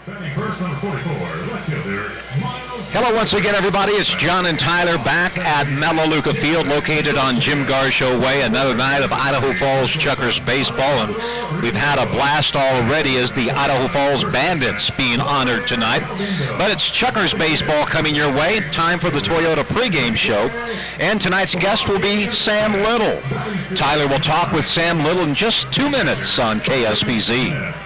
Hello once again, everybody. It's John and Tyler back at Melaleuca Field, located on Jim Garshow Way. Another night of Idaho Falls Chukars baseball, and we've had a blast already as the Idaho Falls Bandits being honored tonight. But it's Chukars baseball coming your way. Time for the Toyota pregame show, and tonight's guest will be Sam Little. Tyler will talk with Sam Little in just 2 minutes on KSBZ.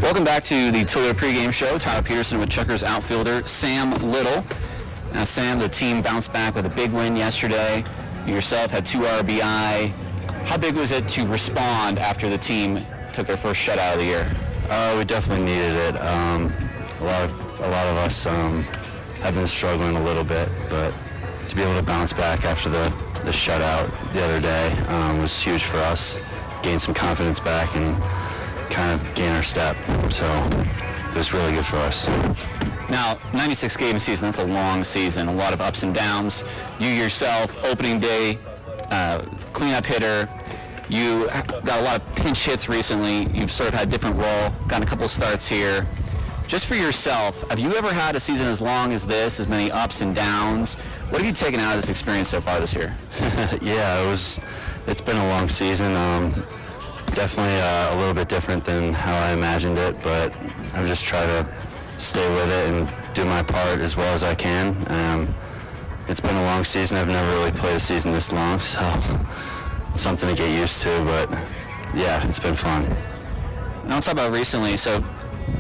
Welcome back to the Toyota pregame show. Tyler Peterson with Chukars outfielder Sam Little. Now, Sam, the team bounced back with a big win yesterday. You yourself had 2 RBI. How big was it to respond after the team took their first shutout of the year? We definitely needed it. A lot of us have been struggling a little bit, but to be able to bounce back after the shutout the other day was huge for us. Gain some confidence back and kind of gain our step, so it was really good for us. Now, 96-game season, that's a long season, a lot of ups and downs. You yourself, opening day, cleanup hitter, you got a lot of pinch hits recently. You've sort of had a different role, gotten a couple of starts here. Just for yourself, have you ever had a season as long as this, as many ups and downs? What have you taken out of this experience so far this year? Yeah, it's been a long season. Definitely a little bit different than how I imagined it, but I'm just trying to stay with it and do my part as well as I can. It's been a long season. I've never really played a season this long, so it's something to get used to, but yeah, it's been fun. Now let's talk about recently. So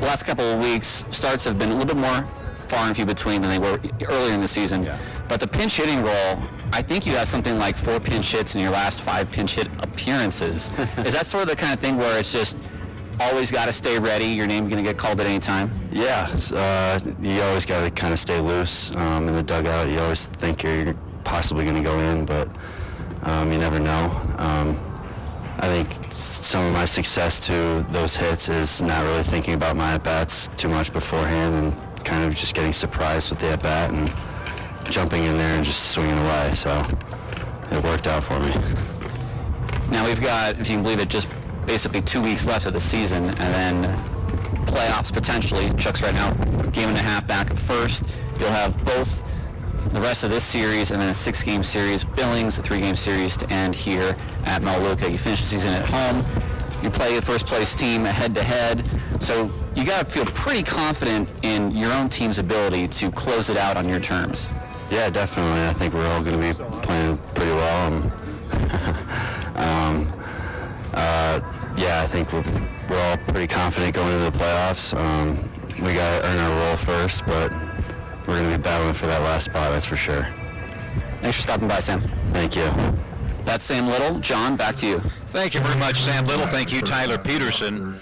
the last couple of weeks, starts have been a little bit more far and few between than they were earlier in the season. Yeah. But the pinch hitting role, I think you have something like 4 pinch hits in your last 5 pinch hit appearances. Is that sort of the kind of thing where it's just always got to stay ready, your name's going to get called at any time? Yeah, you always got to kind of stay loose in the dugout. You always think you're possibly going to go in, but you never know. I think some of my success to those hits is not really thinking about my at-bats too much beforehand and kind of just getting surprised with the at-bat and jumping in there and just swinging away. So it worked out for me. Now we've got, if you can believe it, just basically 2 weeks left of the season, and then playoffs potentially. Chuck's right now game and a half back at first. You'll have both the rest of this series and then a 6-game series, Billings, a 3-game series to end here at Melaleuca. You finish the season at home. You play the first place team head-to-head. So you got to feel pretty confident in your own team's ability to close it out on your terms. Yeah, definitely. I think we're all going to be playing pretty well. Yeah, I think we're all pretty confident going into the playoffs. We got to earn our role first, but we're going to be battling for that last spot, that's for sure. Thanks for stopping by, Sam. Thank you. That's Sam Little. John, back to you. Thank you very much, Sam Little. Thank you, Tyler Peterson.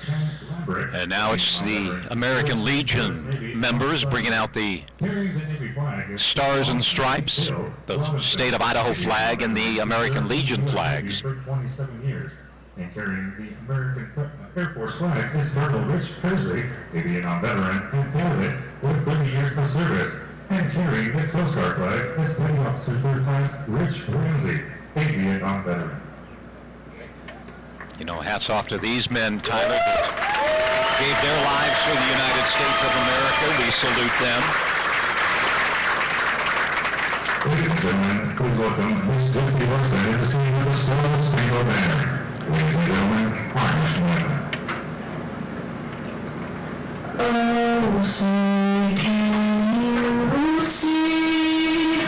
And now it's the American Legion members bringing out the Stars and Stripes, the state of Idaho flag, and the American Legion flags. For 27 years. And carrying the American Air Force flag is Colonel Rich Kersley, a Vietnam veteran and pilot with 30 years of service. And carrying the Coast Guard flag is Petty Officer 3rd Class Rich Ramsey, a Vietnam veteran. You know, hats off to these men, Tyler, that gave their lives for the United States of America. We salute them. Ladies and gentlemen, please welcome Miss Jessie Larson in the scene of the Star Spangled Banner. Ladies and gentlemen, Irish women. Oh, say can you see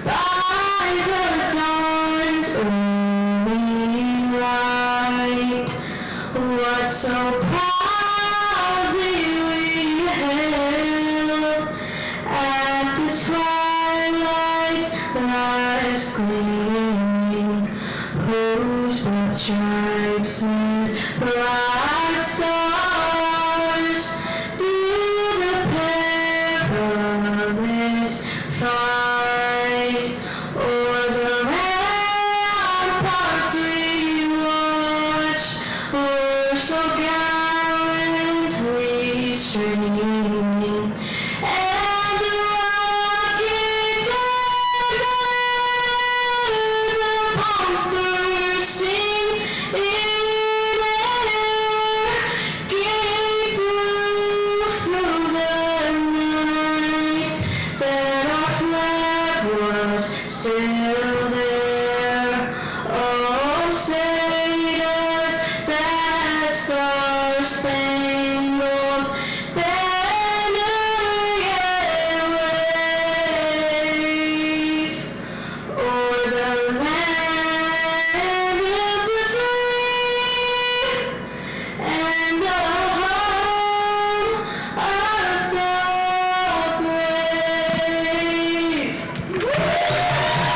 by the dawn's early light what so proudly we hailed at the twilight's last gleaming, whose broad stripes and bright stars do the perilous fight o'er the ramparts we watch, were so gallantly streaming, and the rockets and the bombs bursting in air gave proof through the night that our flag was still there. Oh, say does that star-spangled banner yet wave o'er the land of the free and the home of the brave?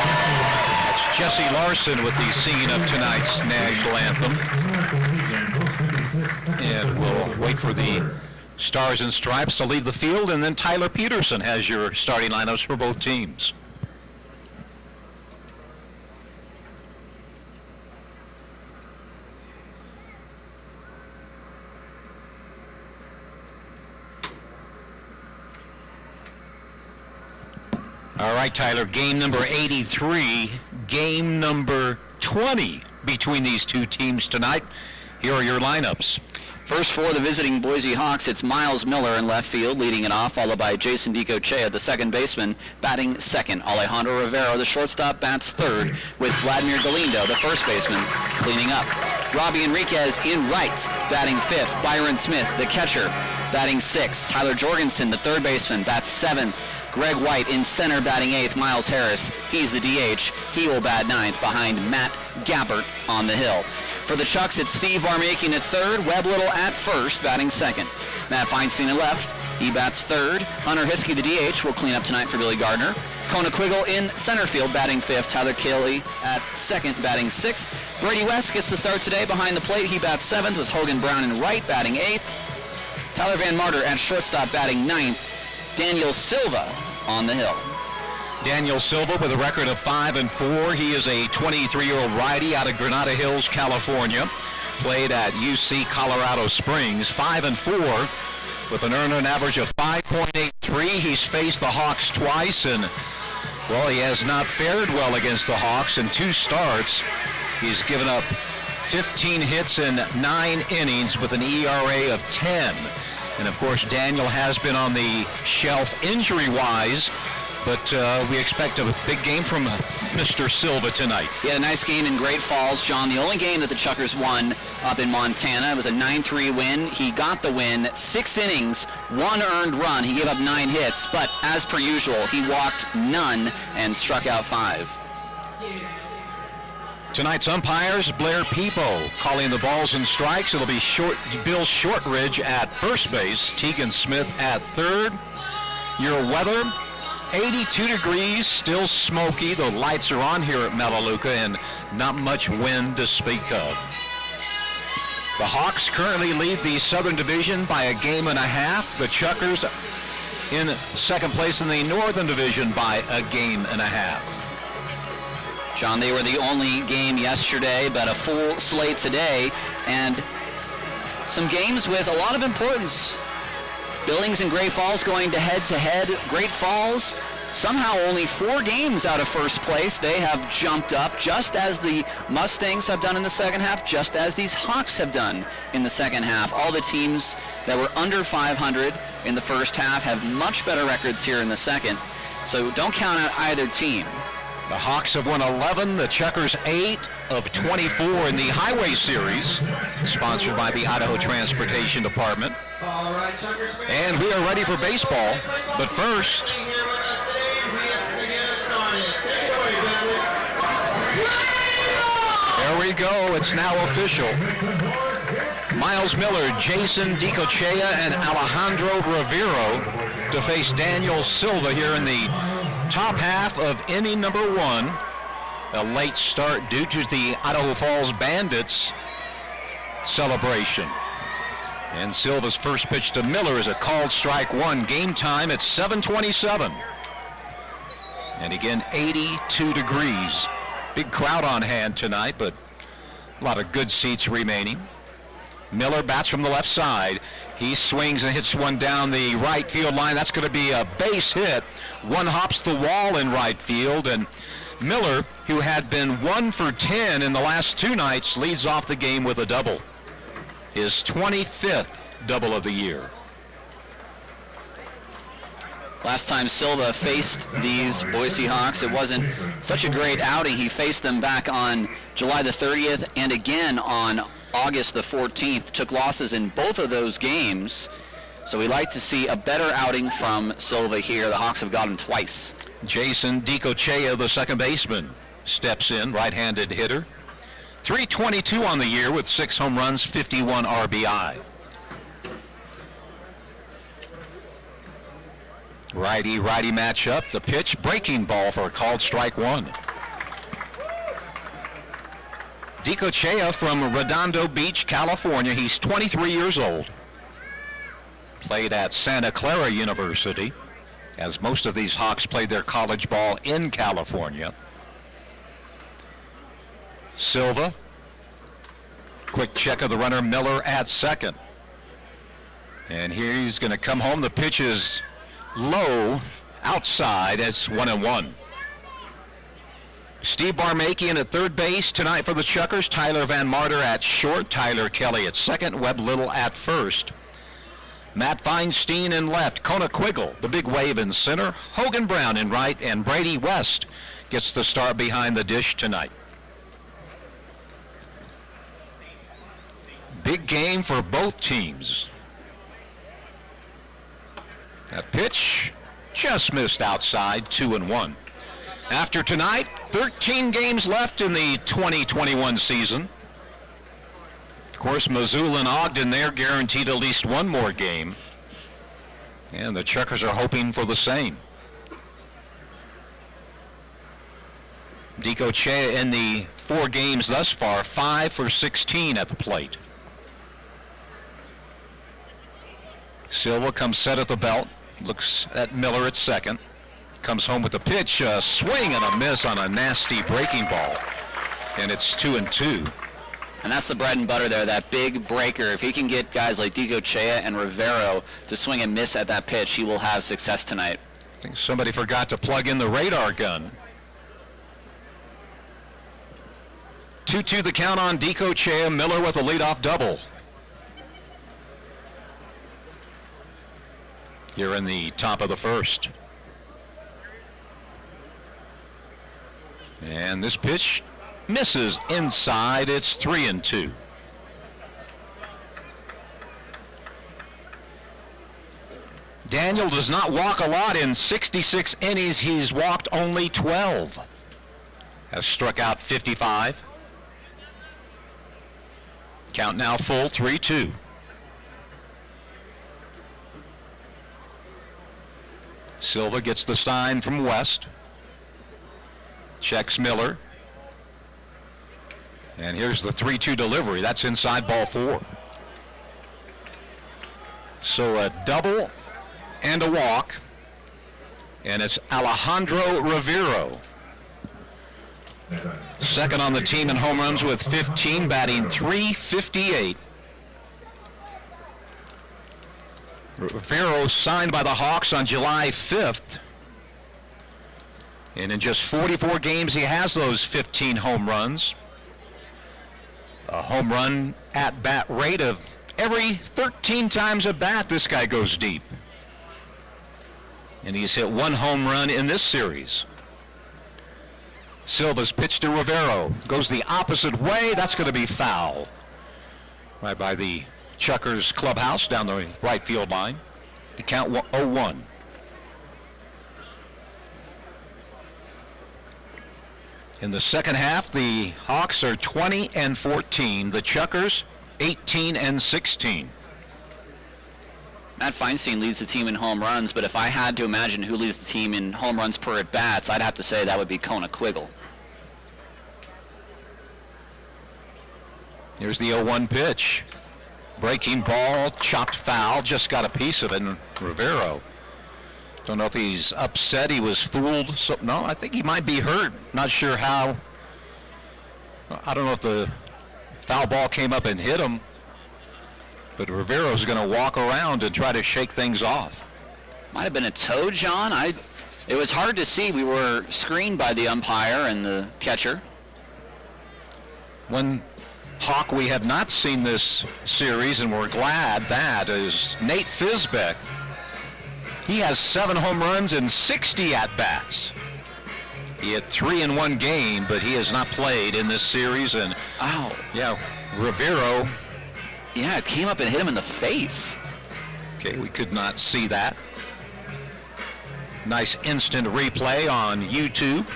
That's Jessie Larson with the singing of tonight's national anthem. American Legion, Post 56, And we'll wait for the Stars and Stripes to leave the field, and then Tyler Peterson has your starting lineups for both teams. All right, Tyler, game number 83, game number 20 between these two teams tonight. Here are your lineups. First for the visiting Boise Hawks, it's Miles Miller in left field, leading it off, followed by Jason DiCochea, the second baseman, batting second. Alejandro Rivera, the shortstop, bats third, with Vladimir Galindo, the first baseman, cleaning up. Robbie Enriquez in right, batting fifth. Byron Smith, the catcher, batting sixth. Tyler Jorgensen, the third baseman, bats seventh. Greg White in center, batting eighth. Miles Harris, he's the DH. He will bat ninth behind Matt Gabbert on the hill. For the Chucks, it's Steve Varmaking at third, Webb Little at first, batting second. Matt Feinstein at left, he bats third. Hunter Hiskey, the DH, will clean up tonight for Billy Gardner. Kona Quiggle in center field, batting fifth. Tyler Kelly at second, batting sixth. Brady West gets the start today behind the plate. He bats seventh, with Hogan Brown in right, batting eighth. Tyler Van Martyr at shortstop, batting ninth. Daniel Silva on the hill. Daniel Silva with a record of 5-4. He is a 23-year-old righty out of Granada Hills, California. Played at UC Colorado Springs. 5-4 with an earned run average of 5.83. He's faced the Hawks twice, and, well, he has not fared well against the Hawks in two starts. He's given up 15 hits in 9 innings with an ERA of 10. And, of course, Daniel has been on the shelf injury-wise, but we expect a big game from Mr. Silva tonight. He had a nice game in Great Falls, John. The only game that the Chukars won up in Montana. It was a 9-3 win. He got the win, 6 innings, 1 earned run. He gave up 9 hits, but as per usual, he walked none and struck out 5. Tonight's umpires, Blair Peepo calling the balls and strikes. It'll be Bill Shortridge at first base, Tegan Smith at third. Your weather, 82 degrees, still smoky. The lights are on here at Melaleuca and not much wind to speak of. The Hawks currently lead the Southern Division by a game and a half. The Chukars in second place in the Northern Division by a game and a half. John, they were the only game yesterday, but a full slate today, and some games with a lot of importance. Billings and Great Falls going to head-to-head. Great Falls somehow only 4 games out of first place. They have jumped up just as the Mustangs have done in the second half, just as these Hawks have done in the second half. All the teams that were under 500 in the first half have much better records here in the second. So don't count out either team. The Hawks have won 11, the Chukars 8 of 24 in the Highway Series, sponsored by the Idaho Transportation Department. And we are ready for baseball, but first, there we go, it's now official. Miles Miller, Jason DiCochea, and Alejandro Rivero to face Daniel Silva here in the top half of inning number 1. A late start due to the Idaho Falls Bandits celebration. And Silva's first pitch to Miller is a called strike 1. Game time at 7:27. And again, 82 degrees. Big crowd on hand tonight, but a lot of good seats remaining. Miller bats from the left side. He swings and hits one down the right field line. That's going to be a base hit. One hops the wall in right field, and Miller, who had been 1 for 10 in the last 2 nights, leads off the game with a double. His 25th double of the year. Last time Silva faced these Boise Hawks, it wasn't such a great outing. He faced them back on July the 30th and again on August the 14th. Took losses in both of those games. So we like to see a better outing from Silva here. The Hawks have got him twice. Jason DiCochea, the second baseman, steps in, right-handed hitter. .322 on the year with 6 home runs, 51 RBI. Righty-righty matchup. The pitch, breaking ball for a called strike 1. DiCochea from Redondo Beach, California. He's 23 years old. Played at Santa Clara University, as most of these Hawks played their college ball in California. Silva, quick check of the runner, Miller at second. And here he's going to come home. The pitch is low, outside. It's 1-1. Steve Barmakian at third base tonight for the Chukars. Tyler Van Marter at short. Tyler Kelly at second. Webb Little at first. Matt Feinstein in left. Kona Quiggle, the big wave in center. Hogan Brown in right. And Brady West gets the start behind the dish tonight. Big game for both teams. That pitch just missed outside, 2-1. After tonight, 13 games left in the 2021 season. Of course, Missoula and Ogden, they're guaranteed at least one more game. And the Chukars are hoping for the same. DiCochea in the 4 games thus far, 5 for 16 at the plate. Silva comes set at the belt, looks at Miller at second, comes home with the pitch, a swing and a miss on a nasty breaking ball, and it's 2-2. And that's the bread and butter there, that big breaker. If he can get guys like DiCochea and Rivero to swing and miss at that pitch, he will have success tonight. I think somebody forgot to plug in the radar gun. 2-2 the count on DiCochea. Miller with a leadoff double. Here in the top of the first. And this pitch misses inside. It's 3-2. Daniel does not walk a lot. In 66 innings, he's walked only 12. Has struck out 55. Count now full, 3-2. Silva gets the sign from West. Checks Miller. And here's the 3-2 delivery. That's inside, ball 4. So a double and a walk. And it's Alejandro Rivero. Second on the team in home runs with 15, batting .358. Rivero signed by the Hawks on July 5th. And in just 44 games, he has those 15 home runs. A home run at-bat rate of every 13 times at bat, this guy goes deep. And he's hit 1 home run in this series. Silva's pitch to Rivero. Goes the opposite way. That's going to be foul. Right by the Chukars clubhouse down the right field line. The count 0-1. In the second half, the Hawks are 20-14. The Chukars 18-16. Matt Feinstein leads the team in home runs, but if I had to imagine who leads the team in home runs per at-bats, I'd have to say that would be Kona Quiggle. Here's the 0-1 pitch. Breaking ball, chopped foul, just got a piece of it, and Rivero. Don't know if he's upset, he was fooled. So, no, I think he might be hurt. Not sure how. I don't know if the foul ball came up and hit him, but Rivero's going to walk around and try to shake things off. Might have been a toe, John. It was hard to see. We were screened by the umpire and the catcher. One Hawk we have not seen this series, and we're glad that, is Nate Fisbeck. He has 7 home runs and 60 at-bats. He had 3 in one game, but he has not played in this series. And ow, yeah, Rivero. Yeah, it came up and hit him in the face. Okay, we could not see that. Nice instant replay on YouTube.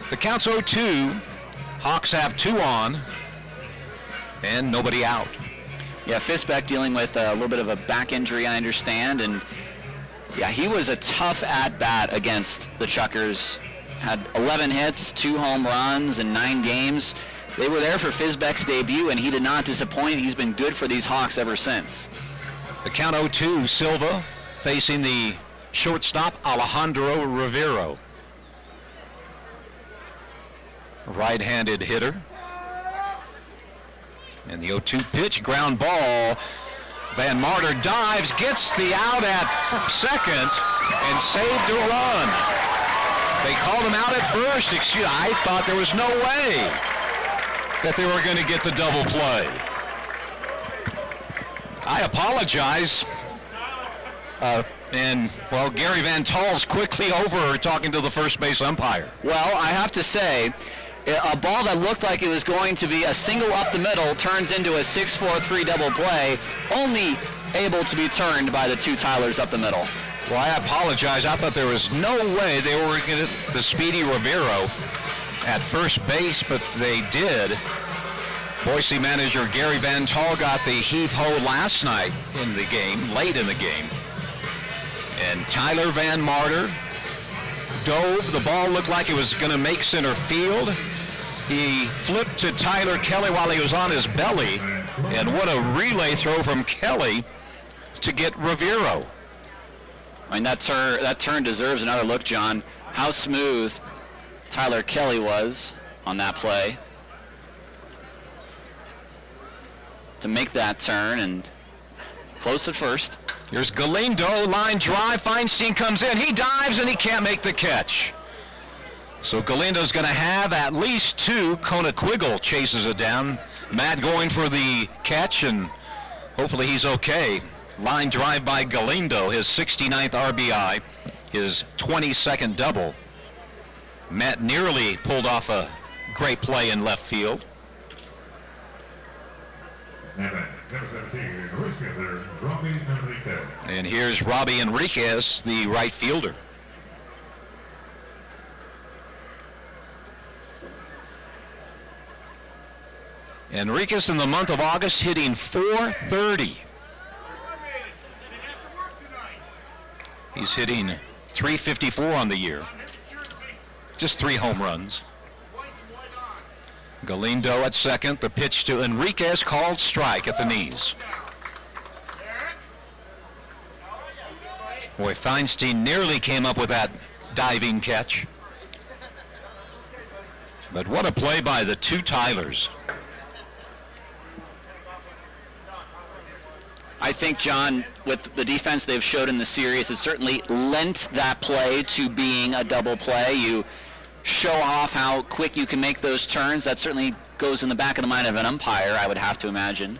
The count's 0-2. Hawks have 2 on and nobody out. Yeah, Fisbeck dealing with a little bit of a back injury, I understand, and yeah, he was a tough at-bat against the Chukars. Had 11 hits, 2 home runs in 9 games. They were there for Fisbeck's debut, and he did not disappoint. He's been good for these Hawks ever since. The count 0-2, Silva facing the shortstop, Alejandro Rivero. Right-handed hitter. And the 0-2 pitch, ground ball. Van Marter dives, gets the out at second, and saved a run. They called him out at first. I thought there was no way that they were going to get the double play. I apologize. Well, Gary Van Tol's quickly over talking to the first base umpire. Well, I have to say, a ball that looked like it was going to be a single up the middle turns into a 6-4-3 double play, only able to be turned by the 2 Tylers up the middle. Well, I apologize. I thought there was no way they were going to get the speedy Rivero at first base, but they did. Boise manager Gary Van Tol got the heave-ho last night in the game, late in the game. And Tyler Van Marter dove. The ball looked like it was going to make center field. He flipped to Tyler Kelly while he was on his belly. And what a relay throw from Kelly to get Rivero. I mean, that turn deserves another look, John. How smooth Tyler Kelly was on that play to make that turn and close at first. Here's Galindo, line drive. Feinstein comes in. He dives and he can't make the catch. So Galindo's going to have at least 2. Kona Quiggle chases it down. Matt going for the catch, and hopefully he's okay. Line drive by Galindo, his 69th RBI, his 22nd double. Matt nearly pulled off a great play in left field. Number 17, right fielder, Robbie Enriquez. And here's Robbie Enriquez, the right fielder. Enriquez in the month of August hitting .430. He's hitting .354 on the year. Just 3 home runs. Galindo at second. The pitch to Enriquez called strike at the knees. Boy, Feinstein nearly came up with that diving catch. But what a play by the two Tylers. I think, John, with the defense they've showed in the series, it certainly lent that play to being a double play. You show off how quick you can make those turns. That certainly goes in the back of the mind of an umpire, I would have to imagine.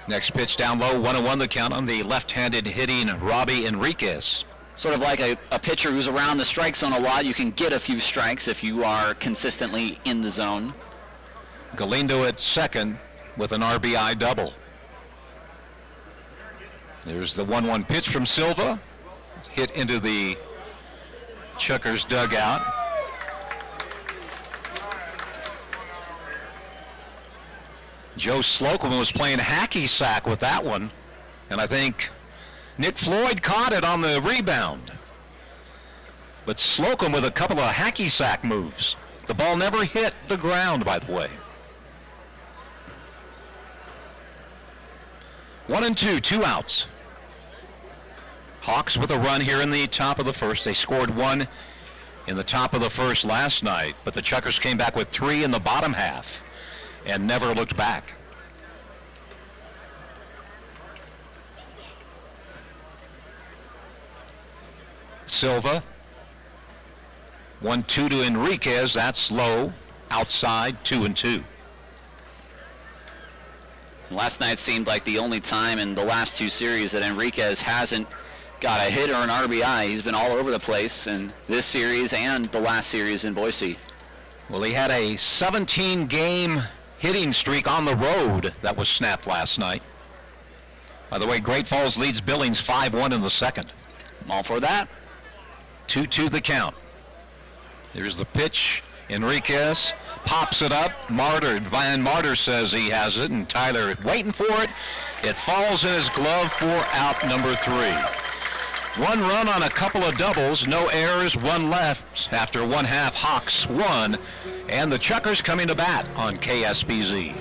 Next pitch down low, 1-1 the count on the left-handed hitting Robbie Enriquez. Sort of like a pitcher who's around the strike zone a lot. You can get a few strikes if you are consistently in the zone. Galindo at second with an RBI double. There's the 1-1 pitch from Silva. Hit into the Chukars dugout. Joe Slocum was playing hacky sack with that one. And I think Nick Floyd caught it on the rebound. But Slocum with a couple of hacky sack moves. The ball never hit the ground, by the way. 1-2, 2 outs. Hawks with a run here in the top of the first. They scored 1 in the top of the first last night, but the Chukars came back with 3 in the bottom half and never looked back. Silva. 1-2 to Enriquez. That's low. Outside, 2-2. Last night seemed like the only time in the last two series that Enriquez hasn't got a hit or an RBI. He's been all over the place in this series and the last series in Boise. Well, he had a 17-game hitting streak on the road that was snapped last night. By the way, Great Falls leads Billings 5-1 in the second. I'm all for that. 2-2 the count. Here's the pitch. Enriquez pops it up. Van Martyr says he has it, and Tyler waiting for it. It falls in his glove for out number 3. 1 run on a couple of doubles, no errors, 1 left after 1/2. Hawks 1, and the Chukars coming to bat on KSBZ.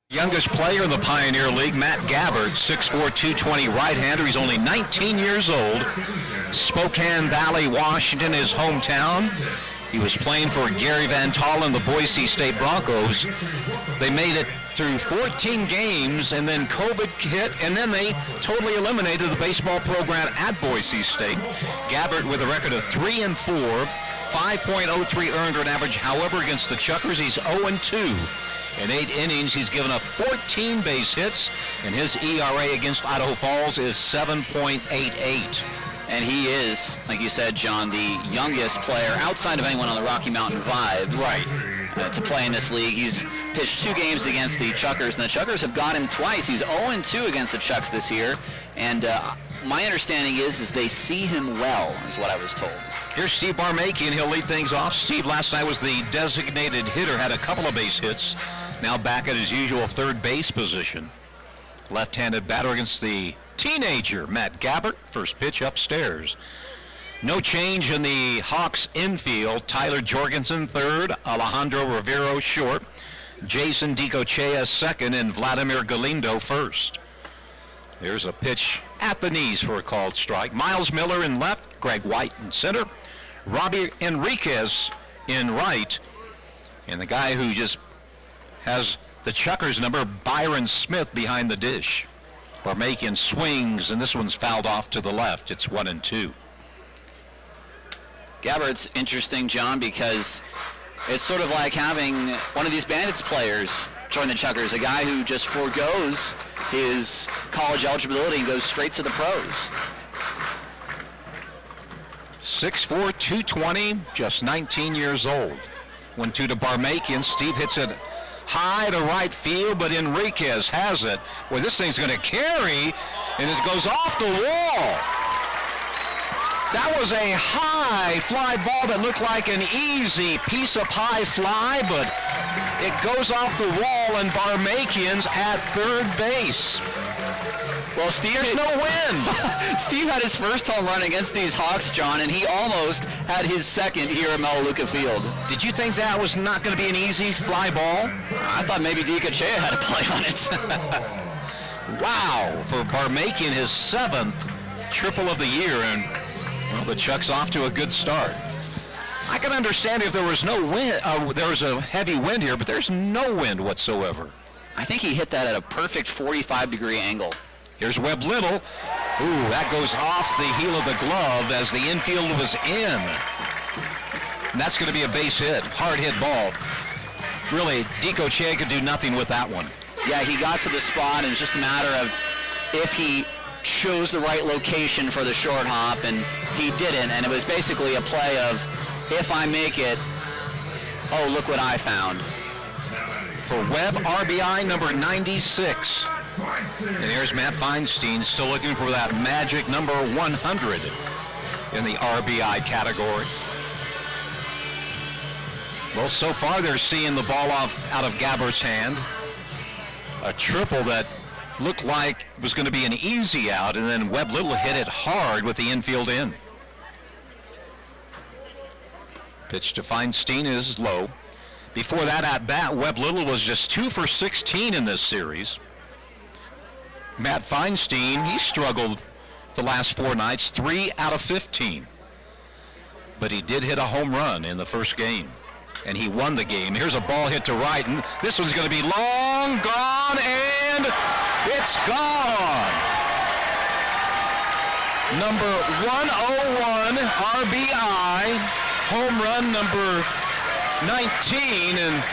Youngest player in the Pioneer League, Matt Gabbard, 6'4", 220 right-hander. He's only 19 years old. Spokane Valley, Washington, his hometown. He was playing for Gary Van Tol and the Boise State Broncos. They made it through 14 games, and then COVID hit, and then they totally eliminated the baseball program at Boise State. Gabbard with a record of 3-4, 5.03 earned run average. However, against the Chukars, he's 0-2. In 8 innings, he's given up 14 base hits, and his ERA against Idaho Falls is 7.88. And he is, like you said, John, the youngest player outside of anyone on the Rocky Mountain Vibes to play in this league. He's pitched 2 games against the Chukars, and the Chukars have got him twice. He's 0-2 against the Chucks this year, and my understanding is they see him well, is what I was told. Here's Steve Barmakian. He'll lead things off. Steve last night was the designated hitter, had a couple of base hits. Now back at his usual third base position. Left-handed batter against the teenager, Matt Gabbert. First pitch upstairs. No change in the Hawks infield. Tyler Jorgensen third, Alejandro Rivero short, Jason DiCochea second, and Vladimir Galindo first. There's a pitch at the knees for a called strike. Miles Miller in left, Greg White in center, Robbie Enriquez in right, and the guy who just has the Chukars number, Byron Smith, behind the dish. Barmakian swings, and this one's fouled off to the left. It's 1-2. Gabbert's interesting, John, because it's sort of like having one of these Bandits players join the Chukars, a guy who just forgoes his college eligibility and goes straight to the pros. 6'4", 220, just 19 years old. 1-2 to Barmakian. Steve hits it high to right field, but Enriquez has it. Well, this thing's going to carry, and it goes off the wall. That was a high fly ball that looked like an easy piece of pie fly, but it goes off the wall, and Barmakian's at third base. Well, Steve, there's no wind. Steve had his first home run against these Hawks, John, and he almost had his second here at Melaleuca Field. Did you think that was not going to be an easy fly ball? I thought maybe DiCochea had a play on it. Wow, for Barmakian, his 7th triple of the year, and well, the Chuck's off to a good start. I can understand if there was no wind, there was a heavy wind here, but there's no wind whatsoever. I think he hit that at a perfect 45-degree angle. Here's Webb Little. Ooh, that goes off the heel of the glove as the infield was in. And that's going to be a base hit, hard hit ball. Really, DiCochea could do nothing with that one. Yeah, he got to the spot, and it's just a matter of if he chose the right location for the short hop, and he didn't, and it was basically a play of, if I make it, oh, look what I found. For Webb, RBI number 96. And here's Matt Feinstein, still looking for that magic number 100 in the RBI category. Well, so far they're seeing the ball out of Gabbert's hand. A triple that looked like it was going to be an easy out, and then Webb Little hit it hard with the infield in. Pitch to Feinstein is low. Before that at bat, Webb Little was just 2 for 16 in this series. Matt Feinstein, he struggled the last 4 nights, 3 out of 15. But he did hit a home run in the first game, and he won the game. Here's a ball hit to right, and this one's going to be long gone, and it's gone. Number 101 RBI, home run number 19, and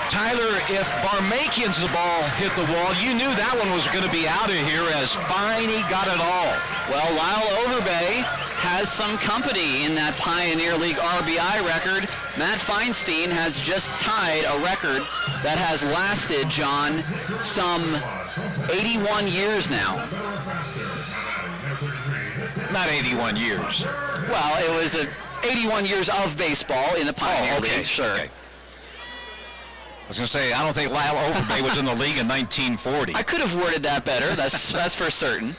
Tyler, if Barmakian's the ball hit the wall, you knew that one was going to be out of here as Finey got it all. Well, Lyle Overbay has some company in that Pioneer League RBI record. Matt Feinstein has just tied a record that has lasted, John, some 81 years now. Not 81 years. Well, it was 81 years of baseball in the Pioneer League, sure. Okay. I was going to say, I don't think Lyle Overbay was in the league in 1940. I could have worded that better, that's for certain.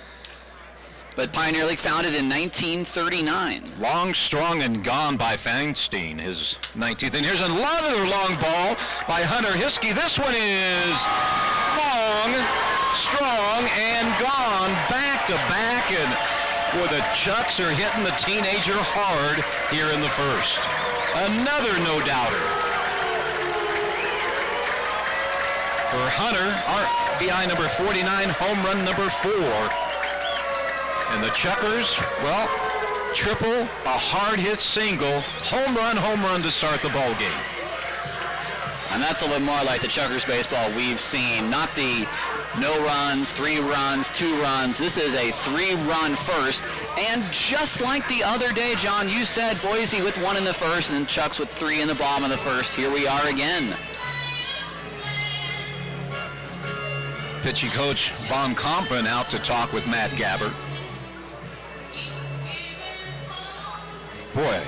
But Pioneer League founded in 1939. Long, strong, and gone by Feinstein, his 19th. And here's another long ball by Hunter Hiskey. This one is long, strong, and gone back to back. And boy, the Chucks are hitting the teenager hard here in the first. Another no-doubter. For Hunter, RBI number 49, home run number 4. And the Chukars, well, triple, a hard hit single, home run to start the ball game. And that's a little more like the Chukars baseball we've seen. Not the no runs, 3 runs, 2 runs. This is a 3-run first. And just like the other day, John, you said Boise with 1 in the first and Chucks with 3 in the bottom of the first. Here we are again. Pitching coach Von Kompen out to talk with Matt Gabbert. Boy,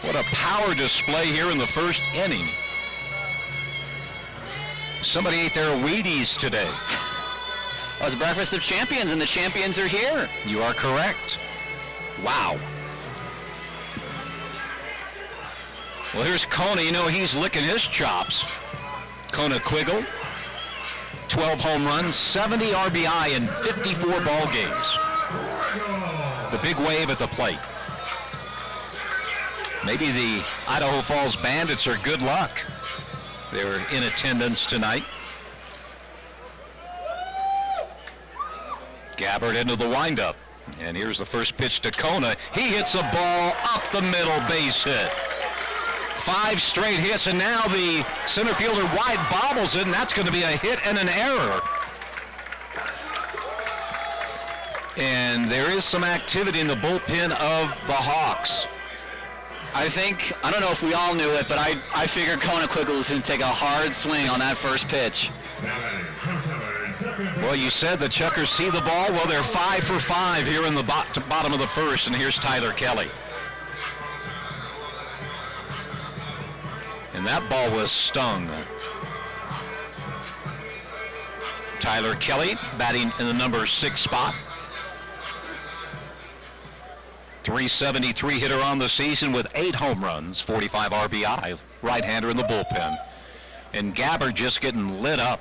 what a power display here in the first inning. Somebody ate their Wheaties today. Well, it's Breakfast of Champions, and the champions are here. You are correct. Wow. Well, here's Kona. You know, he's licking his chops. Kona Quiggle, 12 home runs, 70 RBI in 54 ball games. The big wave at the plate. Maybe the Idaho Falls Bandits are good luck. They're in attendance tonight. Gabbard into the windup. And here's the first pitch to Kona. He hits a ball up the middle, base hit. 5 straight hits, and now the center fielder wide bobbles it, and that's going to be a hit and an error. And there is some activity in the bullpen of the Hawks. I don't know if we all knew it, but I figured Kona Quiggle was going to take a hard swing on that first pitch. Well, you said the Chukars see the ball. Well, they're 5 for 5 here in the bottom of the first, and here's Tyler Kelly. And that ball was stung. Tyler Kelly batting in the number 6 spot. 373 hitter on the season with 8 home runs, 45 RBI, right-hander in the bullpen. And Gabbard just getting lit up.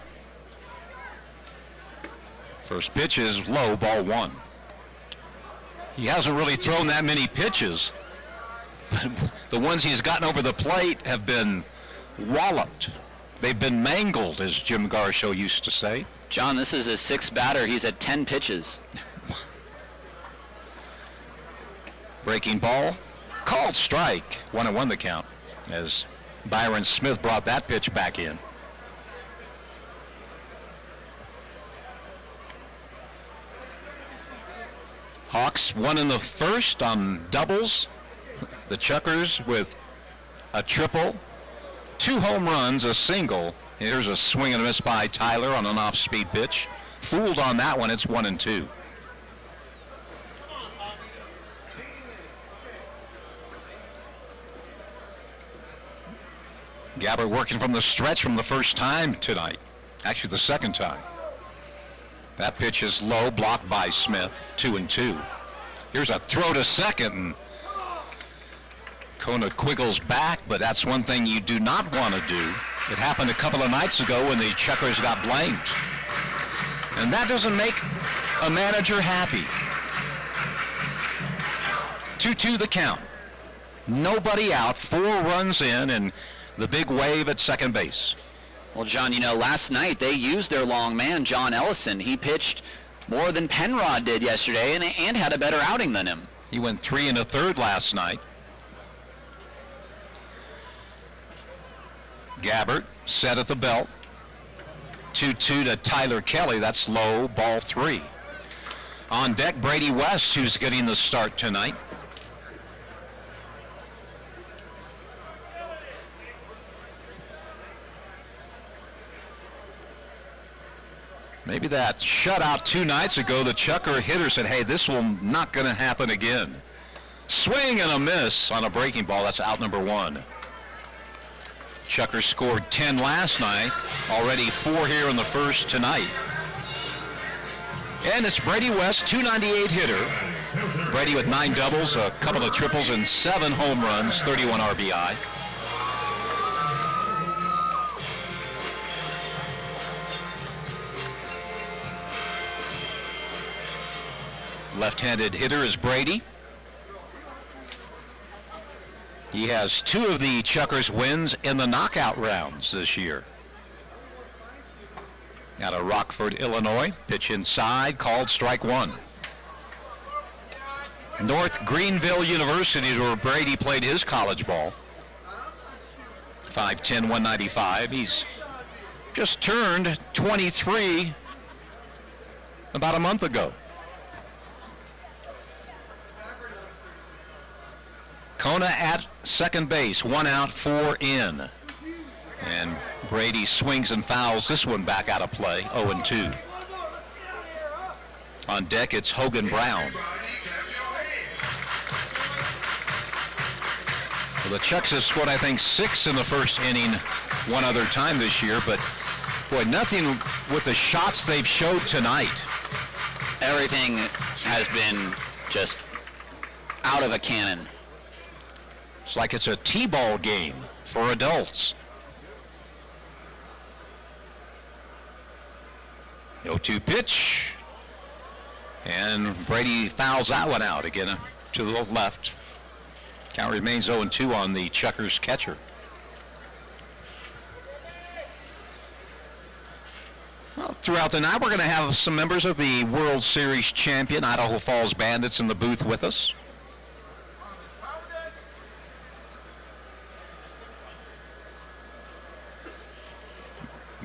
First pitch is low, ball 1. He hasn't really thrown that many pitches. The ones he's gotten over the plate have been walloped. They've been mangled, as Jim Garshow used to say. John, this is his 6th batter. He's at 10 pitches. Breaking ball, called strike. 1-1 the count, as Byron Smith brought that pitch back in. Hawks won in the first on doubles. The Chukars with a triple, 2 home runs, a single. Here's a swing and a miss by Tyler on an off-speed pitch. Fooled on that one, it's 1-2. Gabbard working from the stretch from the first time tonight. Actually, the second time. That pitch is low, blocked by Smith, 2-2. Here's a throw to second, and Kona Quiggle's back, but that's one thing you do not want to do. It happened a couple of nights ago when the Chukars got blamed. And that doesn't make a manager happy. 2-2 the count. Nobody out, 4 runs in, and the big wave at second base. Well, John, you know, last night they used their long man, John Ellison. He pitched more than Penrod did yesterday and had a better outing than him. He went 3 1/3 last night. Gabbard set at the belt. 2-2 to Tyler Kelly. That's low, ball 3. On deck, Brady West, who's getting the start tonight. Maybe that shutout 2 nights ago, the Chukar hitter said, hey, this will not going to happen again. Swing and a miss on a breaking ball. That's out number 1. Chukar scored 10 last night, already 4 here in the first tonight. And it's Brady West, 298 hitter. Brady with 9 doubles, a couple of triples, and 7 home runs, 31 RBI. Left-handed hitter is Brady. He has 2 of the Chukars' wins in the knockout rounds this year. Out of Rockford, Illinois. Pitch inside, called strike 1. North Greenville University is where Brady played his college ball. 5'10", 195. He's just turned 23 about a month ago. Kona at second base, 1 out, 4 in. And Brady swings and fouls this one back out of play, 0-2. On deck, it's Hogan Brown. The Chucks have scored, I think, 6 in the first inning one other time this year, but boy, nothing with the shots they've showed tonight. Everything has been just out of a cannon. It's like it's a T-ball game for adults. 0-2 pitch. And Brady fouls that one out again to the left. Count remains 0-2 on the Chukars catcher. Well, throughout the night, we're going to have some members of the World Series champion Idaho Falls Bandits in the booth with us.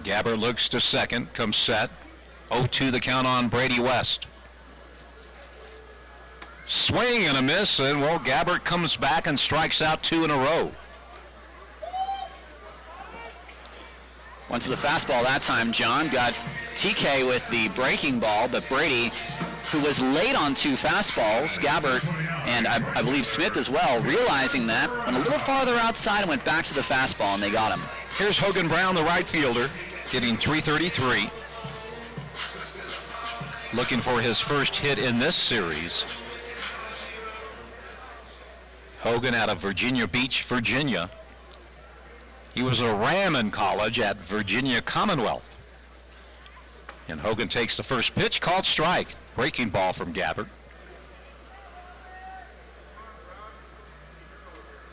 Gabbert looks to second, comes set. 0-2 the count on Brady West. Swing and a miss, and well, Gabbert comes back and strikes out 2 in a row. Went to the fastball that time. John got TK with the breaking ball, but Brady, who was late on 2 fastballs, Gabbert and I believe Smith as well, realizing that, went a little farther outside and went back to the fastball, and they got him. Here's Hogan Brown, the right fielder, getting 333. Looking for his first hit in this series. Hogan out of Virginia Beach, Virginia. He was a Ram in college at Virginia Commonwealth. And Hogan takes the first pitch, called strike. Breaking ball from Gabbert.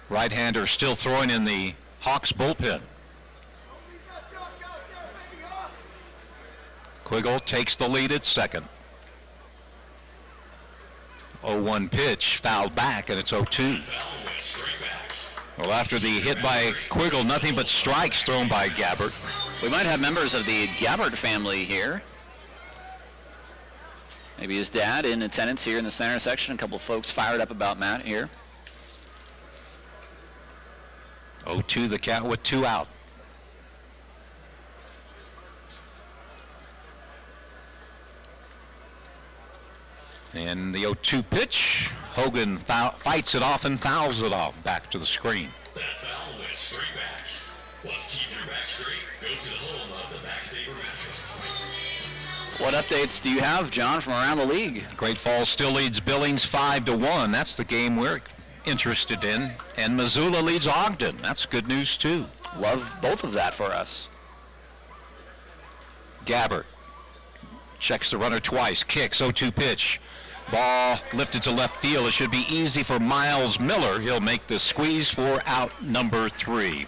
Right-hander still throwing in the Hawks bullpen. Quiggle takes the lead at second. 0-1 pitch, fouled back, and it's 0-2. Well, after the hit by Quiggle, nothing but strikes thrown by Gabbert. We might have members of the Gabbert family here. Maybe his dad in attendance here in the center section. A couple of folks fired up about Matt here. 0-2 the count with 2 out. And the 0-2 pitch, Hogan fights it off and fouls it off back to the screen. That foul went straight back. Let's keep your back straight. Go to the home of the Backsaver mattress. What updates do you have, John, from around the league? Great Falls still leads Billings 5-1. That's the game we're interested in. And Missoula leads Ogden. That's good news too. Love both of that for us. Gabbert checks the runner twice, kicks, 0-2 pitch. Ball lifted to left field. It should be easy for Miles Miller. He'll make the squeeze for out number 3.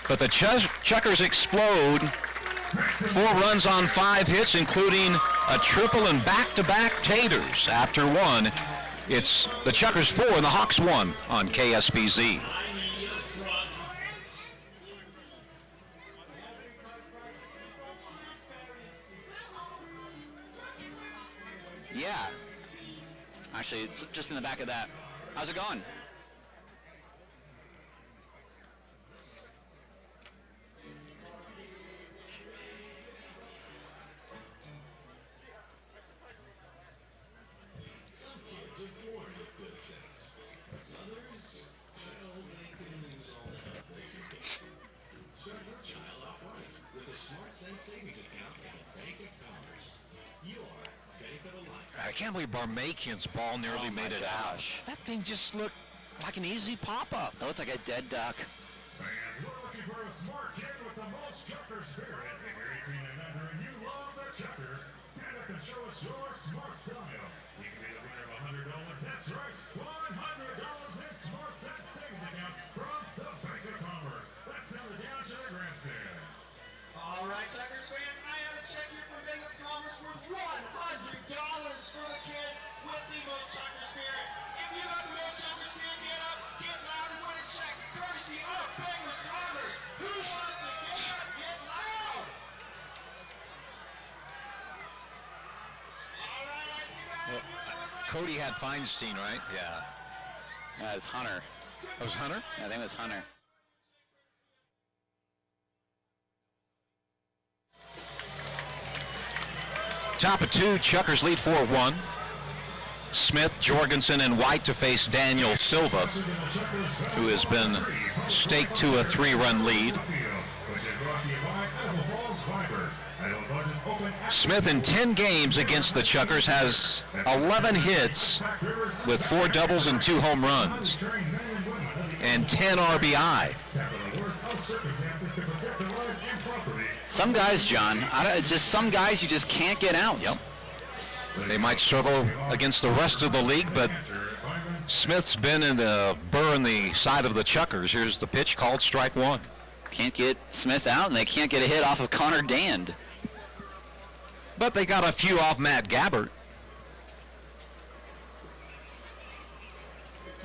But the Chukars explode. 4 runs on 5 hits, including a triple and back-to-back taters. After 1, it's the Chukars 4 and the Hawks 1 on KSBZ. Yeah. Actually, it's just in the back of that. How's it going? Some kids are born with good sense. Others, well, they can lose all the help they can get. Start your child off right with a Smart Sense savings account at Bank of Commerce. Your bank of a life. I can't believe Barmakian's ball nearly made it out. That thing just looked like an easy pop-up. It looked like a dead duck. And you're looking for a smart kid with the most Chucker spirit. If you're 18 and under and you love the Chuckers, stand up and show us your smart style. You can be the winner of $100. That's right, $100 in Smart Sense savings account from the Bank of Commerce. Let's send it down to the grandstand. All right, Chuckers fans, I have a check here from Bank of Commerce worth $100 for the kid with the most Chucker spirit. If you got the most Chucker spirit, get up, get loud, and win a check courtesy of Bank of Commerce. Who wants to get up, get loud? All right, I see that. Cody had Feinstein, right? Yeah. It's Hunter. That was Hunter? I think it was Hunter. Top of 2, Chukars lead 4-1. Smith, Jorgensen, and White to face Daniel Silva, who has been staked to a 3-run lead. Smith in 10 games against the Chukars has 11 hits with 4 doubles and 2 home runs and 10 RBI. Some guys, John, it's just some guys you just can't get out. Yep. They might struggle against the rest of the league, but Smith's been in the burr in the side of the Chukars. Here's the pitch called strike 1. Can't get Smith out, and they can't get a hit off of Connor Dand. But they got a few off Matt Gabbert.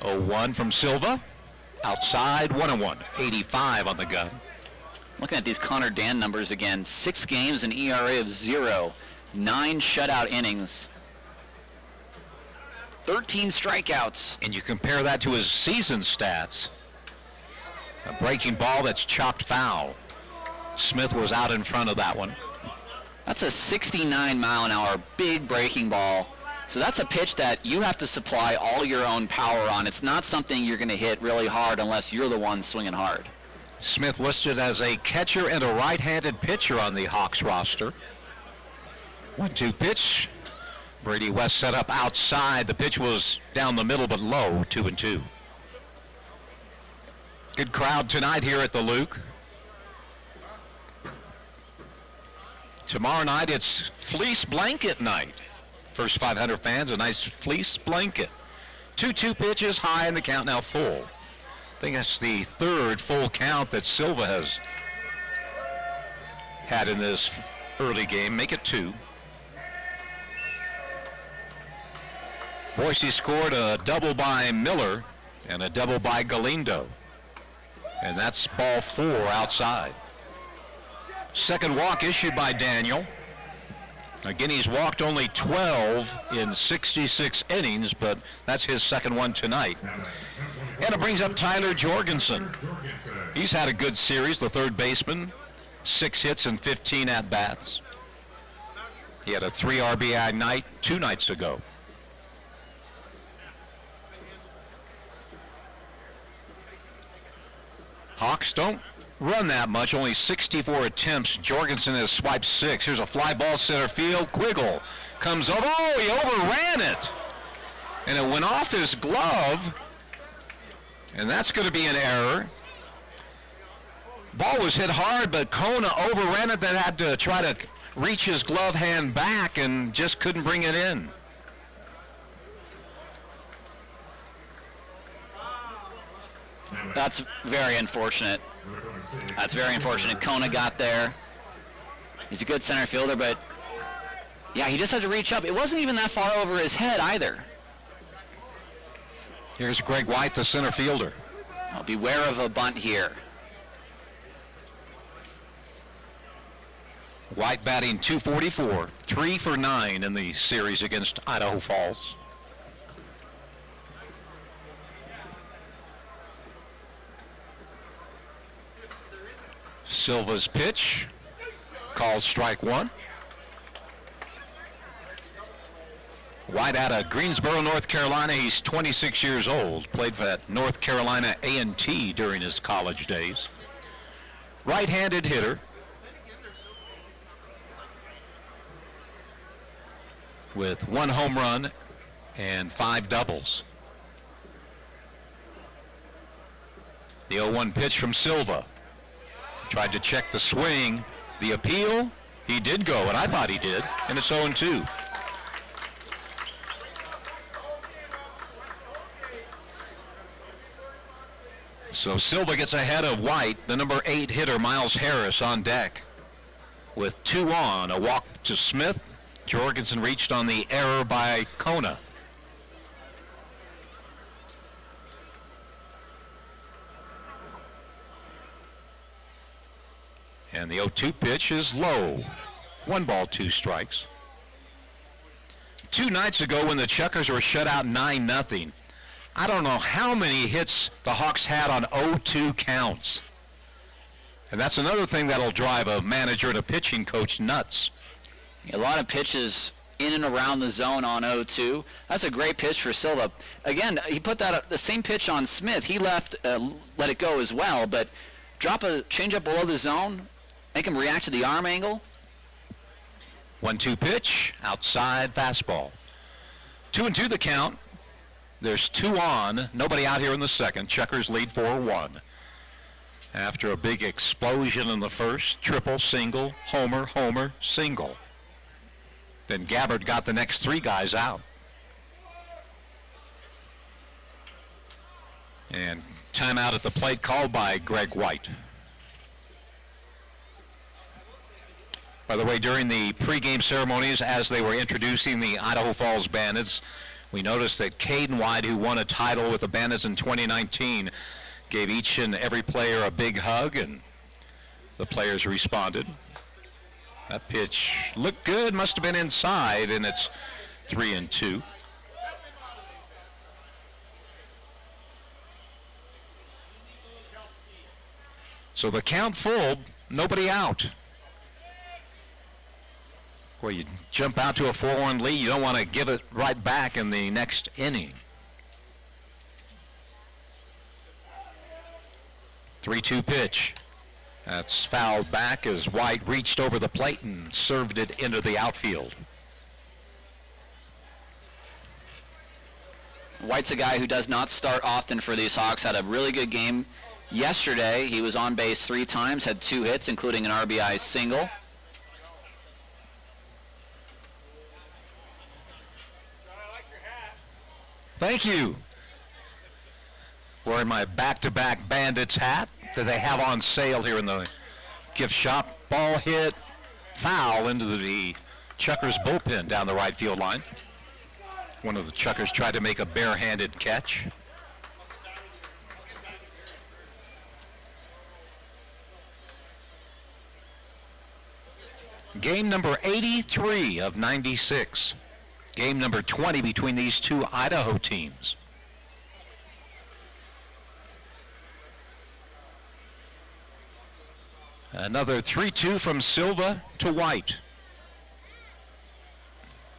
0-1 from Silva. Outside, 1-1. 85 on the gun. Looking at these Connor Dand numbers again, 6 games, an ERA of 0, 9 shutout innings, 13 strikeouts. And you compare that to his season stats. A breaking ball that's chopped foul. Smith was out in front of that one. That's a 69 mile an hour big breaking ball. So that's a pitch that you have to supply all your own power on. It's not something you're going to hit really hard unless you're the one swinging hard. Smith listed as a catcher and a right-handed pitcher on the Hawks roster. 1-2 pitch. Brady West set up outside. The pitch was down the middle but low, 2-2. Good crowd tonight here at the Luke. Tomorrow night it's fleece blanket night. First 500 fans, a nice fleece blanket. 2-2 pitches, high, and the count now full. I think that's the 3rd full count that Silva has had in this early game. Make it 2. Boise scored a double by Miller and a double by Galindo. And that's ball 4 outside. Second walk issued by Daniel. Again, he's walked only 12 in 66 innings, but that's his second one tonight. And it brings up Tyler Jorgensen. He's had a good series, the third baseman. 6 hits and 15 at-bats. He had a 3 RBI night 2 nights ago. Hawks don't run that much, only 64 attempts. Jorgensen has swiped 6. Here's a fly ball center field. Quiggle comes over. Oh, he overran it. And it went off his glove. And that's going to be an error. Ball was hit hard, but Kona overran it. That had to try to reach his glove hand back and just couldn't bring it in. That's very unfortunate. That's very unfortunate. Kona got there. He's a good center fielder, but yeah, he just had to reach up. It wasn't even that far over his head either. Here's Greg White, the center fielder. Well, beware of a bunt here. White batting .244, 3 for 9 in the series against Idaho Falls. Silva's pitch, called strike 1. White out of Greensboro, North Carolina. He's 26 years old. Played for that North Carolina A&T during his college days. Right-handed hitter. With 1 home run and 5 doubles. The 0-1 pitch from Silva. Tried to check the swing. The appeal, he did go, and I thought he did, and it's 0-2. So Silva gets ahead of White, the number 8 hitter, Miles Harris, on deck. With 2 on, a walk to Smith. Jorgensen reached on the error by Kona. And the 0-2 pitch is low. 1 ball, 2 strikes. 2 nights ago when the Chukars were shut out 9-0, I don't know how many hits the Hawks had on 0-2 counts. And that's another thing that'll drive a manager and a pitching coach nuts. A lot of pitches in and around the zone on 0-2. That's a great pitch for Silva. Again, he put that the same pitch on Smith. He let it go as well, but drop a changeup below the zone, make him react to the arm angle. 1-2 pitch, outside fastball. 2-2 the count. There's 2 on, nobody out here in the second. Chukars lead 4-1. After a big explosion in the first, triple, single, homer, homer, single. Then Gabbard got the next 3 guys out. And timeout at the plate called by Greg White. By the way, during the pregame ceremonies, as they were introducing the Idaho Falls Bandits, we noticed that Caden White, who won a title with the Bandits in 2019, gave each and every player a big hug, and the players responded. That pitch looked good, must have been inside, and it's 3-2. So the count full, nobody out. Well, you jump out to a 4-1 lead, you don't want to give it right back in the next inning. 3-2 pitch. That's fouled back as White reached over the plate and served it into the outfield. White's a guy who does not start often for these Hawks. Had a really good game yesterday. He was on base 3 times, had 2 hits, including an RBI single. Thank you. Wearing my back-to-back Bandits hat that they have on sale here in the gift shop. Ball hit foul into the Chukars bullpen down the right field line. One of the Chukars tried to make a barehanded catch. Game number 83 of 96. Game number 20 between these 2 Idaho teams. Another 3-2 from Silva to White.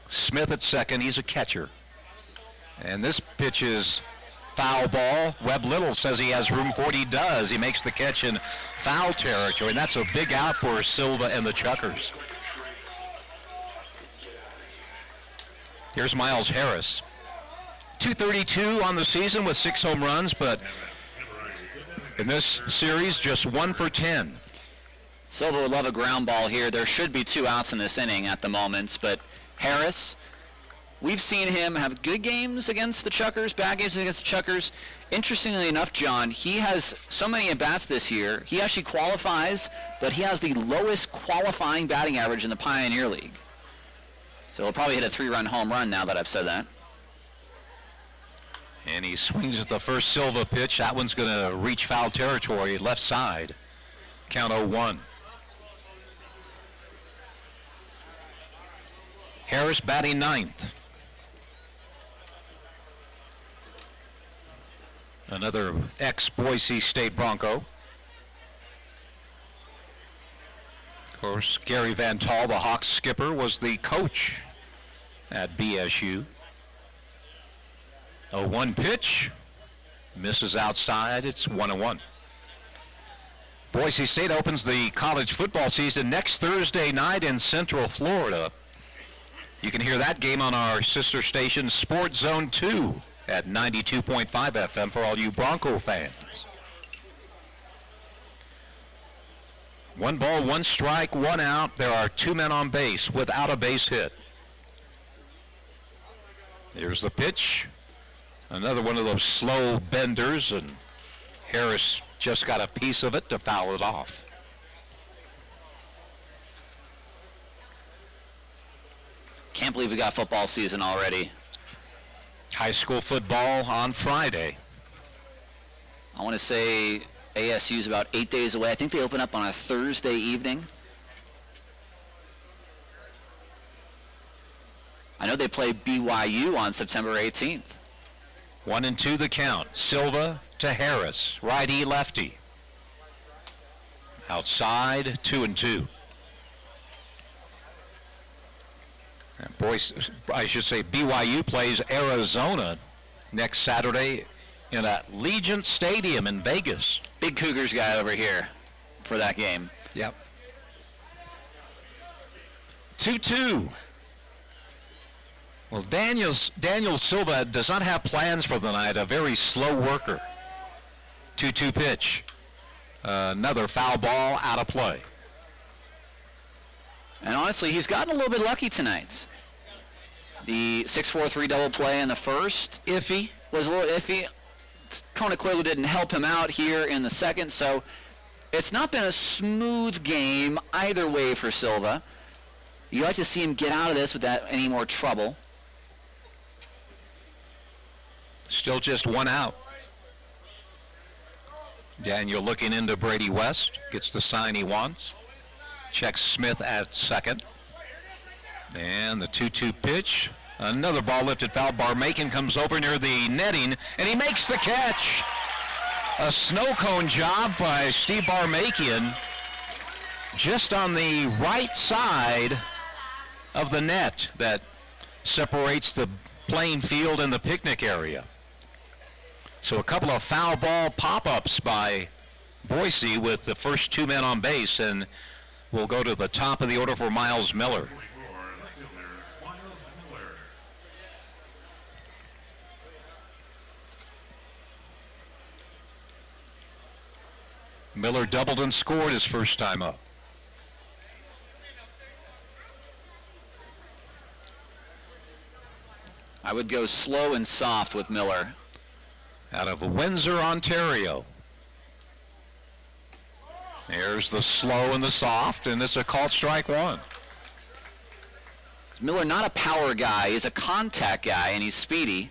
Smith at second, he's a catcher. And this pitch is foul ball. Webb Little says he has room for it. He does. He makes the catch in foul territory, and that's a big out for Silva and the Chukars. Here's Miles Harris. 232 on the season with 6 home runs, but in this series, just 1 for 10. Silva would love a ground ball here. There should be 2 outs in this inning at the moment, but Harris, we've seen him have good games against the Chukars, bad games against the Chukars. Interestingly enough, John, he has so many at-bats this year. He actually qualifies, but he has the lowest qualifying batting average in the Pioneer League. So he'll probably hit a 3-run home run now that I've said that. And he swings at the first Silva pitch. That one's going to reach foul territory, left side. Count 0-1. Harris batting 9th. Another ex-Boise State Bronco. Of course, Gary Van Tall, the Hawks skipper, was the coach at BSU. 0-1 pitch. Misses outside. It's 1-1. Boise State opens the college football season next Thursday night in Central Florida. You can hear that game on our sister station, Sports Zone 2, at 92.5 FM for all you Bronco fans. 1 ball, 1 strike, 1 out. There are 2 men on base without a base hit. Here's the pitch. Another one of those slow benders, and Harris just got a piece of it to foul it off. Can't believe we got football season already. High school football on Friday. I want to say ASU is about 8 days away. I think they open up on a Thursday evening. I know they play BYU on September 18th. 1-2 the count. Silva to Harris. Righty, lefty. Outside, 2-2. BYU plays Arizona next Saturday in Allegiant Stadium in Vegas. Big Cougars guy over here for that game. Yep. 2-2. Well, Daniel Silva does not have plans for the night. A very slow worker. 2-2 pitch. Another foul ball out of play. And honestly, he's gotten a little bit lucky tonight. The 6-4-3 double play in the first was a little iffy. Kona clearly didn't help him out here in the second, so it's not been a smooth game either way for Silva. You like to see him get out of this without any more trouble. Still just one out. Daniel looking into Brady West. Gets the sign he wants. Checks Smith at second. And the 2-2 pitch. Another ball lifted foul. Barmakin comes over near the netting, and he makes the catch. A snow cone job by Steve Barmakian just on the right side of the net that separates the playing field and the picnic area. So a couple of foul ball pop-ups by Boise with the first two men on base, and we'll go to the top of the order for Miles Miller. Miller doubled and scored his first time up. I would go slow and soft with Miller. Out of Windsor, Ontario. There's the slow and the soft, and it's a called strike one. Miller not a power guy, he's a contact guy, and he's speedy.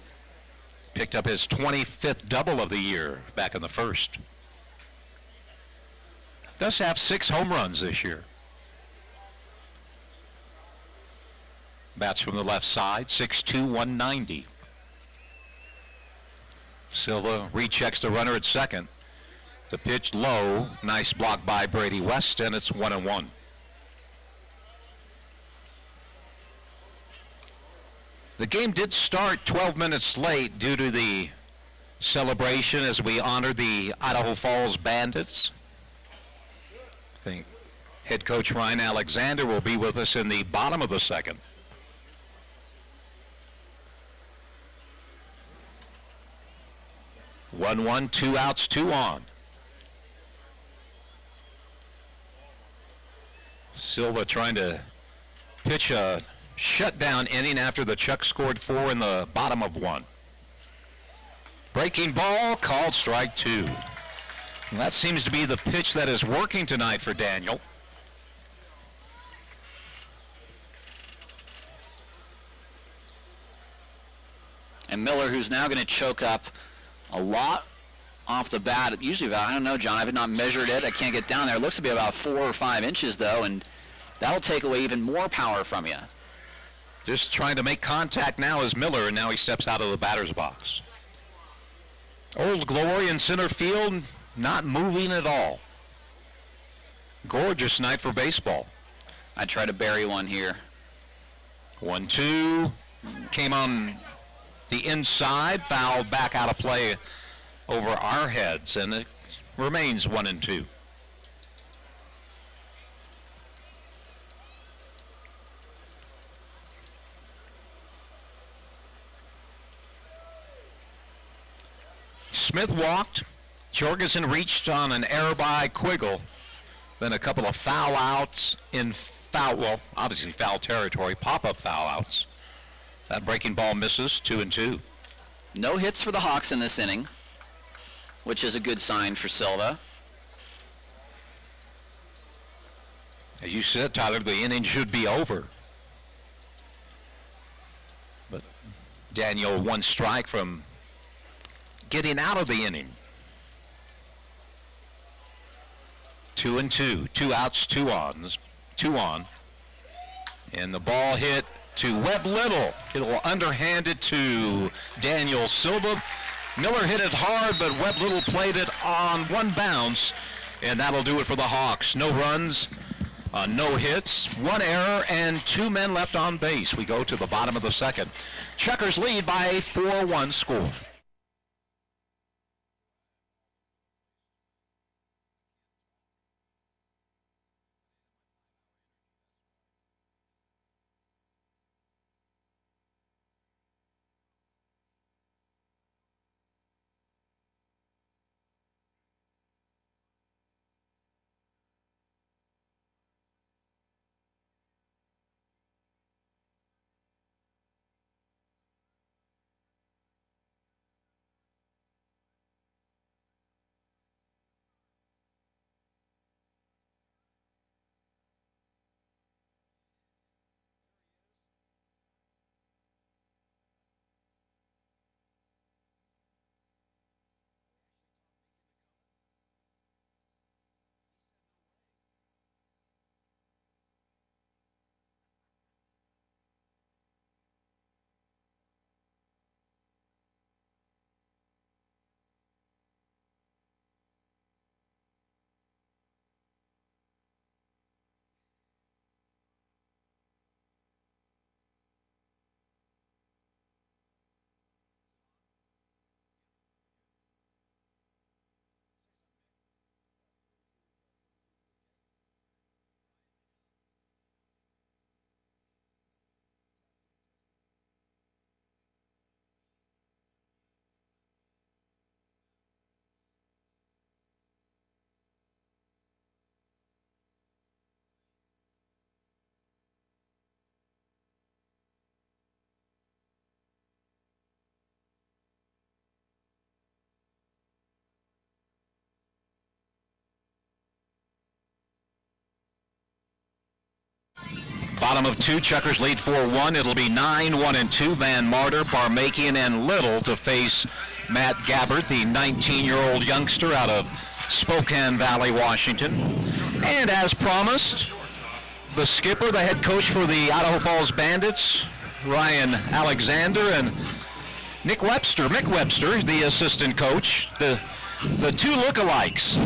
Picked up his 25th double of the year back in the first. Does have 6 home runs this year. Bats from the left side, 6'2", 190. Silva rechecks the runner at second. The pitch low, nice block by Brady West, and it's 1-1. The game did start 12 minutes late due to the celebration as we honor the Idaho Falls Bandits. I think head coach Ryan Alexander will be with us in the bottom of the second. 1-1, 2 outs, 2 on. Silva trying to pitch a shutdown inning after the Chuck scored 4 in the bottom of 1. Breaking ball, called strike 2. And that seems to be the pitch that is working tonight for Daniel. And Miller, who's now going to choke up a lot off the bat. Usually about, I don't know, John, I have not measured it. I can't get down there. It looks to be about 4 or 5 inches, though, and that'll take away even more power from you. Just trying to make contact now is Miller, and now he steps out of the batter's box. Old Glory in center field, not moving at all. Gorgeous night for baseball. I try to bury one here. 1-2, came on the inside, fouled back out of play over our heads, and it remains 1-2. Smith walked. Jorgensen reached on an error by Quiggle. Then a couple of foul outs in obviously foul territory, pop-up foul outs. That breaking ball misses, 2-2. No hits for the Hawks in this inning, which is a good sign for Silva. As you said, Tyler, the inning should be over. But Daniel, 1 strike from getting out of the inning. 2-2, 2 outs, 2 on. And the ball hit to Webb Little. It'll underhand it to Daniel Silva. Miller hit it hard, but Webb Little played it on 1 bounce, and that'll do it for the Hawks. No runs, No hits, 1 error, and 2 men left on base. We go to the bottom of the second. Chukars lead by a 4-1 score. Bottom of 2, Chukars lead 4-1. It'll be 9-1-2. Van Marder, Barmakian, and Little to face Matt Gabbert, the 19-year-old youngster out of Spokane Valley, Washington. And as promised, the skipper, the head coach for the Idaho Falls Bandits, Ryan Alexander, and Mick Webster, the assistant coach, the two lookalikes.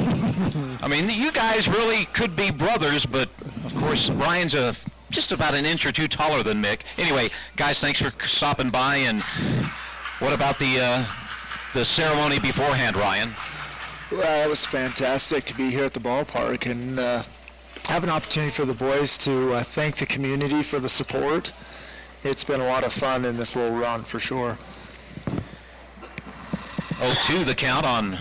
I mean, you guys really could be brothers, but of course, Ryan's just about an inch or two taller than Mick. Anyway, guys, thanks for stopping by. And what about the ceremony beforehand, Ryan? Well, it was fantastic to be here at the ballpark and have an opportunity for the boys to thank the community for the support. It's been a lot of fun in this little run for sure. 0-2 the count on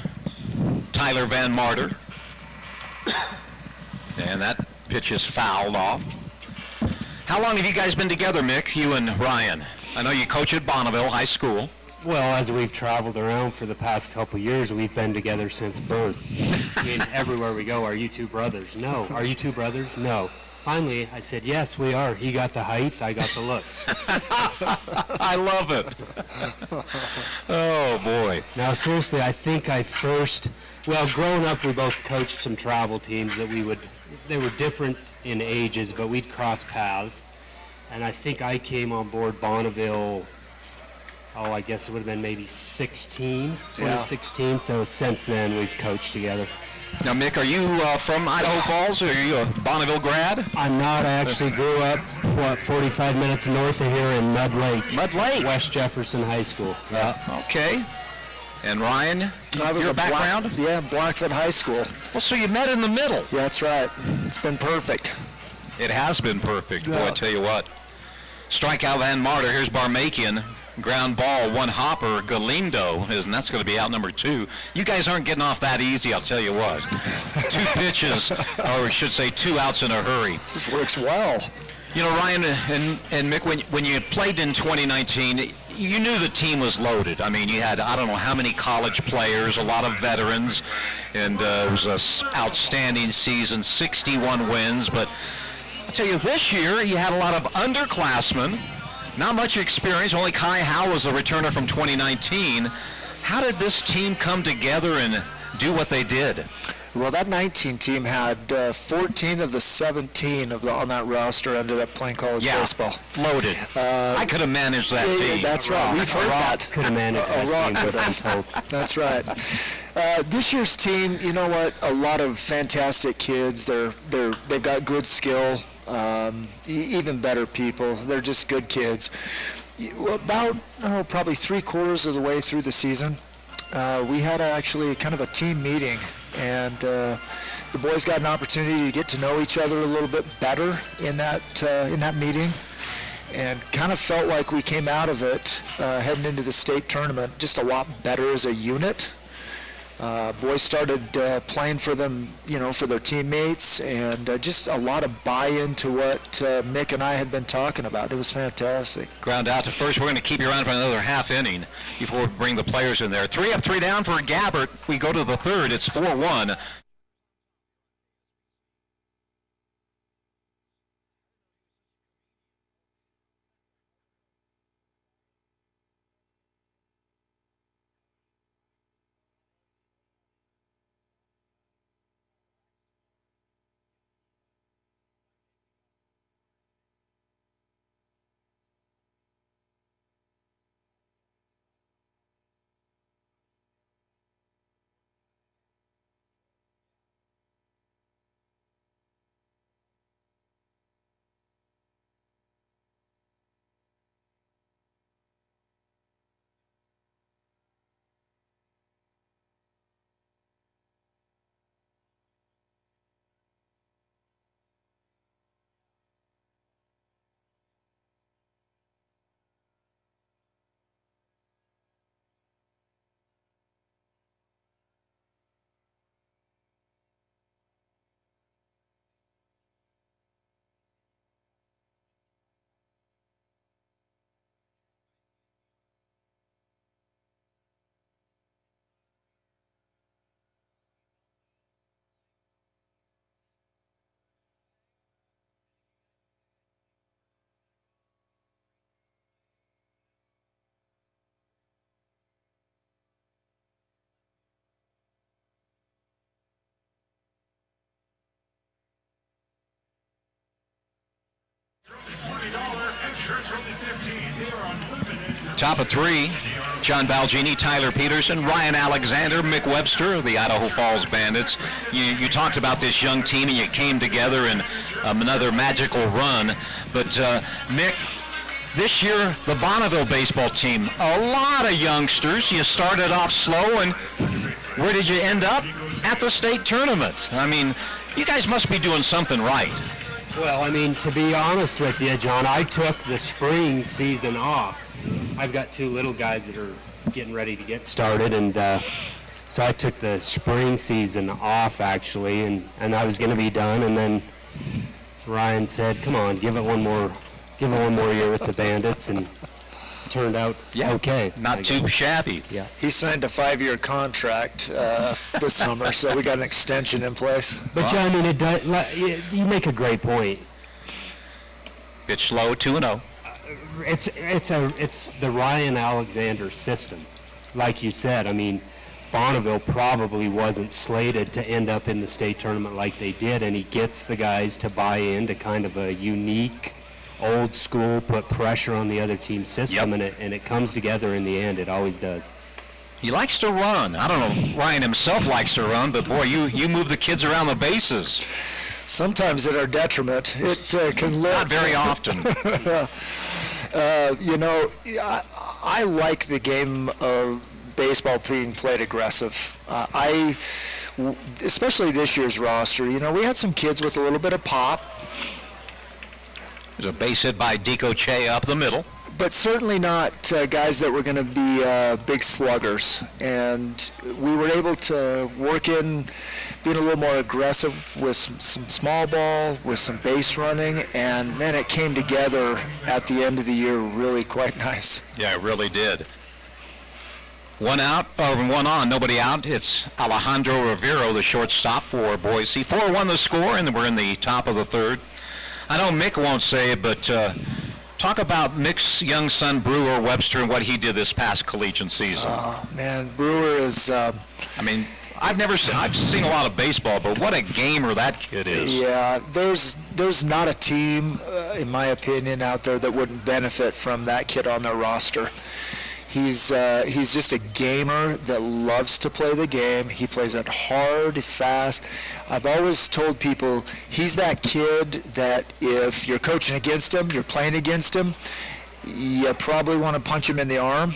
Tyler Van Marder. And that pitch is fouled off. How long have you guys been together, Mick, you and Ryan? I know you coach at Bonneville High School. Well, as we've traveled around for the past couple years, we've been together since birth. I mean, everywhere we go, are you two brothers? No. Are you two brothers? No. Finally, I said, yes, we are. He got the height, I got the looks. I love it. Oh, boy. Now, seriously, I think well, growing up, we both coached some travel teams that they were different in ages, but we'd cross paths. And I think I came on board Bonneville, I guess it would have been maybe 2016. Yeah. So since then, we've coached together. Now, Mick, are you from Idaho Falls, or are you a Bonneville grad? I'm not. I actually grew up, 45 minutes north of here in Mud Lake. Mud Lake? West Jefferson High School. Yeah. Okay. And Ryan, your background? Blackfoot High School. Well, so you met in the middle. Yeah, that's right. It's been perfect. It has been perfect. Yeah. Boy, I tell you what. Strikeout Van Marder. Here's Barmakian. Ground ball, one hopper, Galindo, and that's going to be out number 2. You guys aren't getting off that easy, I'll tell you what. 2 pitches, or I should say 2 outs in a hurry. This works well. You know, Ryan and Mick, when you played in 2019, you knew the team was loaded. I mean, you had, I don't know how many college players, a lot of veterans, and it was an outstanding season, 61 wins. But I'll tell you, this year you had a lot of underclassmen. Not much experience. Only Kai Howe was a returner from 2019. How did this team come together and do what they did? Well, that 19 team had 14 of the 17 on that roster ended up playing college baseball. Loaded. I could have managed that team. That's right. We've heard that. Could have managed that team, but I'm told. That's right. This year's team, you know what? A lot of fantastic kids. They've got good skill. Even better people. They're just good kids. About probably 3/4 of the way through the season, we had actually kind of a team meeting, and the boys got an opportunity to get to know each other a little bit better in that meeting, and kind of felt like we came out of it heading into the state tournament just a lot better as a unit. Boys started playing for them, for their teammates, and just a lot of buy-in to what Mick and I had been talking about. It was fantastic. Ground out to first. We're going to keep you around for another half inning before we bring the players in there. 3 up, 3 down for Gabbert. We go to the third. It's 4-1. Top of 3, John Balgini, Tyler Peterson, Ryan Alexander, Mick Webster of the Idaho Falls Bandits. You talked about this young team and you came together in another magical run. But Mick, this year, the Bonneville baseball team, a lot of youngsters. You started off slow, and where did you end up? At the state tournament. I mean, you guys must be doing something right. Well, I mean, to be honest with you, John, I took the spring season off. I've got 2 little guys that are getting ready to get started, and so I took the spring season off, actually, and I was going to be done, and then Ryan said, come on, give it one more year with the Bandits, and it turned out okay. Not too shabby. Yeah. He signed a 5-year contract this summer, so we got an extension in place. But, John, I mean, you make a great point. Pitch slow, 2-0. It's the Ryan Alexander system. Like you said, I mean, Bonneville probably wasn't slated to end up in the state tournament like they did, and he gets the guys to buy into kind of a unique, old school, put pressure on the other team's system, and it comes together in the end. It always does. He likes to run. I don't know if Ryan himself likes to run, but boy, you move the kids around the bases. Sometimes at our detriment. It can look... Not very often. I like the game of baseball being played aggressive. Especially this year's roster, we had some kids with a little bit of pop. There's a base hit by Deco Che up the middle. But certainly not guys that were going to be big sluggers. And we were able to work in being a little more aggressive with some small ball, with some base running, and man, it came together at the end of the year really quite nice. Yeah, it really did. 1 out, or 1 on, nobody out. It's Alejandro Rivero, the shortstop for Boise. 4-1 the score, and we're in the top of the third. I know Mick won't say it, but talk about Mick's young son, Brewer Webster, and what he did this past collegiate season. Oh, man, Brewer is... I've seen a lot of baseball, but what a gamer that kid is. Yeah, there's not a team, in my opinion, out there that wouldn't benefit from that kid on their roster. He's just a gamer that loves to play the game. He plays it hard, fast. I've always told people he's that kid that if you're coaching against him, you're playing against him, you probably want to punch him in the arm.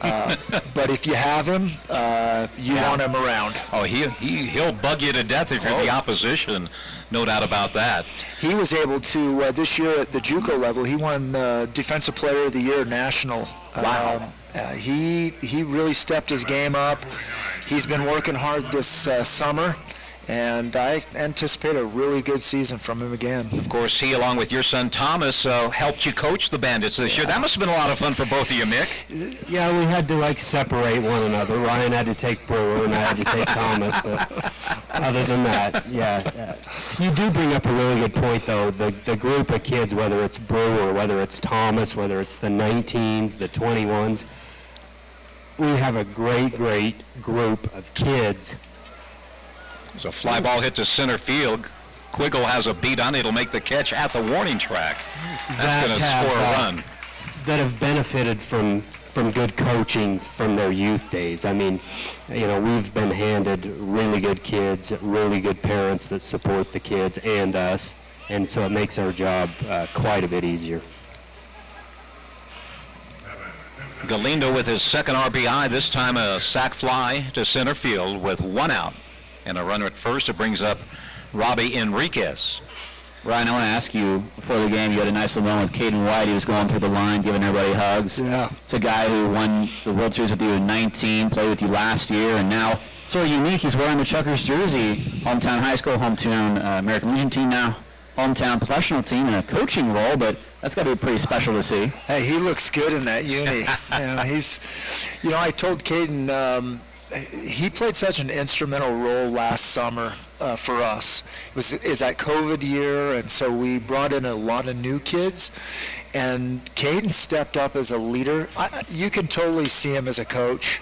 But if you have him, you want him around. Oh, he'll bug you to death if you're the opposition. No doubt about that. He was able to, this year at the JUCO level, he won Defensive Player of the Year national. Wow. He really stepped his game up. He's been working hard this summer, and I anticipate a really good season from him again. Of course, he, along with your son Thomas, helped you coach the Bandits this year. That must have been a lot of fun for both of you, Mick. Yeah, we had to separate one another. Ryan had to take Brewer and I had to take Thomas. But other than that, yeah. You do bring up a really good point, though. The group of kids, whether it's Brewer, whether it's Thomas, whether it's the 19s, the 21s, we have a great group of kids. There's a fly ball hit to center field. Quiggle has a beat on it. It'll make the catch at the warning track. That's going to score a run. That have benefited from good coaching from their youth days. I mean, we've been handed really good kids, really good parents that support the kids and us, and so it makes our job quite a bit easier. Galindo with his second RBI, this time a sac fly to center field with one out. And a runner at first. It brings up Robbie Enriquez. Ryan, I want to ask you, before the game, you had a nice little moment with Caden White. He was going through the line, giving everybody hugs. Yeah. It's a guy who won the World Series with you in 19, played with you last year, and now, sort of unique, he's wearing the Chukars jersey, hometown high school, hometown American Legion team now, hometown professional team in a coaching role, but that's got to be pretty special to see. Hey, he looks good in that uni. I told Caden, he played such an instrumental role last summer for us. It's that COVID year, and so we brought in a lot of new kids, and Caden stepped up as a leader. You can totally see him as a coach.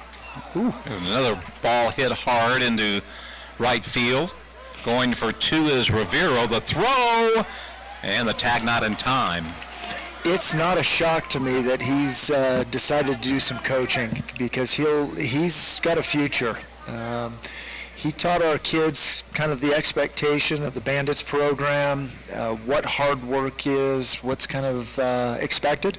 Ooh. Another ball hit hard into right field. Going for two is Rivero. The throw, and the tag not in time. It's not a shock to me that he's decided to do some coaching because he's got a future. He taught our kids kind of the expectation of the Bandits program, what hard work is, what's kind of expected.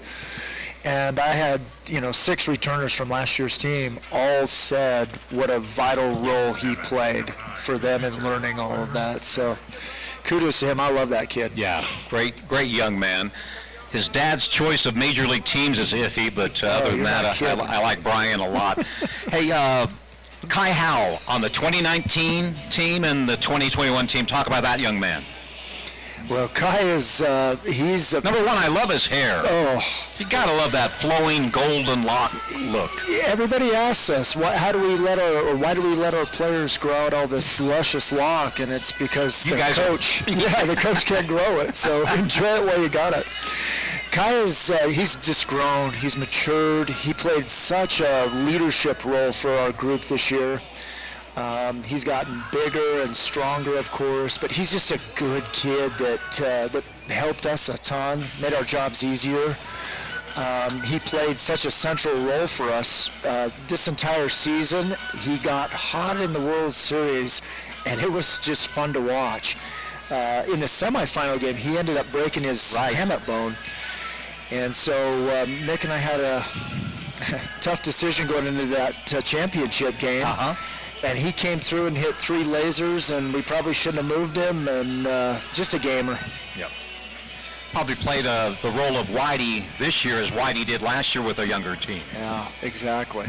And I had, 6 returners from last year's team all said what a vital role he played for them in learning all of that. So kudos to him. I love that kid. Yeah, great young man. His dad's choice of major league teams is iffy, but other than that, I like Brian a lot. Hey, Kai Howell on the 2019 team and the 2021 team. Talk about that young man. Well, Kai is, he's... Number one, I love his hair. Oh. You got to love that flowing golden lock look. Everybody asks us, why do we let our players grow out all this luscious lock? And it's because the coach can't grow it. So enjoy it while you got it. Kai is, he's just grown. He's matured. He played such a leadership role for our group this year. He's gotten bigger and stronger, of course, but he's just a good kid that helped us a ton, made our jobs easier. He played such a central role for us. This entire season, he got hot in the World Series, and it was just fun to watch. In the semifinal game, he ended up breaking his hamate bone. And so Mick and I had a tough decision going into that championship game. And he came through and hit 3 lasers, and we probably shouldn't have moved him, and just a gamer. Yep. Probably played the role of Whitey this year as Whitey did last year with a younger team. Yeah, exactly.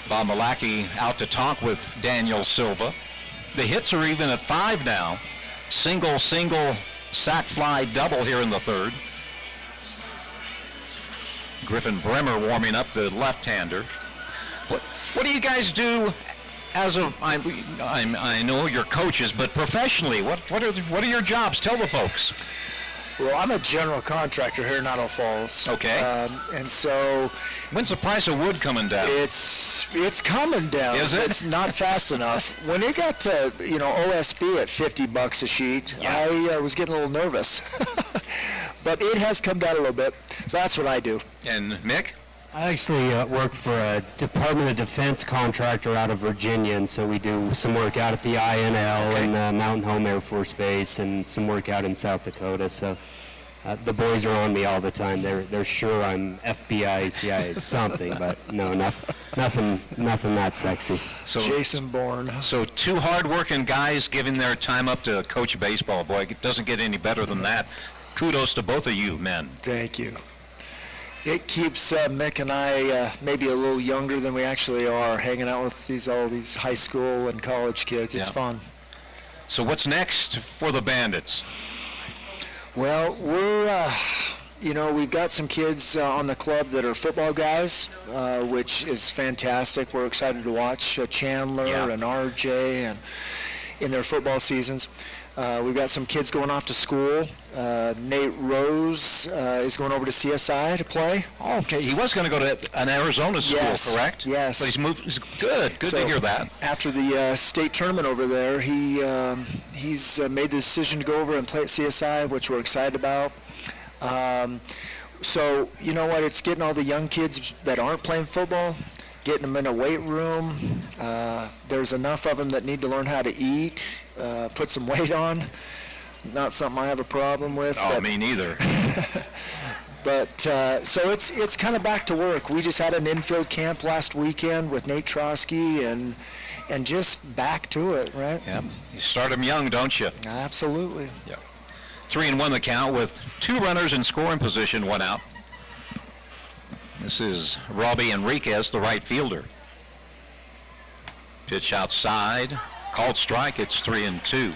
Bob Malacki out to talk with Daniel Silva. The hits are even at 5 now. Single, sac fly, double here in the third. Griffin Bremer warming up, the left-hander. What do you guys do as I know you're coaches, but professionally, what are your jobs? Tell the folks. Well, I'm a general contractor here in Idaho Falls. Okay. And so When's the price of wood coming down? it's coming down. Is it? It's not fast enough. When it got to, OSB at $50 a sheet, I was getting a little nervous. But it has come down a little bit. So that's what I do. And Mick? I actually work for a Department of Defense contractor out of Virginia, and so we do some work out at the INL and Mountain Home Air Force Base, and some work out in South Dakota. So the boys are on me all the time. They're sure I'm FBI, CIA, something, but no, nothing that sexy. So, Jason Bourne. so two hard-working guys giving their time up to coach baseball. Boy, it doesn't get any better than that. Kudos to both of you men. Thank you. It keeps Mick and I maybe a little younger than we actually are, hanging out with all these high school and college kids. It's Yeah. fun. So what's next for the Bandits? Well, we've got some kids on the club that are football guys, which is fantastic. We're excited to watch Chandler and RJ and in their football seasons. We've got some kids going off to school. Nate Rose is going over to CSI to play. Okay, he was going to go to an Arizona school, Yes, correct? yes. But he's moved. He's good to So, hear that. After the state tournament over there, he's made the decision to go over and play at CSI, which we're excited about. So you know what? It's getting all the young kids that aren't playing football, getting them in a weight room. There's enough of them that need to learn how to eat, put some weight on. Not something I have a problem with. Oh, but me neither. But so it's kind of back to work. We just had an infield camp last weekend with Nate Trotsky and just back to it, right? Yeah, you start them young, don't you? Absolutely. Yeah. 3-1 the count with two runners in scoring position, one out. This is Robbie Enriquez, the right fielder. Pitch outside, called strike. It's 3-2.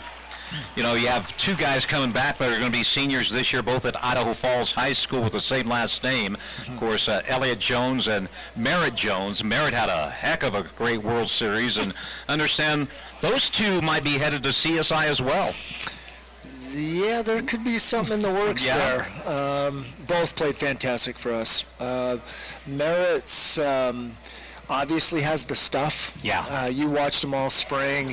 You have two guys coming back that are going to be seniors this year, both at Idaho Falls High School with the same last name. Of course, Elliott Jones and Merritt Jones. Merritt had a heck of a great World Series, and understand those two might be headed to CSI as well. Yeah, there could be something in the works there. Both played fantastic for us. Merritt's obviously has the stuff. Yeah. You watched him all spring.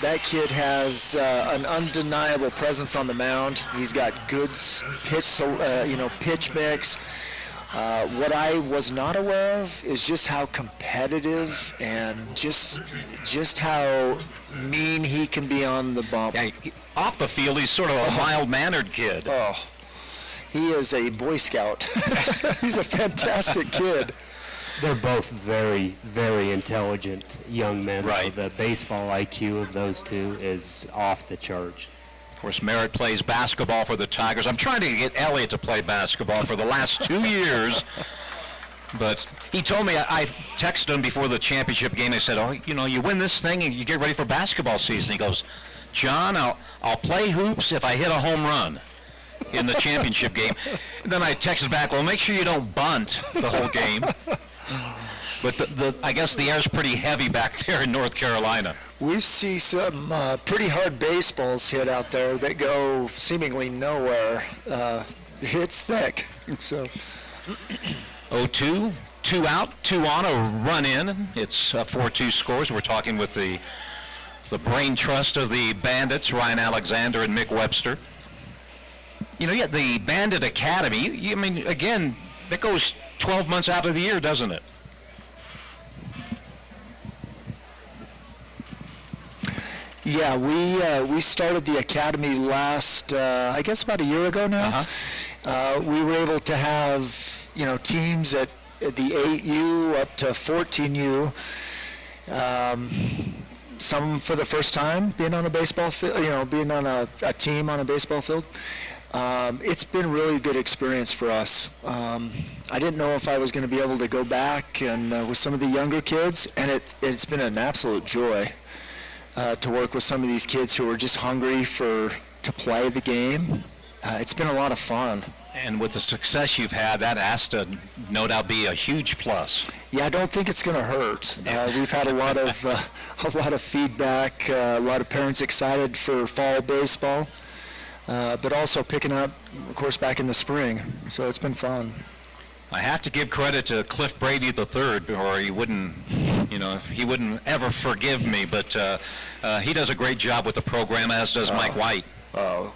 That kid has an undeniable presence on the mound. He's got good pitch mix. What I was not aware of is just how competitive and just how mean he can be on the bump. Yeah, off the field, he's sort of a mild-mannered kid. Oh, he is a Boy Scout. He's a fantastic kid. They're both very, very intelligent young men. Right. The baseball IQ of those two is off the charts. Of course, Merritt plays basketball for the Tigers. I'm trying to get Elliott to play basketball for the last 2 years. But he told me, I texted him before the championship game. I said, you win this thing and you get ready for basketball season. He goes, John, I'll play hoops if I hit a home run in the championship game. And then I texted back, well, make sure you don't bunt the whole game. But I guess the air's pretty heavy back there in North Carolina. We see some pretty hard baseballs hit out there that go seemingly nowhere. It's thick. So 0-2, 2 out, 2 on, a run in. It's 4-2 scores. We're talking with the brain trust of the Bandits, Ryan Alexander and Mick Webster. The Bandit Academy, again, that goes 12 months out of the year, doesn't it? yeah, we started the academy last, I guess about a year ago now. We were able to have teams at the 8U up to 14U. Some for the first time being on a baseball field, being on a team on a baseball field. It's been a really good experience for us. I didn't know if I was going to be able to go back and with some of the younger kids, and it's been an absolute joy to work with some of these kids who are just hungry to play the game. It's been a lot of fun. And with the success you've had, that has to no doubt be a huge plus. Yeah, I don't think it's going to hurt. We've had a lot of feedback, a lot of parents excited for fall baseball, but also picking up, of course, back in the spring. So it's been fun. I have to give credit to Cliff Brady III, or he wouldn't ever forgive me. But he does a great job with the program, as does Mike White.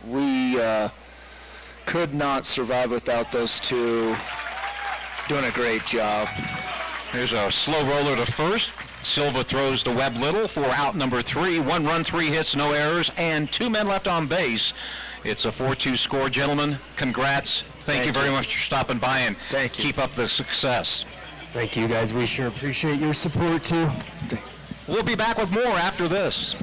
We could not survive without those two. Doing a great job. Here's a slow roller to first. Silva throws to Webb Little for out number 3. 1 run, 3 hits, no errors, and 2 men left on base. It's a 4-2 score, gentlemen. Congrats. Thank you very much for stopping by, and keep up the success. Thank you, guys. We sure appreciate your support, too. We'll be back with more after this.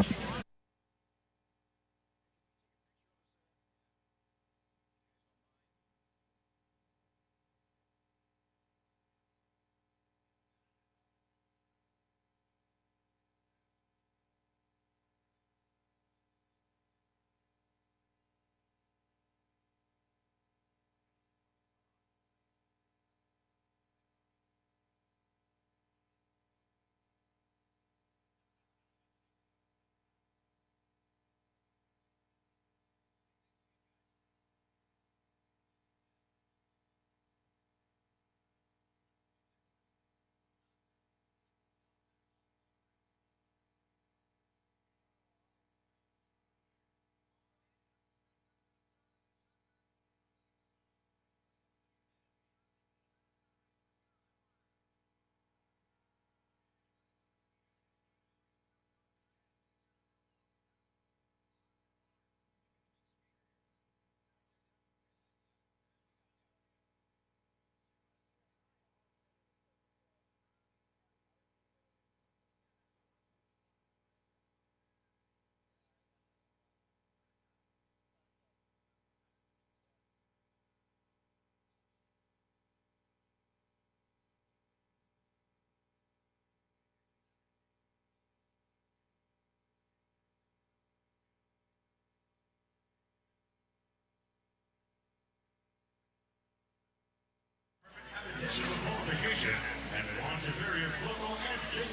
Qualifications and on to various local and state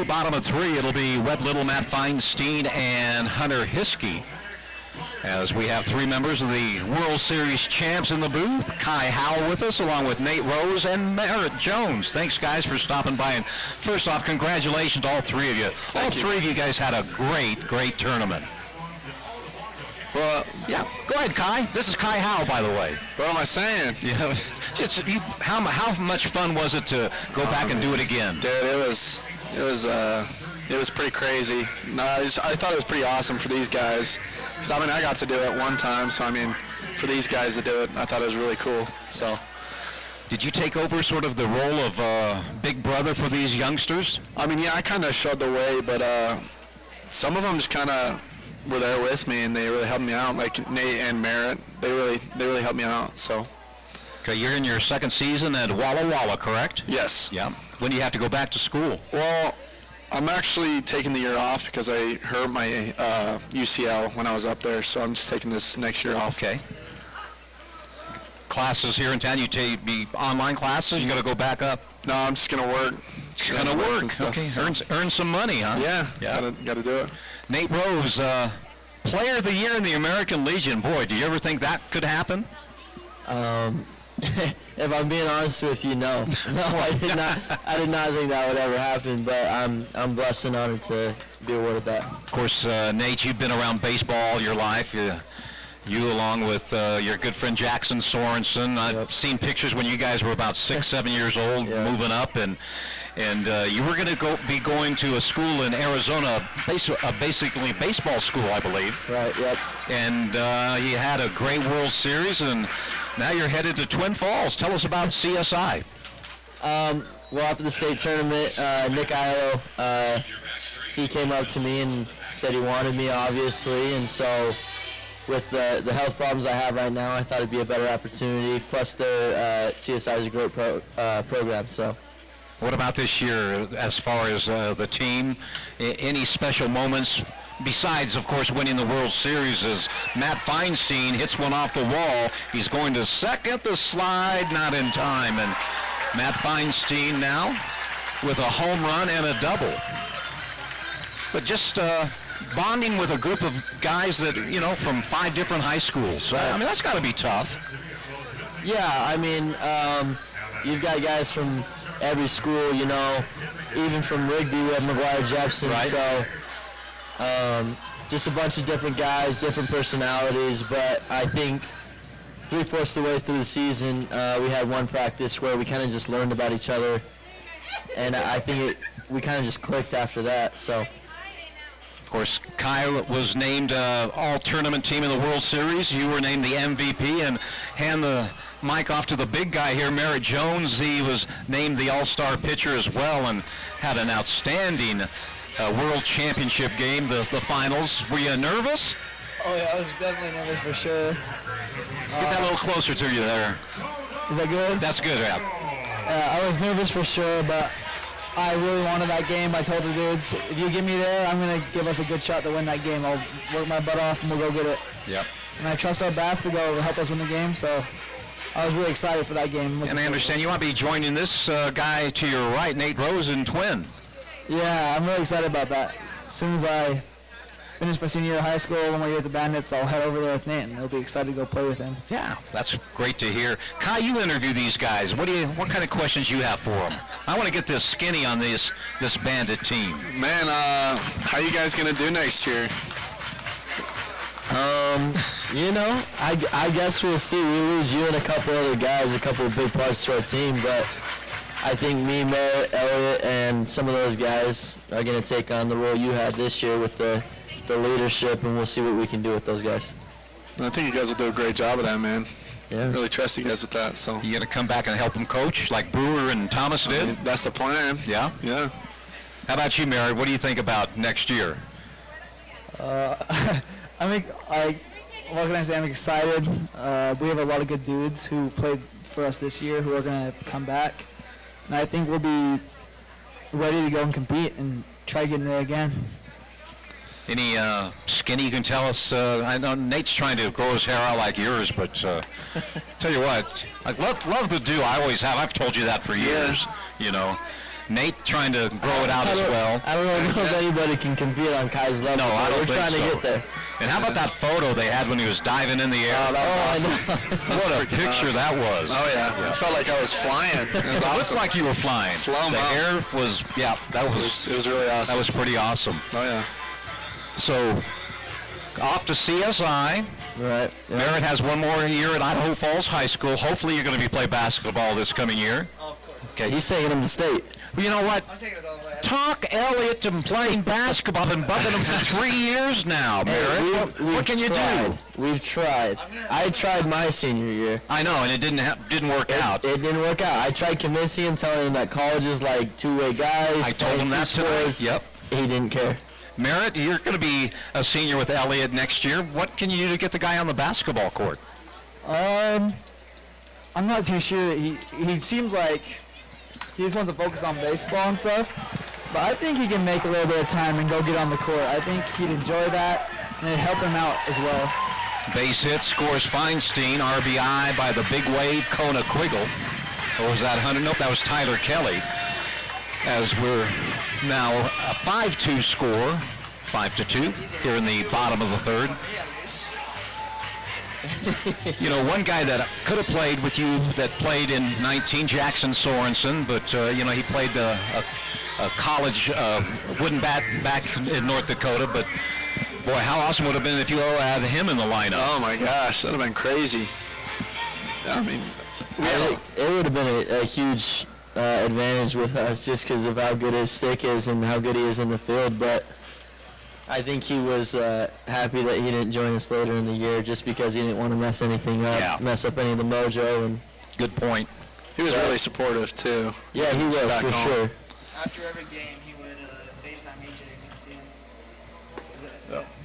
4-2, bottom of 3. It'll be Webb Little, Matt Feinstein, and Hunter Hiskey. As we have 3 members of the World Series champs in the booth. Kai Howell with us, along with Nate Rose and Merritt Jones. Thanks, guys, for stopping by. And first off, congratulations to all 3 of you. All 3 of you guys had a great tournament. Well, Yeah, go ahead, Kai. This is Kai Howell, by the way. what am I saying? Yeah, how much fun was it to go back and do it again? Dude, it was pretty crazy. No, I thought it was pretty awesome for these guys. Because, I mean, I got to do it one time, so, I mean, for these guys to do it, I thought it was really cool, so. Did you take over sort of the role of big brother for these youngsters? I mean, yeah, I kind of showed the way, but some of them just kind of were there with me, and they really helped me out, like Nate and Merritt. They really helped me out, so. Okay, you're in your 2nd season at Walla Walla, correct? Yes. Yeah. When do you have to go back to school? Well, I'm actually taking the year off because I hurt my UCL when I was up there, so I'm just taking this next year off. Okay. Classes here in town, you be online classes? You got to go back up? No, I'm just gonna work. You're going to work. and stuff, Okay. so. Earn some money, huh? Yeah. Gotta do it. Nate Rose, Player of the Year in the American Legion. Boy, do you ever think that could happen? If I'm being honest with you, no. No, I did not. I did not think that would ever happen. But I'm blessed and honored to be awarded that. Of course, Nate, you've been around baseball all your life. You along with your good friend Jackson Sorensen. I've seen pictures when you guys were about 6, 7 years old, moving up, and you were going to be going to a school in Arizona, basically baseball school, I believe. Right. Yep. And you had a great World Series, and now you're headed to Twin Falls. Tell us about CSI. Well, after the state tournament, Nick Idaho, he came up to me and said he wanted me, obviously, and so with the health problems I have right now, I thought it'd be a better opportunity. Plus, their CSI is a great program. So. What about this year as far as the team? Any special moments besides, of course, winning the World Series as Matt Feinstein hits one off the wall? He's going to second, the slide, not in time. And Matt Feinstein now with a home run and a double. But just bonding with a group of guys that, from 5 different high schools. I mean, that's got to be tough. Yeah, I mean, you've got guys from every school, even from Rigby we have McGuire Jepson. Right. So just a bunch of different guys, different personalities, but I think 3/4 of the way through the season, we had one practice where we kind of just learned about each other, and I think we kind of just clicked after that. So. Of course, Kyle was named all-tournament team in the World Series. You were named the MVP, and hand the mic off to the big guy here, Merritt Jones. He was named the all-star pitcher as well and had an outstanding World Championship game, the finals. Were you nervous? Oh yeah, I was definitely nervous for sure. Get that a little closer to you there. Is that good? That's good, yeah. I was nervous for sure, but I really wanted that game. I told the dudes, if you get me there, I'm going to give us a good shot to win that game. I'll work my butt off and we'll go get it. Yep. And I trust our bats to go help us win the game, so I was really excited for that game. And I understand you want to be joining this guy to your right, Nate Rosen, twin. Yeah, I'm really excited about that. As soon as I finish my senior year of high school, when we're here at the Bandits, I'll head over there with Nate, and I'll be excited to go play with him. Yeah, that's great to hear. Kai, you interview these guys. What kind of questions you have for them? I want to get this skinny on this Bandit team. Man, how you guys gonna do next year? I guess we'll see. We lose you and a couple other guys, a couple of big parts to our team, but I think me, Merritt, Elliott, and some of those guys are going to take on the role you had this year with the leadership, and we'll see what we can do with those guys. I think you guys will do a great job of that, man. Yeah. Really trust you guys with that. So You going to come back and help them coach like Brewer and Thomas did? I mean, that's the plan. Yeah? Yeah. How about you, Merritt? What do you think about next year? what can I say? I'm excited. We have a lot of good dudes who played for us this year who are going to come back. And I think we'll be ready to go and compete and try getting there again. Any skinny you can tell us? I know Nate's trying to grow his hair out like yours, but tell you what, I love the do. I always have. I've told you that for years. Nate trying to grow it out as well. I don't know if anybody can compete on Kai's level. No, I don't We're think trying so. to get there. And how about that photo they had when he was diving in the air? I know. What a picture that was. Oh yeah. It felt like I was flying. It was It looked awesome. like you were flying. Slow-mo. The air was, It was really awesome. that was pretty awesome. Oh yeah. So, off to CSI. Right. Yeah. Merritt has one more year at Idaho Falls High School. Hopefully you're going to be playing basketball this coming year. Oh, of course. Okay. He's taking him to state. Well, you know what? I'm taking us all the way. Talk Elliott to playing basketball. I've been bugging him for 3 years now, Merritt. What can you do? We've tried. I tried my senior year. I know, and it didn't work out. It didn't work out. I tried convincing him, telling him that college is like two-way guys. I told him playing that two tonight. sports. Yep. He didn't care. Merritt, you're going to be a senior with Elliott next year. What can you do to get the guy on the basketball court? I'm not too sure. He seems like he just wants to focus on baseball and stuff. But I think he can make a little bit of time and go get on the court. I think he'd enjoy that, and it'd help him out as well. Base hit scores Feinstein. RBI by the big wave, Kona Quiggle. Or was that Hunter? Nope, that was Tyler Kelly. As we're now a 5-2 score, 5-2 here in the bottom of the third. One guy that could have played with you that played in 19, Jackson Sorensen, but he played a college wooden bat back in North Dakota. But boy, how awesome would it have been if you had him in the lineup? Oh my gosh, that'd have been crazy. I mean, It would have been a huge advantage with us just because of how good his stick is and how good he is in the field. But I think he was happy that he didn't join us later in the year just because he didn't want to mess anything up, Yeah. mess up any of the mojo. And Good point. he was really supportive too. yeah, he was Back for home. sure. After every game, he would FaceTime AJ and see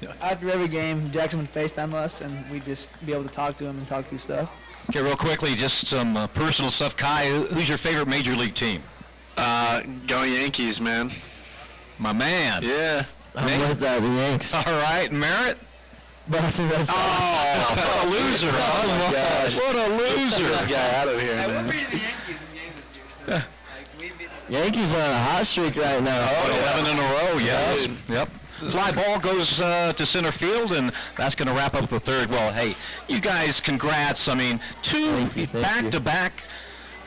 him. After every game, Jackson would FaceTime us, and we'd just be able to talk to him and talk through stuff. Okay, real quickly, just some personal stuff. Kai, who's your favorite major league team? Go Yankees, man. My man. Yeah. I'm with that, the Yanks. All right, Merritt. But I think that's Oh, what a loser. Oh my gosh. What a Get this loser. guy out of here, We're man. beating the Yankees in games this year. So, we beat them. Yankees are on a hot streak right now. 11 in a row, yes. Yep. Fly ball goes to center field, and that's going to wrap up the third. Well, hey, you guys, congrats. I mean, two back-to-back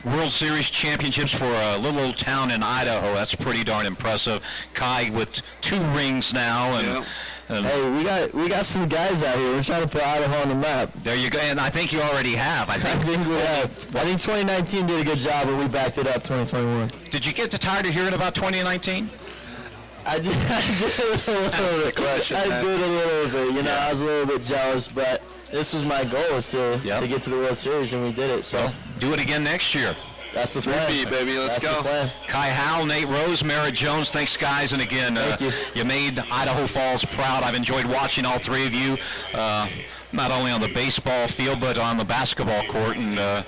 World Series championships for a little old town in Idaho. That's pretty darn impressive. Kai with 2 rings now, and Hey, we got some guys out here. We're trying to put Idaho on the map. there you go. And I think you already have. I think we have. I think 2019 did a good job, but we backed it up 2021. Did you get tired of hearing about 2019? I did a little bit. I did a little bit. You know, I was a little bit jealous, but this was my goal, was to get to the World Series, and we did it. So do it again next year. That's the plan. Baby, let's go. Kai Howell, Nate Rose, Merritt Jones, thanks guys, and again, you made Idaho Falls proud. I've enjoyed watching all 3 of you, not only on the baseball field, but on the basketball court, and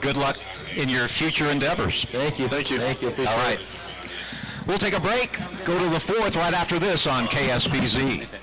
good luck in your future endeavors. Thank you. Thank you. Thank you. Appreciate all right. We'll take a break, go to the 4th right after this on KSPZ.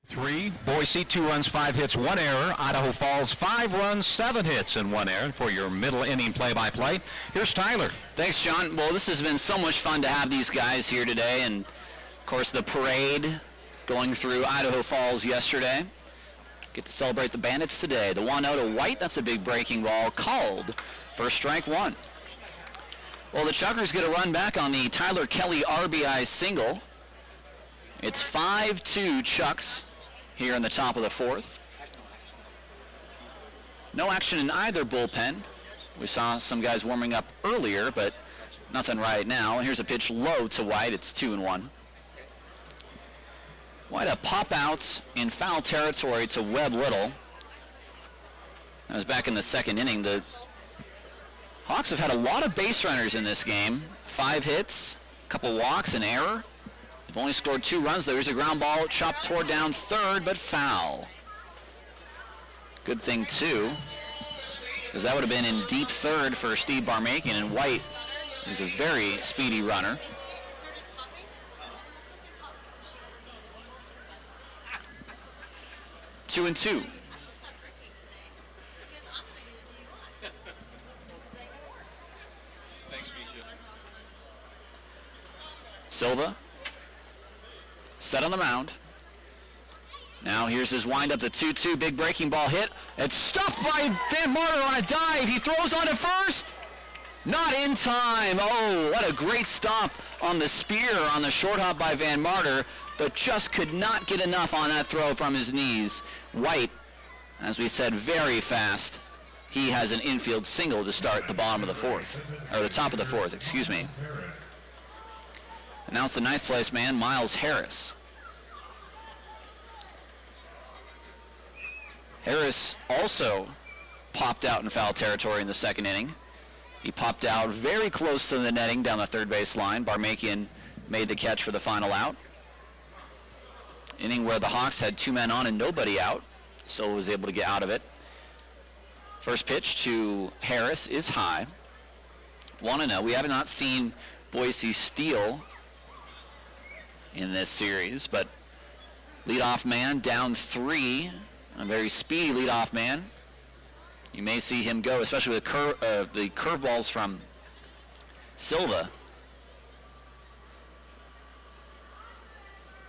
3, Boise, 2 runs, 5 hits, 1 error. Idaho Falls, 5 runs, 7 hits, and 1 error. For your middle inning play-by-play, here's Tyler. Thanks, John. Well, this has been so much fun to have these guys here today, and of course the parade going through Idaho Falls yesterday. Get to celebrate the Bandits today. The 1-0 to White, that's a big breaking ball called for strike 1. Well, the Chukars get a run back on the Tyler Kelly RBI single. It's 5-2 Chucks here in the top of the 4th. No action in either bullpen. We saw some guys warming up earlier, but nothing right now. Here's a pitch low to White. It's 2-1. White a pop out in foul territory to Webb Little. That was back in the 2nd inning. The Hawks have had a lot of base runners in this game. 5 hits, a couple walks, an error. They've only scored 2 runs. There's a ground ball chopped toward down third, but foul. Good thing, too, because that would have been in deep third for Steve Barmakian, and White is a very speedy runner. Two and two. Silva set on the mound. Now here's his windup, the 2-2, big breaking ball hit. It's stuffed by Van Marter on a dive. He throws on it first. Not in time. Oh, what a great stop on the spear on the short hop by Van Marter, but just could not get enough on that throw from his knees. White, as we said, very fast. He has an infield single to start the bottom of the 4th, or the top of the 4th, excuse me. And now it's the 9th place man, Miles Harris. Harris also popped out in foul territory in the 2nd inning. He popped out very close to the netting down the third base line. Barmakian made the catch for the final out. inning where the Hawks had 2 men on and nobody out. Silva was able to get out of it. First pitch to Harris is high. 1-0. We have not seen Boise steal in this series, but leadoff man down 3. A very speedy leadoff man. You may see him go, especially with the curveballs from Silva.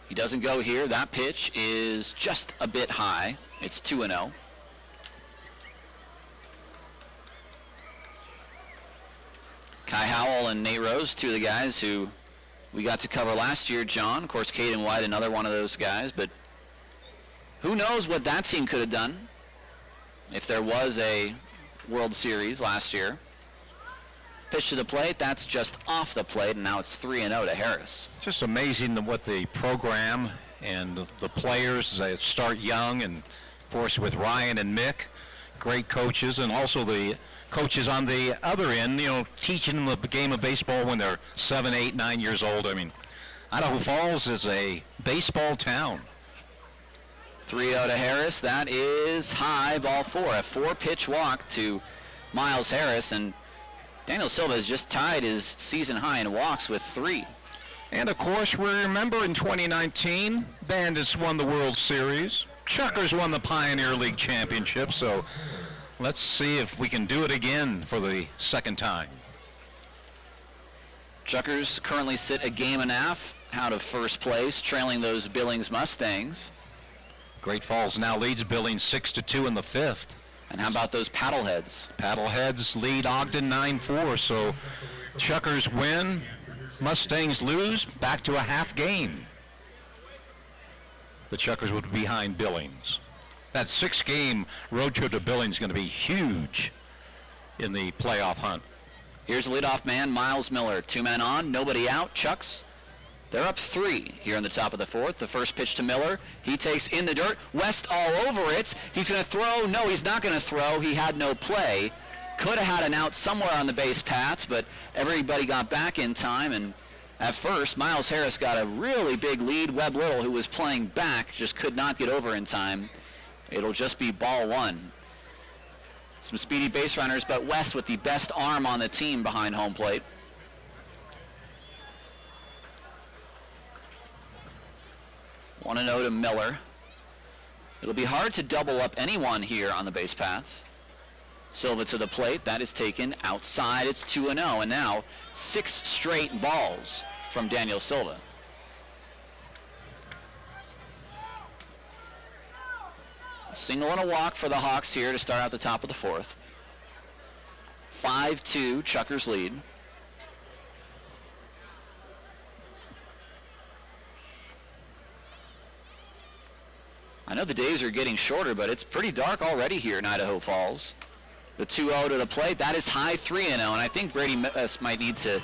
He doesn't go here. That pitch is just a bit high. It's 2-0. Kai Howell and Nate Rose, 2 of the guys who we got to cover last year. John, of course, Caden White, another one of those guys. But who knows what that team could have done if there was a World Series last year. Pitch to the plate, that's just off the plate, and now it's 3-0 to Harris. It's just amazing what the program and the players, they start young, and of course with Ryan and Mick, great coaches, and also the coaches on the other end, teaching them the game of baseball when they're 7, 8, 9 years old. I mean, Idaho Falls is a baseball town. 3-0 to Harris. That is high, ball 4. A 4-pitch walk to Miles Harris, and Daniel Silva has just tied his season high in walks with 3. And of course, we remember in 2019, Bandits won the World Series. Chukars won the Pioneer League Championship, so let's see if we can do it again for the second time. Chukars currently sit a game and a half out of first place, trailing those Billings Mustangs. Great Falls now leads Billings 6-2 in the 5th. And how about those Paddleheads? Paddleheads lead Ogden 9-4, so Chukars win, Mustangs lose, back to a half game. The Chukars would be behind Billings. That 6-game road trip to Billings is going to be huge in the playoff hunt. Here's the leadoff man, Miles Miller. 2 men on, nobody out. Chucks, they're up 3 here in the top of the 4th. The first pitch to Miller. He takes in the dirt. West all over it. He's going to throw. No, he's not going to throw. He had no play. Could have had an out somewhere on the base paths, but everybody got back in time. And at first, Miles Harris got a really big lead. Webb Little, who was playing back, just could not get over in time. It'll just be ball 1. Some speedy base runners, but West with the best arm on the team behind home plate. Want to know to Miller. It'll be hard to double up anyone here on the base paths. Silva to the plate. That is taken outside. It's 2-0, and now 6 straight balls from Daniel Silva. A single and a walk for the Hawks here to start out the top of the 4th. 5-2, Chukars lead. I know the days are getting shorter, but it's pretty dark already here in Idaho Falls. The 2-0 to the plate, that is high 3-0, and I think Brady might need to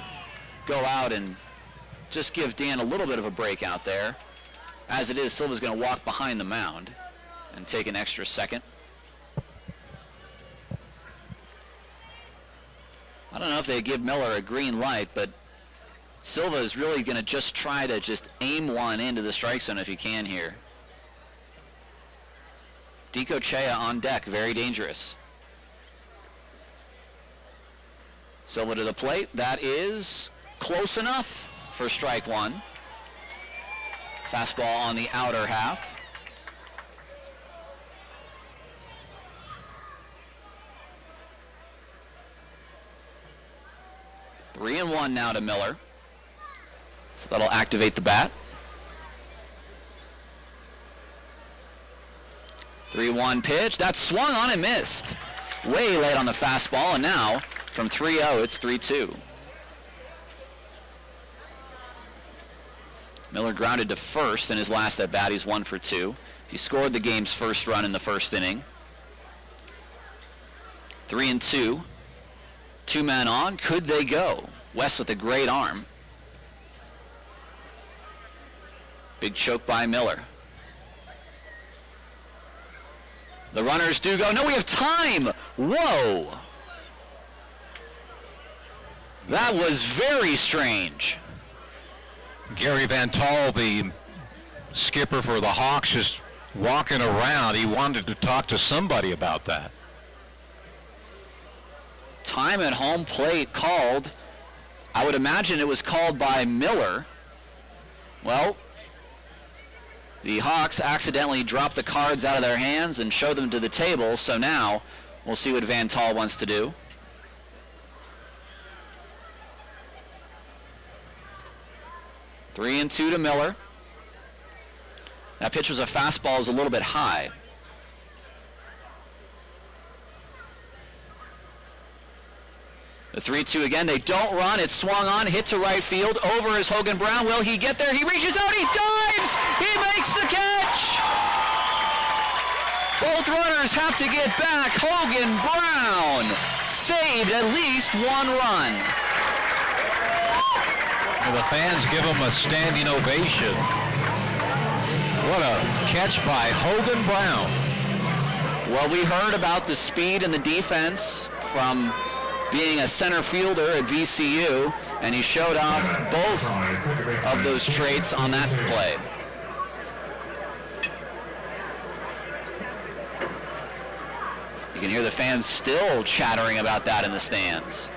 go out and just give Dan a little bit of a break out there. As it is, Silva's going to walk behind the mound and take an extra second. I don't know if they give Miller a green light, but Silva is really going to just try to just aim one into the strike zone if he can here. Dico Chea on deck, very dangerous. Silva to the plate, that is close enough for strike 1. Fastball on the outer half. Three and 1 now to Miller. So that'll activate the bat. 3-1 pitch. That swung on and missed. Way late on the fastball, and now from 3-0, it's 3-2. Miller grounded to first in his last at bat. He's 1 for 2. He scored the game's first run in the first inning. 3-2. 2 men on. Could they go? West with a great arm. Big choke by Miller. The runners do go. No, we have time. Whoa. That was very strange. Gary Van Tall, the skipper for the Hawks just walking around. He wanted to talk to somebody about that. Time at home plate called. I would imagine it was called by Miller. Well, the Hawks accidentally dropped the cards out of their hands and showed them to the table, so now we'll see what Van Tall wants to do. Three and two to Miller. That pitch was a fastball, is a little bit high. The 3-2 again. They don't run. It's swung on, hit to right field. Over is Hogan Brown. Will he get there? He reaches out. He dives. He makes the catch. Both runners have to get back. Hogan Brown saved at least one run. And the fans give him a standing ovation. What a catch by Hogan Brown. Well, we heard about the speed and the defense from being a center fielder at VCU, and he showed off both of those traits on that play. You can hear the fans still chattering about that in the stands.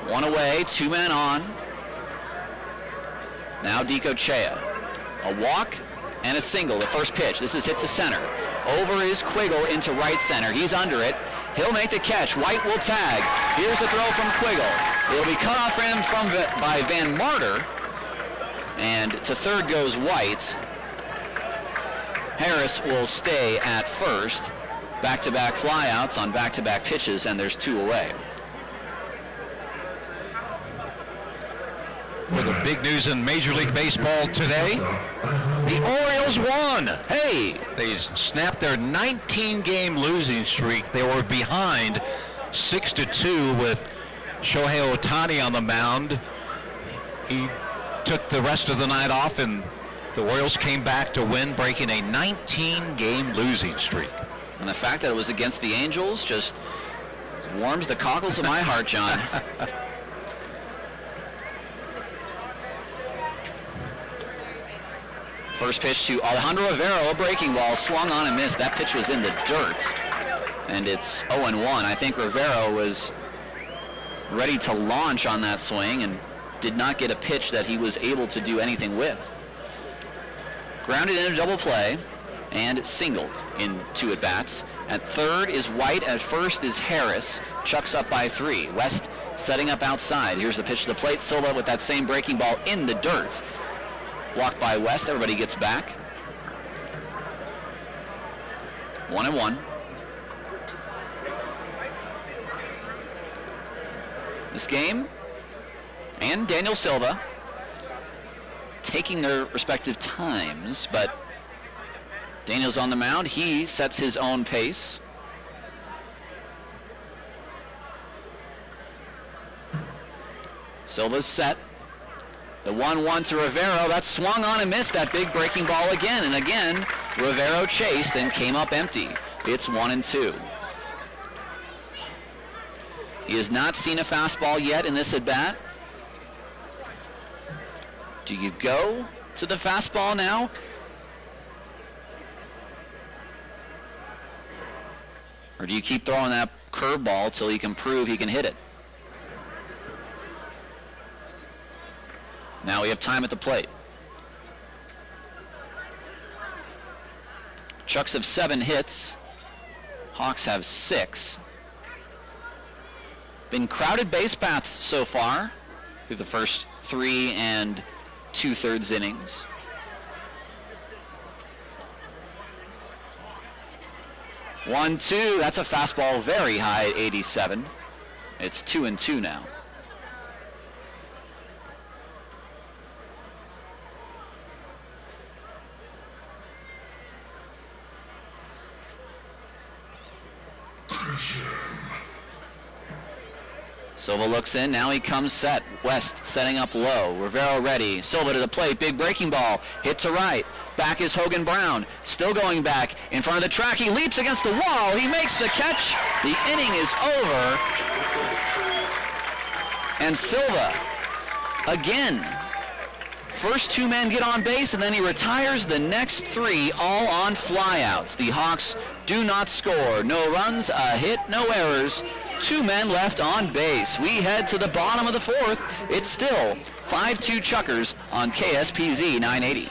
One away, two men on. Now Dico Chea. A walk and a single, the first pitch. This is hit to center. Over is Quiggle into right center. He's under it. He'll make the catch. White will tag. Here's the throw from Quiggle. It'll be cut off by Van Marter. And to third goes White. Harris will stay at first. Back-to-back flyouts on back-to-back pitches, and there's two away. With the big news in Major League Baseball today, the Orioles won. Hey, they snapped their 19-game losing streak. They were behind 6-2 with Shohei Ohtani on the mound. He took the rest of the night off, and the Orioles came back to win, breaking a 19-game losing streak. And the fact that it was against the Angels just warms the cockles of my heart, John. First pitch to Alejandro Rivero, a breaking ball, swung on and missed. That pitch was in the dirt, and it's 0-1. I think Rivero was ready to launch on that swing and did not get a pitch that he was able to do anything with. Grounded in a double play and singled in two at-bats. At third is White, at first is Harris. Chuck's up by 3. West setting up outside. Here's the pitch to the plate. Silva with that same breaking ball in the dirt. Blocked by West. Everybody gets back. 1-1. This game and Daniel Silva taking their respective times, but Daniel's on the mound. He sets his own pace. Silva's set. The 1-1 to Rivero. That swung on and missed. That big breaking ball again. And again, Rivero chased and came up empty. It's 1-2. He has not seen a fastball yet in this at-bat. Do you go to the fastball now? Or do you keep throwing that curveball till he can prove he can hit it? Now we have time at the plate. Chucks have 7 hits. Hawks have 6. Been crowded base paths so far through the first 3 and 2/3 innings. One, two. That's a fastball very high at 87. It's 2-2 now. Silva looks in. Now he comes set. West setting up low. Rivero ready. Silva to the plate. Big breaking ball. Hit to right. Back is Hogan Brown. Still going back. In front of the track. He leaps against the wall. He makes the catch. The inning is over. And Silva again. First 2 men get on base, and then he retires the next 3, all on flyouts. The Hawks do not score. No runs, a hit, no errors. 2 men left on base. We head to the bottom of the 4th. It's still 5-2 Chukars on KSPZ 980.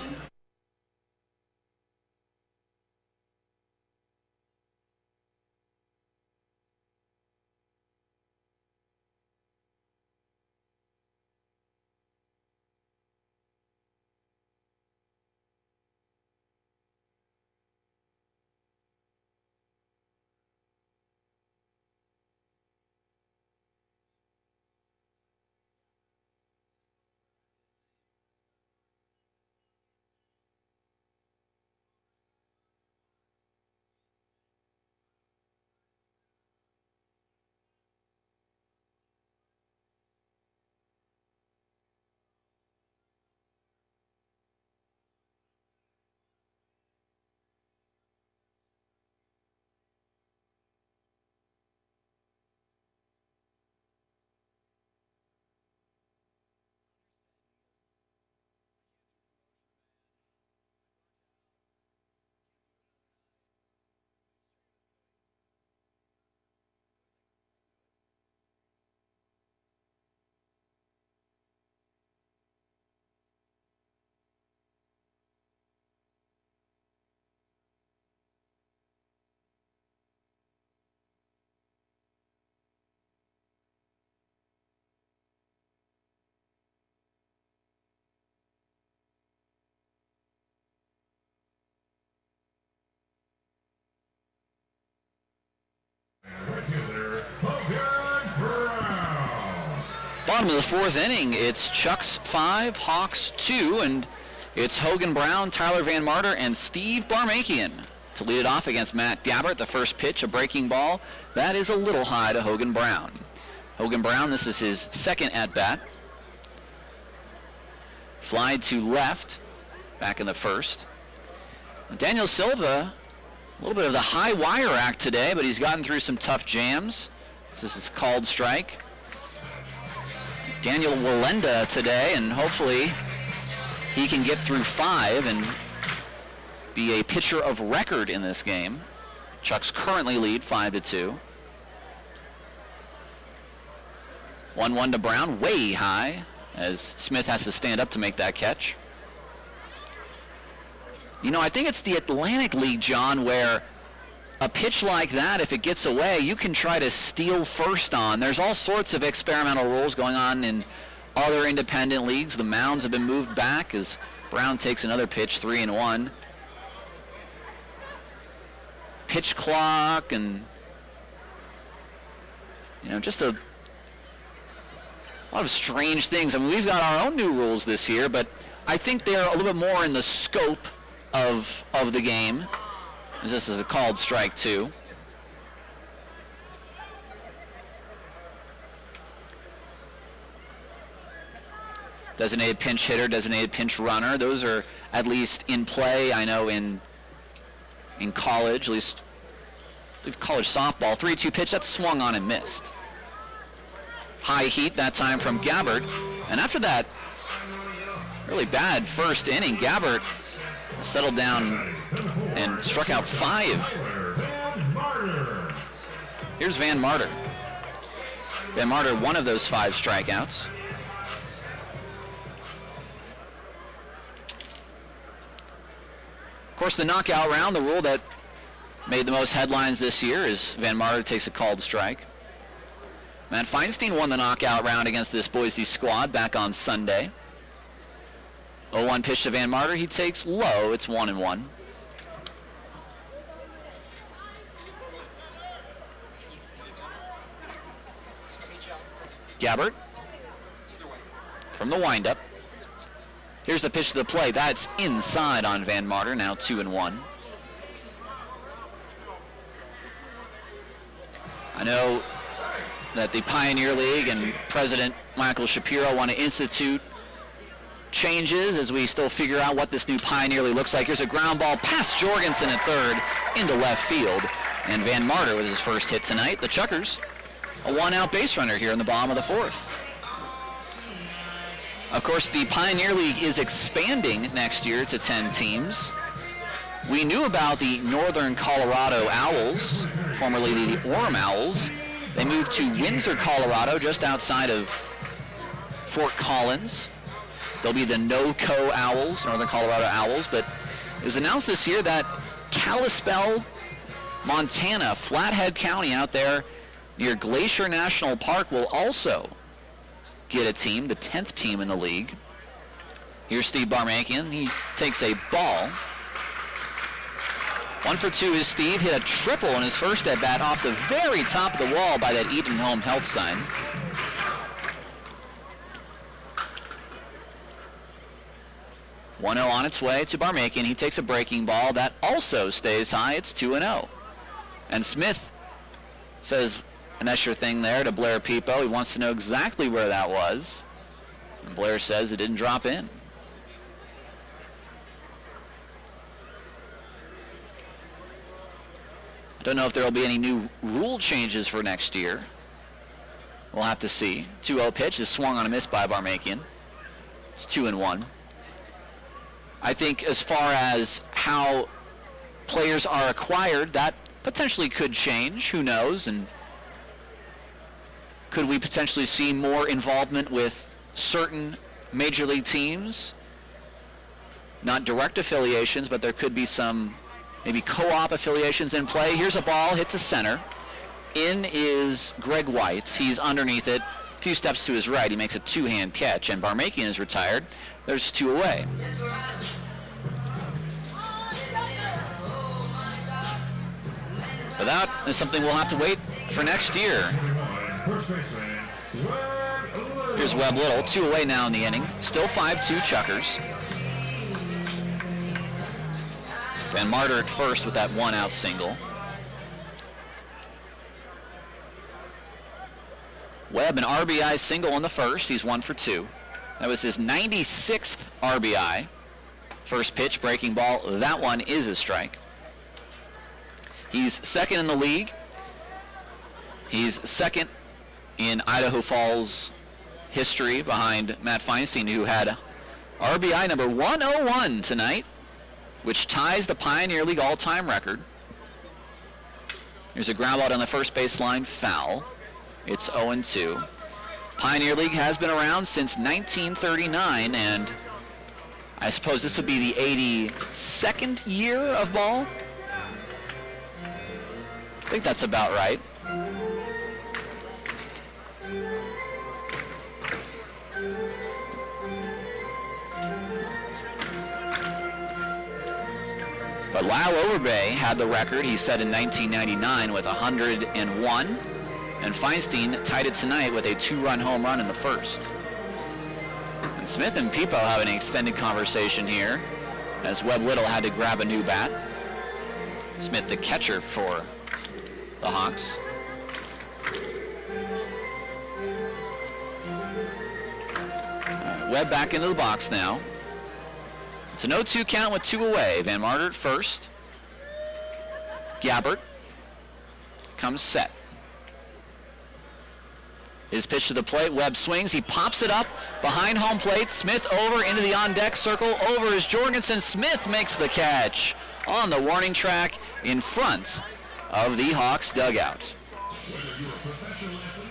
Bottom of the 4th inning, it's Chucks 5, Hawks 2, and it's Hogan Brown, Tyler Van Marter, and Steve Barmakian to lead it off against Matt Gabbert. The first pitch, a breaking ball. That is a little high to Hogan Brown. Hogan Brown, this is his second at-bat. Fly to left, back in the first. Daniel Silva, a little bit of the high wire act today, but he's gotten through some tough jams. This is called strike. Daniel Walenda today, and hopefully he can get through 5 and be a pitcher of record in this game. Chucks currently lead 5-2. 1-1 to Brown, way high, as Smith has to stand up to make that catch. You know, I think it's the Atlantic League, John, where a pitch like that, if it gets away, you can try to steal first on. There's all sorts of experimental rules going on in other independent leagues. The mounds have been moved back as Brown takes another pitch, 3-1. Pitch clock and, you know, just a lot of strange things. I mean, we've got our own new rules this year, but I think they're a little bit more in the scope of the game. This is a called strike 2. Designated pinch hitter, designated pinch runner. Those are at least in play, I know, in college, at least college softball. 3-2 pitch, that's swung on and missed. High heat that time from Gabbert. And after that really bad first inning, Gabbert settled down and struck out 5. Here's Van Marter. Van Marter, one of those 5 strikeouts. Of course, the knockout round, the rule that made the most headlines this year, is Van Marter takes a called strike. Matt Feinstein won the knockout round against this Boise squad back on Sunday. 0-1 pitch to Van Marter. He takes low. It's 1-1. Gabbert from the windup. Here's the pitch to the plate. That's inside on Van Marter. Now 2-1. I know that the Pioneer League and President Michael Shapiro want to institute changes as we still figure out what this new Pioneer League looks like. Here's a ground ball past Jorgensen at third into left field. And Van Marter was his first hit tonight. The Chukars, a 1-out base runner here in the bottom of the 4th. Of course, the Pioneer League is expanding next year to 10 teams. We knew about the Northern Colorado Owls, formerly the Orem Owls. They moved to Windsor, Colorado, just outside of Fort Collins. They'll be the NoCo Owls, Northern Colorado Owls, but it was announced this year that Kalispell, Montana, Flathead County out there near Glacier National Park will also get a team, the 10th team in the league. Here's Steve Barmakian. He takes a ball. 1 for 2 is Steve. Hit a triple in his first at bat off the very top of the wall by that Eden Home Health sign. (1-0) on its way to Barmakian. He takes a breaking ball. That also stays high. It's 2-0. And Smith says an extra thing there to Blair Peepo. He wants to know exactly where that was. And Blair says it didn't drop in. I don't know if there will be any new rule changes for next year. We'll have to see. 2-0 pitch is swung on a miss by Barmakian. It's 2-1. I think as far as how players are acquired, that potentially could change. Who knows? And could we potentially see more involvement with certain major league teams? Not direct affiliations, but there could be some maybe co-op affiliations in play. Here's a ball hit to center. In is Greg White. He's underneath it. A few steps to his right. He makes a two-hand catch, and Barmakian is retired. There's 2 away. But that is something we'll have to wait for next year. Here's Webb Little, 2 away now in the inning. Still 5-2 Chukars. Van Marder at first with that 1-out single. Webb an RBI single in the first. He's 1 for 2. That was his 96th RBI. First pitch, breaking ball. That one is a strike. He's second in the league. He's second in Idaho Falls history behind Matt Feinstein, who had RBI number 101 tonight, which ties the Pioneer League all-time record. Here's a ground out on the first baseline, foul. It's 0-2. Pioneer League has been around since 1939, and I suppose this would be the 82nd year of ball. I think that's about right. But Lyle Overbay had the record, he set in 1999 with 101. And Feinstein tied it tonight with a 2-run home run in the first. And Smith and Peepo have an extended conversation here as Webb Little had to grab a new bat. Smith, the catcher for the Hawks. Webb back into the box now. It's an 0-2 count with 2 away. Van Marder at first. Gabbert comes set. His pitch to the plate, Webb swings, he pops it up behind home plate. Smith over into the on-deck circle, over is Jorgensen. Smith makes the catch on the warning track in front of the Hawks dugout.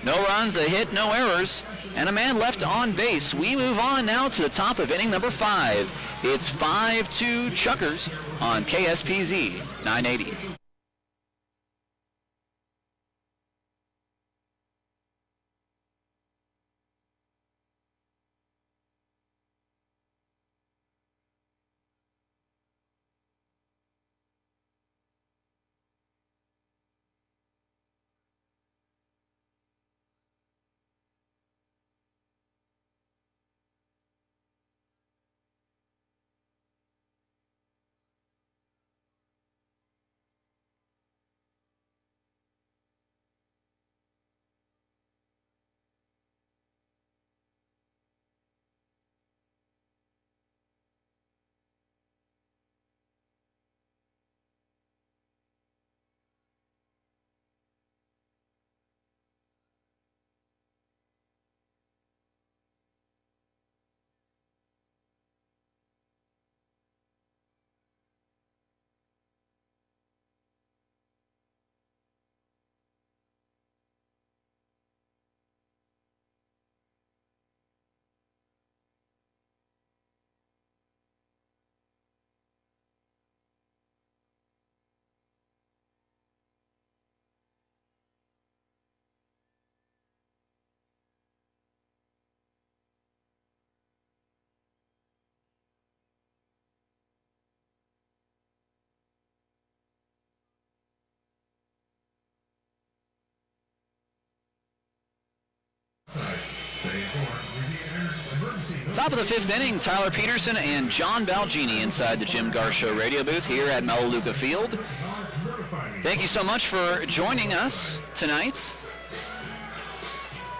No runs, a hit, no errors, and a man left on base. We move on now to the top of inning number 5. It's 5-2 Chukars on KSPZ 980. Top of the 5th inning, Tyler Peterson and John Balgini inside the Jim Gar Show radio booth here at Melaleuca Field. Thank you so much for joining us tonight.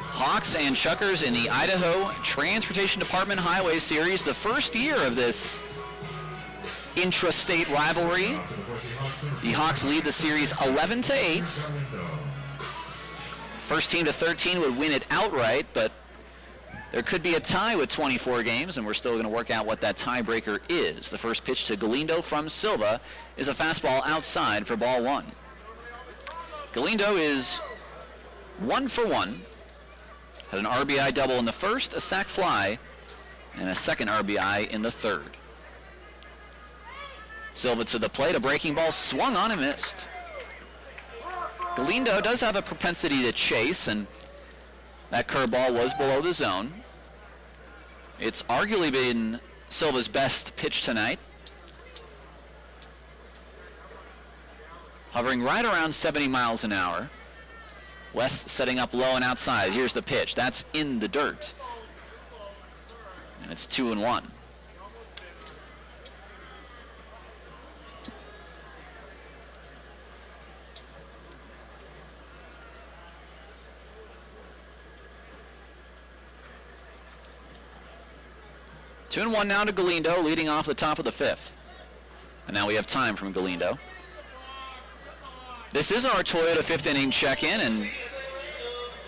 Hawks and Chukars in the Idaho Transportation Department Highway Series, the first year of this intrastate rivalry. The Hawks lead the series 11-8. First team to 13 would win it outright, but there could be a tie with 24 games, and we're still going to work out what that tiebreaker is. The first pitch to Galindo from Silva is a fastball outside for ball 1. Galindo is 1 for 1. Had an RBI double in the first, a sac fly, and a second RBI in the third. Silva to the plate, a breaking ball swung on and missed. Galindo does have a propensity to chase, and that curveball was below the zone. It's arguably been Silva's best pitch tonight. Hovering right around 70 miles an hour. West setting up low and outside. Here's the pitch. That's in the dirt. And it's 2-1. Two and one now to Galindo, leading off the top of the 5th. And now we have time from Galindo. This is our Toyota 5th inning check-in, and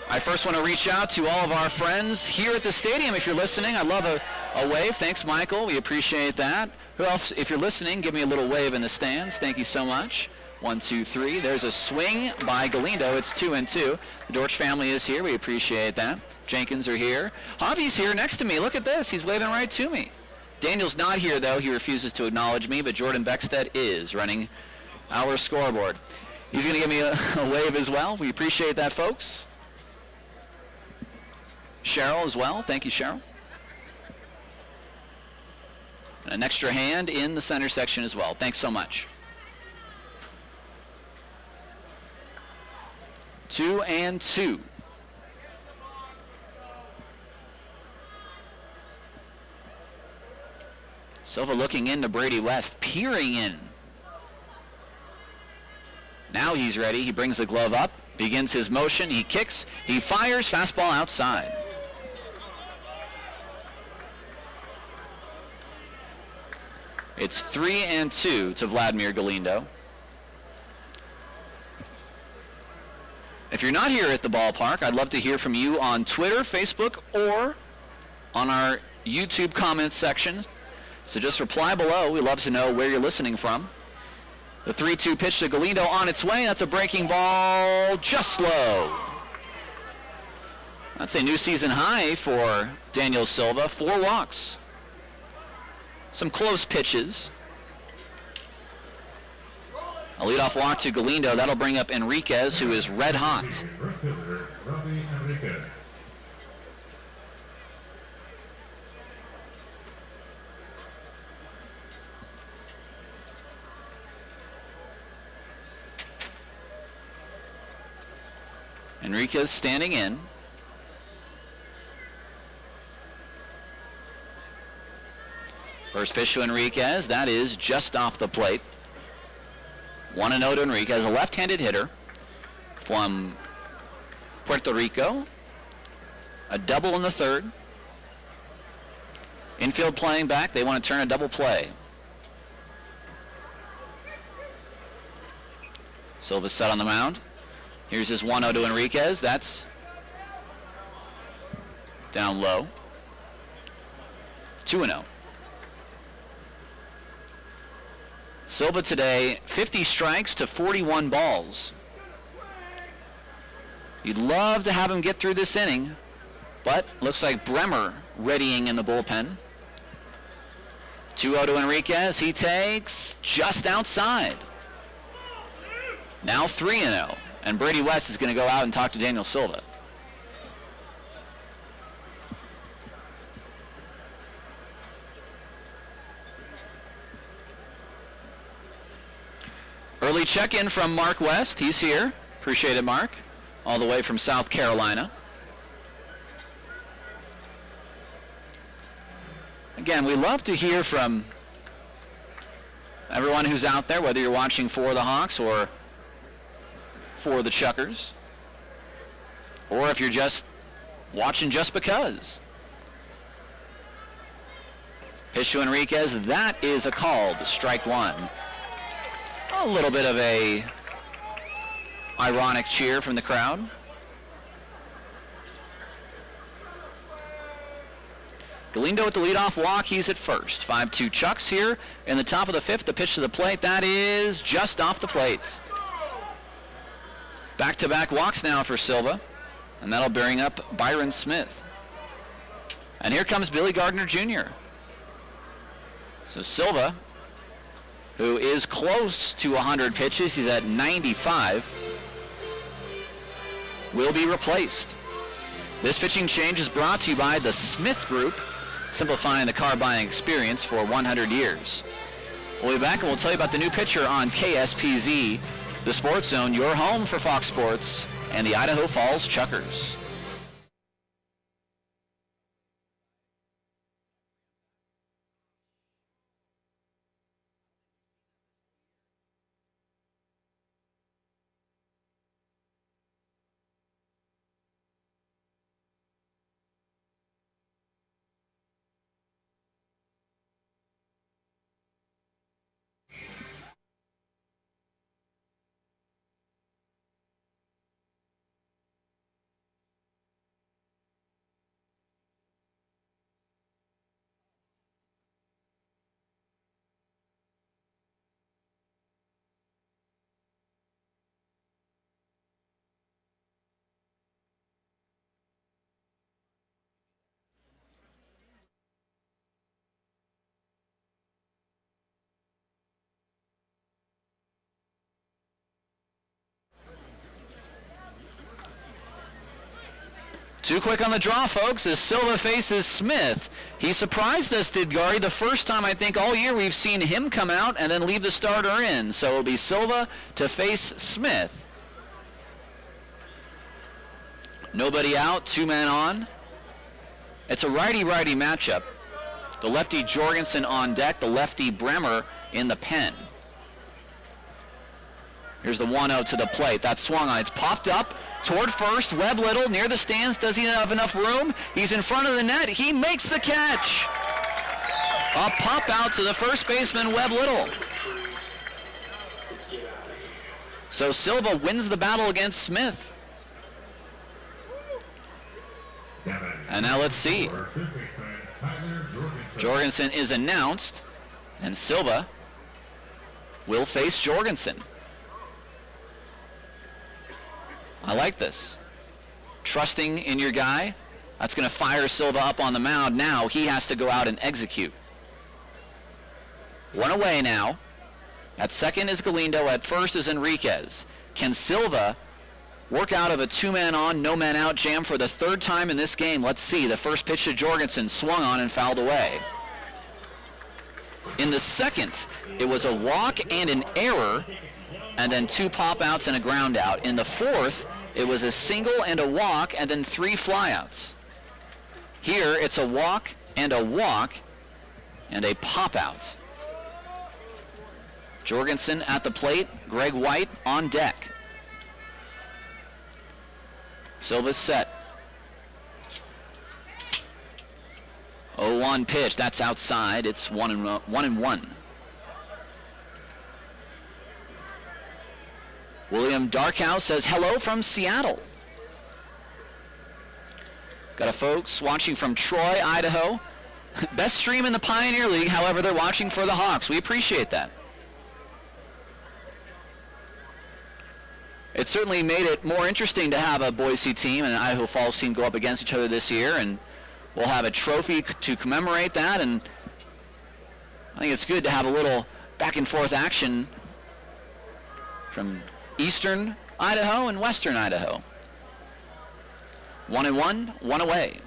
I first want to reach out to all of our friends here at the stadium. If you're listening, I'd love a wave. Thanks, Michael. We appreciate that. Who else? If you're listening, give me a little wave in the stands. Thank you so much. 1, 2, 3. There's a swing by Galindo. It's 2-2. The Dortch family is here. We appreciate that. Jenkins are here. Javi's here next to me. Look at this. He's waving right to me. Daniel's not here, though. He refuses to acknowledge me, but Jordan Beckstead is running our scoreboard. He's going to give me a wave as well. We appreciate that, folks. Cheryl as well. Thank you, Cheryl. And an extra hand in the center section as well. Thanks so much. 2-2. Silva looking into Brady West, peering in. Now he's ready. He brings the glove up, begins his motion. He kicks, he fires, fastball outside. It's 3-2 to Vladimir Galindo. If you're not here at the ballpark, I'd love to hear from you on Twitter, Facebook, or on our YouTube comments sections. So just reply below. We'd love to know where you're listening from. The 3-2 pitch to Galindo on its way. That's a breaking ball, just low. That's a new season high for Daniel Silva. 4 walks. Some close pitches. A leadoff walk to Galindo. That'll bring up Enriquez, who is red hot. Enriquez standing in. First pitch to Enriquez. That is just off the plate. 1-0 to Enriquez, a left-handed hitter from Puerto Rico. A double in the third. Infield playing back. They want to turn a double play. Silva set on the mound. Here's his 1-0 to Enriquez. That's down low. 2-0. Silva today, 50 strikes to 41 balls. You'd love to have him get through this inning, but looks like Bremer readying in the bullpen. 2-0 to Enriquez. He takes just outside. Now 3-0. And Brady West is going to go out and talk to Daniel Silva. Early check-in from Mark West. He's here. Appreciate it, Mark. All the way from South Carolina. Again, we love to hear from everyone who's out there, whether you're watching for the Hawks or for the Chukars, or if you're just watching just because. Pitch to Enriquez, that is a called strike one. A little bit of a ironic cheer from the crowd. Galindo with the leadoff walk, he's at first. 5-2 Chucks here in the top of the fifth. The pitch to the plate, that is just off the plate. Back-to-back walks now for Silva, and that'll bring up Byron Smith. And here comes Billy Gardner Jr. So Silva, who is close to 100 pitches, he's at 95, will be replaced. This pitching change is brought to you by the Smith Group, simplifying the car buying experience for 100 years. We'll be back and we'll tell you about the new pitcher on KSPZ, the Sports Zone, your home for Fox Sports and the Idaho Falls Chukars. Too quick on the draw, folks, as Silva faces Smith. He surprised us, did Gary, the first time I think all year we've seen him come out and then leave the starter in. So it'll be Silva to face Smith. Nobody out, 2 men on. It's a righty-righty matchup. The lefty Jorgensen on deck, the lefty Bremer in the pen. Here's the 1-0 to the plate. That's swung on. It's popped up toward first. Webb Little near the stands. Does he have enough room? He's in front of the net. He makes the catch. A pop out to the first baseman, Webb Little. So Silva wins the battle against Smith. And now let's see. Jorgensen is announced, and Silva will face Jorgensen. I like this. Trusting in your guy. That's going to fire Silva up on the mound. Now he has to go out and execute. One away now. At second is Galindo. At first is Enriquez. Can Silva work out of a 2-man on, no man out jam for the third time in this game? Let's see. The first pitch to Jorgensen swung on and fouled away. In the second, it was a walk and an error, and then 2 pop-outs and a ground out. In the fourth, it was a single and a walk, and then 3 flyouts. Here, it's a walk and a pop-out. Jorgensen at the plate, Greg White on deck. Silva's set. 0-1 pitch, that's outside. It's 1-1. William Darkhouse says hello from Seattle. Got a folks watching from Troy, Idaho. Best stream in the Pioneer League, however, they're watching for the Hawks. We appreciate that. It certainly made it more interesting to have a Boise team and an Idaho Falls team go up against each other this year, and we'll have a trophy to commemorate that, and I think it's good to have a little back and forth action from eastern Idaho and western Idaho. 1-1, 1 away.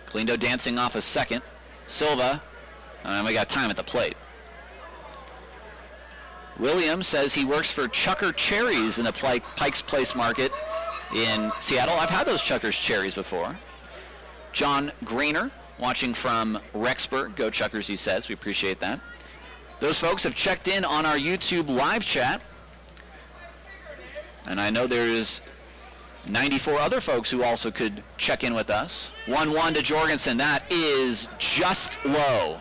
Galindo dancing off a second. Silva, and we got time at the plate. William says he works for Chucker Cherries in the Pikes Place Market in Seattle. I've had those Chuckers cherries before. John Greener, watching from Rexburg. Go Chuckers, he says. We appreciate that. Those folks have checked in on our YouTube live chat. And I know there's 94 other folks who also could check in with us. 1-1 to Jorgensen. That is just low.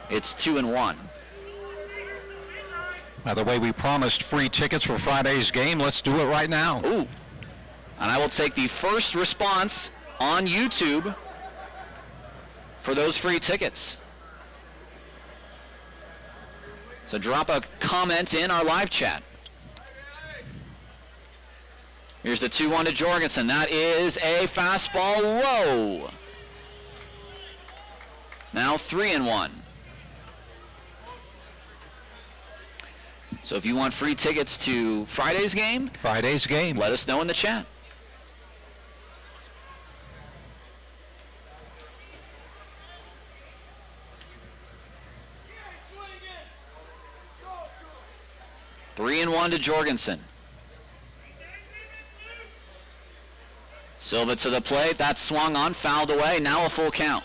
It's 2-1. By the way, we promised free tickets for Friday's game. Let's do it right now. Ooh. And I will take the first response on YouTube for those free tickets. So drop a comment in our live chat. Here's the 2-1 to Jorgensen. That is a fastball low. Now 3-1. So if you want free tickets to Friday's game, let us know in the chat. Three and 1 to Jorgensen. Silva to the plate. That's swung on, fouled away. Now a full count.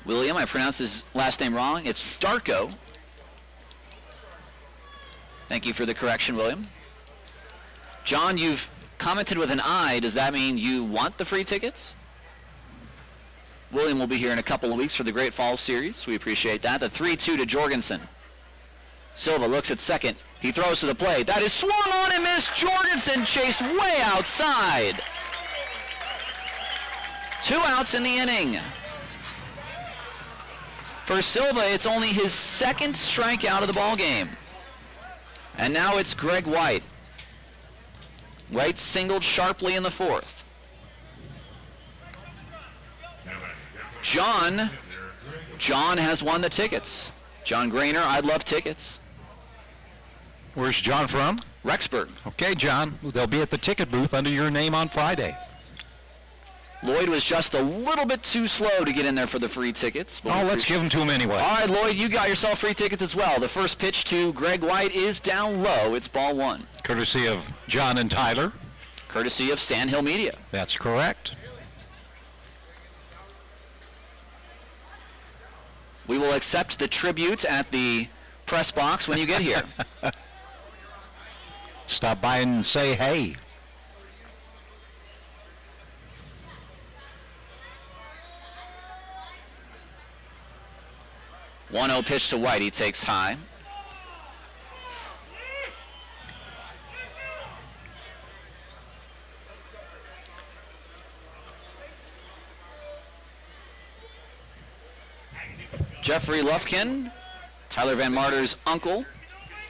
William, I pronounced his last name wrong. It's Darko. Thank you for the correction, William. John, you've commented with an I. Does that mean you want the free tickets? William will be here in a couple of weeks for the Great Falls Series. We appreciate that. The 3-2 to Jorgensen. Silva looks at second. He throws to the plate. That is swung on and missed. Jorgensen chased way outside. 2 outs in the inning. For Silva, it's only his second strikeout of the ball game. And now it's Greg White. White singled sharply in the 4th. John has won the tickets. John Grainer, I'd love tickets. Where's John from? Rexburg. Okay, John. They'll be at the ticket booth under your name on Friday. Lloyd was just a little bit too slow to get in there for the free tickets. Let's give them to him anyway. All right, Lloyd, you got yourself free tickets as well. The first pitch to Greg White is down low. It's ball 1. Courtesy of John and Tyler. Courtesy of Sandhill Media. That's correct. We will accept the tribute at the press box when you get here. Stop by and say hey. One 1-0 pitch to White. He takes high. Jeffrey Lufkin, Tyler Van Marter's uncle,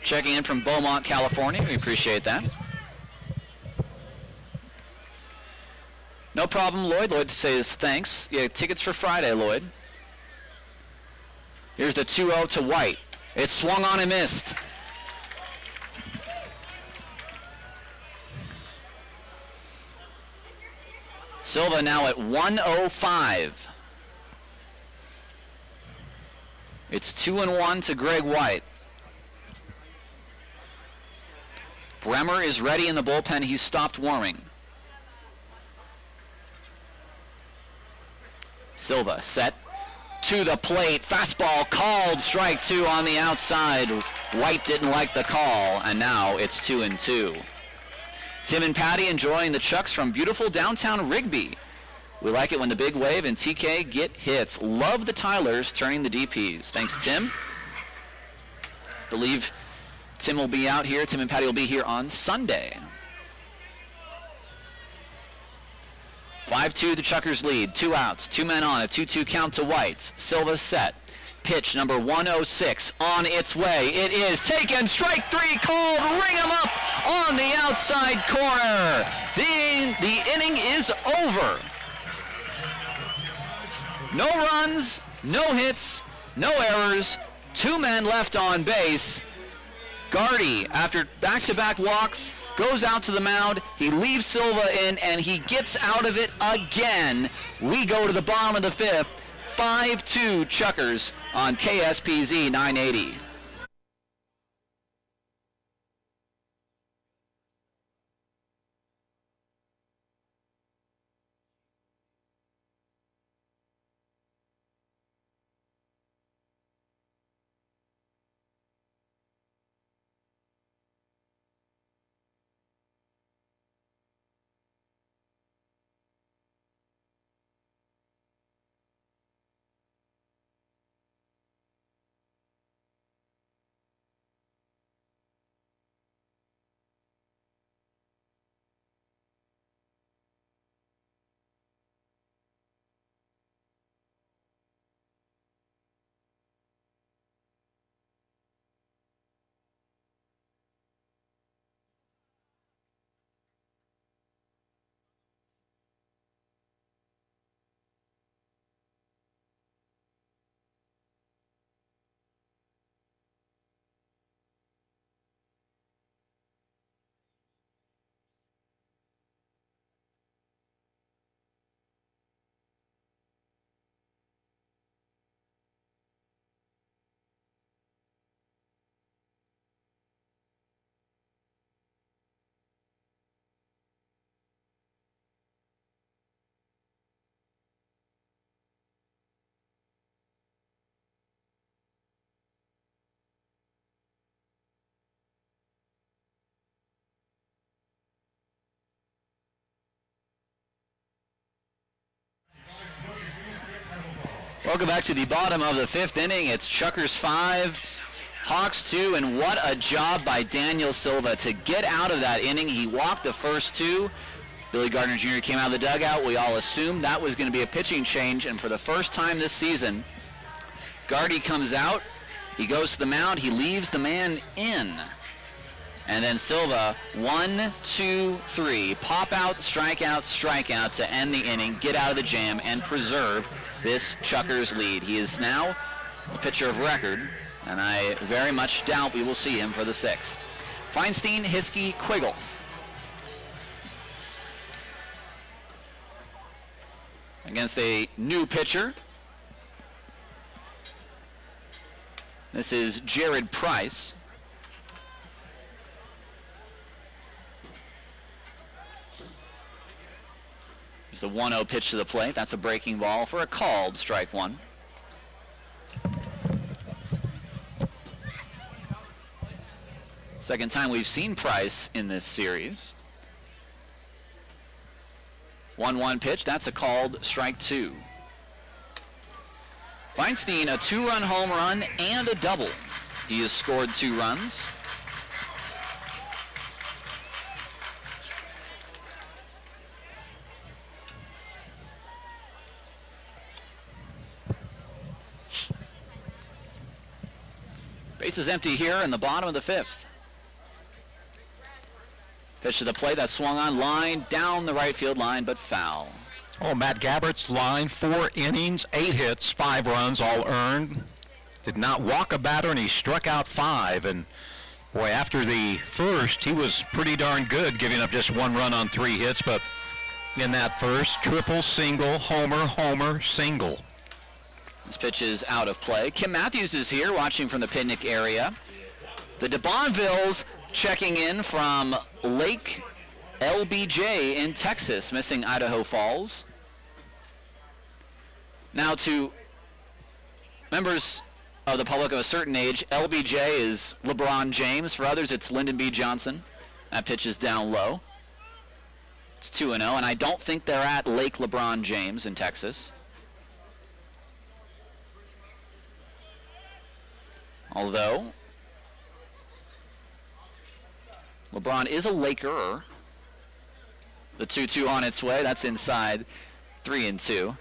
checking in from Beaumont, California. We appreciate that. No problem, Lloyd. Lloyd says thanks. Yeah, tickets for Friday, Lloyd. Here's the 2-0 to White. It's swung on and missed. Silva now at 105. It's 2-1 to Greg White. Bremer is ready in the bullpen. He's stopped warming. Silva set to the plate. Fastball called. Strike 2 on the outside. White didn't like the call, and now it's 2-2. Tim and Patty enjoying the Chucks from beautiful downtown Rigby. We like it when the Big Wave and TK get hits. Love the Tylers turning the DPs. Thanks, Tim. Believe Tim will be out here. Tim and Patty will be here on Sunday. 5-2, the Chuckers lead. 2 outs, 2 men on, a 2-2 count to White. Silva set. Pitch number 106 on its way. It is taken. Strike 3 called. Ring him up on the outside corner. The inning is over. No runs, no hits, no errors, 2 men left on base. Gardy, after back-to-back walks, goes out to the mound. He leaves Silva in, and he gets out of it again. We go to the bottom of the 5th. 5-2 Chukars on KSPZ 980. Welcome back to the bottom of the 5th inning. It's Chukars 5, Hawks 2, and what a job by Daniel Silva to get out of that inning. He walked the first 2. Billy Gardner Jr. came out of the dugout. We all assumed that was going to be a pitching change, and for the first time this season, Gardy comes out. He goes to the mound. He leaves the man in. And then Silva, 1, 2, 3, pop out, strikeout to end the inning, get out of the jam, and preserve this Chukars lead. He is now a pitcher of record, and I very much doubt we will see him for the 6th. Feinstein, Hiskey, Quiggle. Against a new pitcher. This is Jared Price. It's the 1-0 pitch to the plate. That's a breaking ball for a called strike 1. Second time we've seen Price in this series. 1-1 pitch. That's a called strike 2. Feinstein, a 2-run home run and a double. He has scored 2 runs. Base is empty here in the bottom of the 5th. Pitch to the plate, that swung on, line down the right field line, but foul. Oh, Matt Gabbert's line, 4 innings, 8 hits, 5 runs, all earned. Did not walk a batter, and he struck out 5. And boy, after the first, he was pretty darn good, giving up just 1 run on 3 hits. But in that first, triple, single, homer, single. This pitch is out of play. Kim Matthews is here watching from the picnic area. The DeBonvilles checking in from Lake LBJ in Texas, missing Idaho Falls. Now to members of the public of a certain age, LBJ is LeBron James. For others, it's Lyndon B. Johnson. That pitch is down low. It's 2-0, and I don't think they're at Lake LeBron James in Texas. Although LeBron is a Laker. The 2-2 on its way. That's inside 3-2.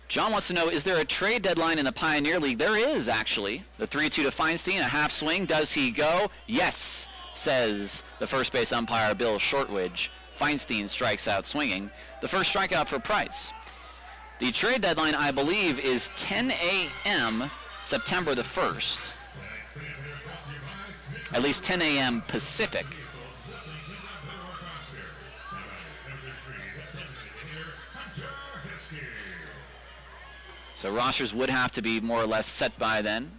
John wants to know, is there a trade deadline in the Pioneer League? There is, actually. The 3-2 to Feinstein, a half swing. Does he go? Yes, says the first base umpire, Bill Shortridge. Feinstein strikes out swinging. The first strikeout for Price. The trade deadline, I believe, is 10 a.m. September the 1st. At least 10 a.m. Pacific. So rosters would have to be more or less set by then.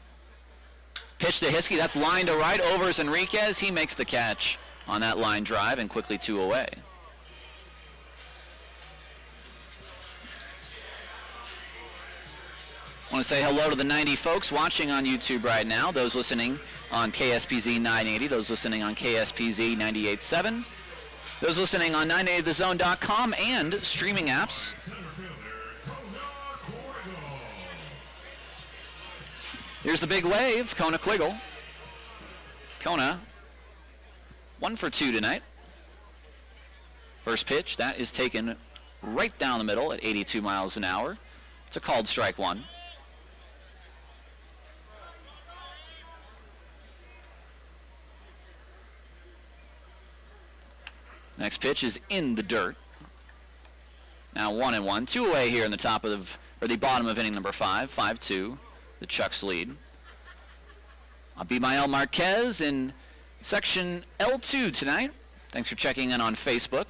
Pitch to Hiskey, that's line to right, over is Enriquez. He makes the catch on that line drive and quickly 2 away. I want to say hello to the 90 folks watching on YouTube right now, those listening on KSPZ 980, those listening on KSPZ 98.7, those listening on 980thezone.com and streaming apps. Here's the big wave, Kona Quiggle. Kona, 1 for 2 tonight. First pitch, that is taken right down the middle at 82 miles an hour. It's a called strike 1. Next pitch is in the dirt. Now 1-1, 2 away here in the top of the bottom of inning number 5, 5-2. The Chucks lead. Abimael Marquez in section L2 tonight. Thanks for checking in on Facebook.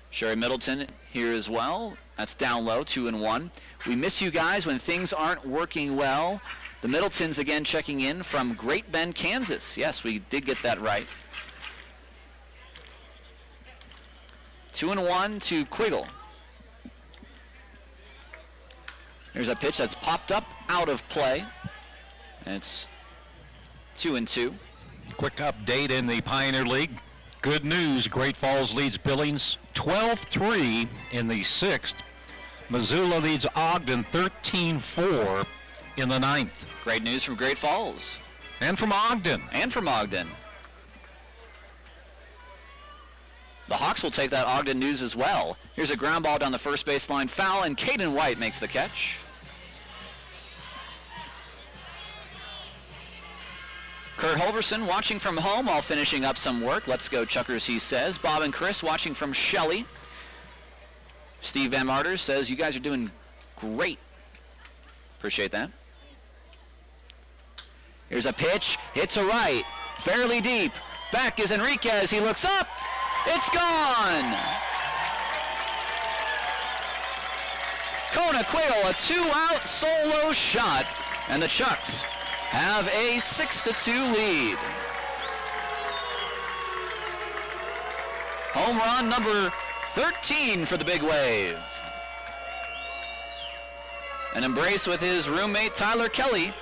Sherry Middleton here as well. That's down low, 2-1. We miss you guys when things aren't working well. The Middletons again checking in from Great Bend, Kansas. Yes, we did get that right. 2-1 to Quiggle. There's a pitch that's popped up out of play. And it's 2-2. Quick update in the Pioneer League. Good news, Great Falls leads Billings 12-3 in the 6th. Missoula leads Ogden 13-4 in the 9th. Great news from Great Falls. And from Ogden. And from Ogden. The Hawks will take that Ogden news as well. Here's a ground ball down the first baseline, foul, and Caden White makes the catch. Kurt Holverson watching from home while finishing up some work. Let's go Chuckers, he says. Bob and Chris watching from Shelley. Steve Van Marters says, you guys are doing great. Appreciate that. Here's a pitch, hit to right, fairly deep. Back is Enriquez, he looks up. It's gone! Kona Quiggle, a 2-out solo shot, and the Chucks have a 6-2 lead. Home run number 13 for the Big Wave. An embrace with his roommate Tyler Kelly.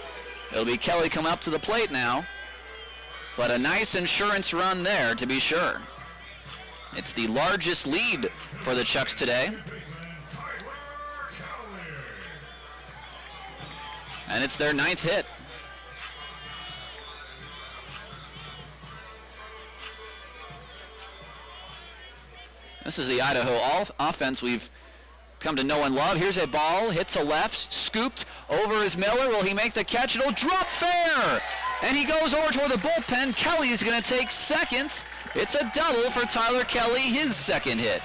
It'll be Kelly come up to the plate now, but a nice insurance run there to be sure. It's the largest lead for the Chucks today. And it's their 9th hit. This is the Idaho offense we've come to know and love. Here's a ball, hit to left, scooped over is Miller. Will he make the catch? It'll drop fair! And he goes over toward the bullpen. Kelly's going to take second. It's a double for Tyler Kelly, his second hit.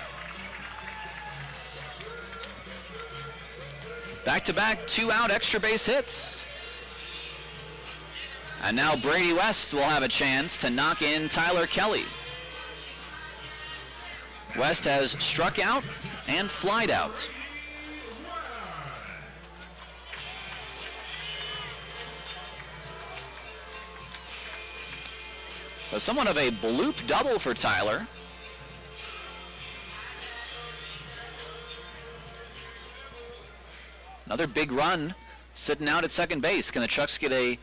Back-to-back 2-out extra base hits. And now Brady West will have a chance to knock in Tyler Kelly. West has struck out and flied out. So somewhat of a bloop double for Tyler. Another big run sitting out at second base. Can the Chucks get a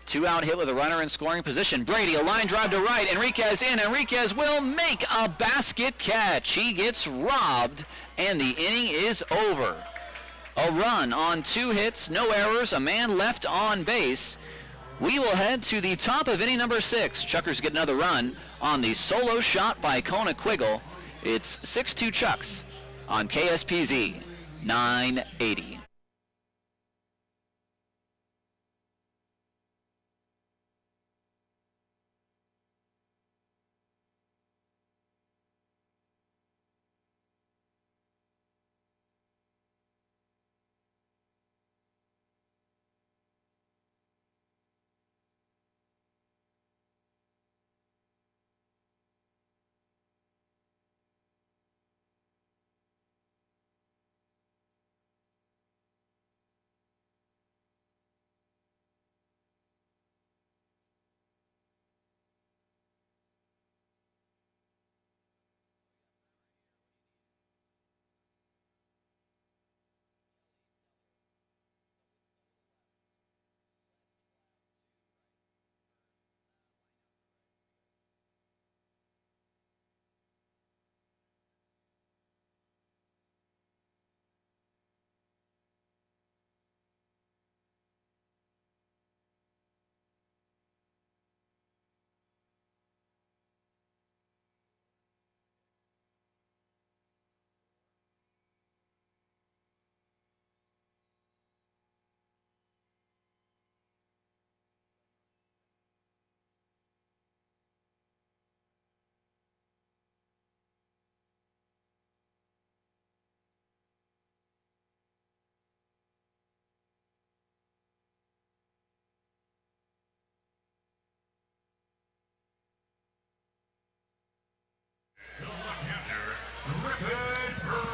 2-out hit with a runner in scoring position? Brady, a line drive to right. Enriquez in. Enriquez will make a basket catch. He gets robbed, and the inning is over. A run on 2 hits, no errors, a man left on base. We will head to the top of inning number 6. Chuckers get another run on the solo shot by Kona Quiggle. It's 6-2 Chucks on KSPZ 980.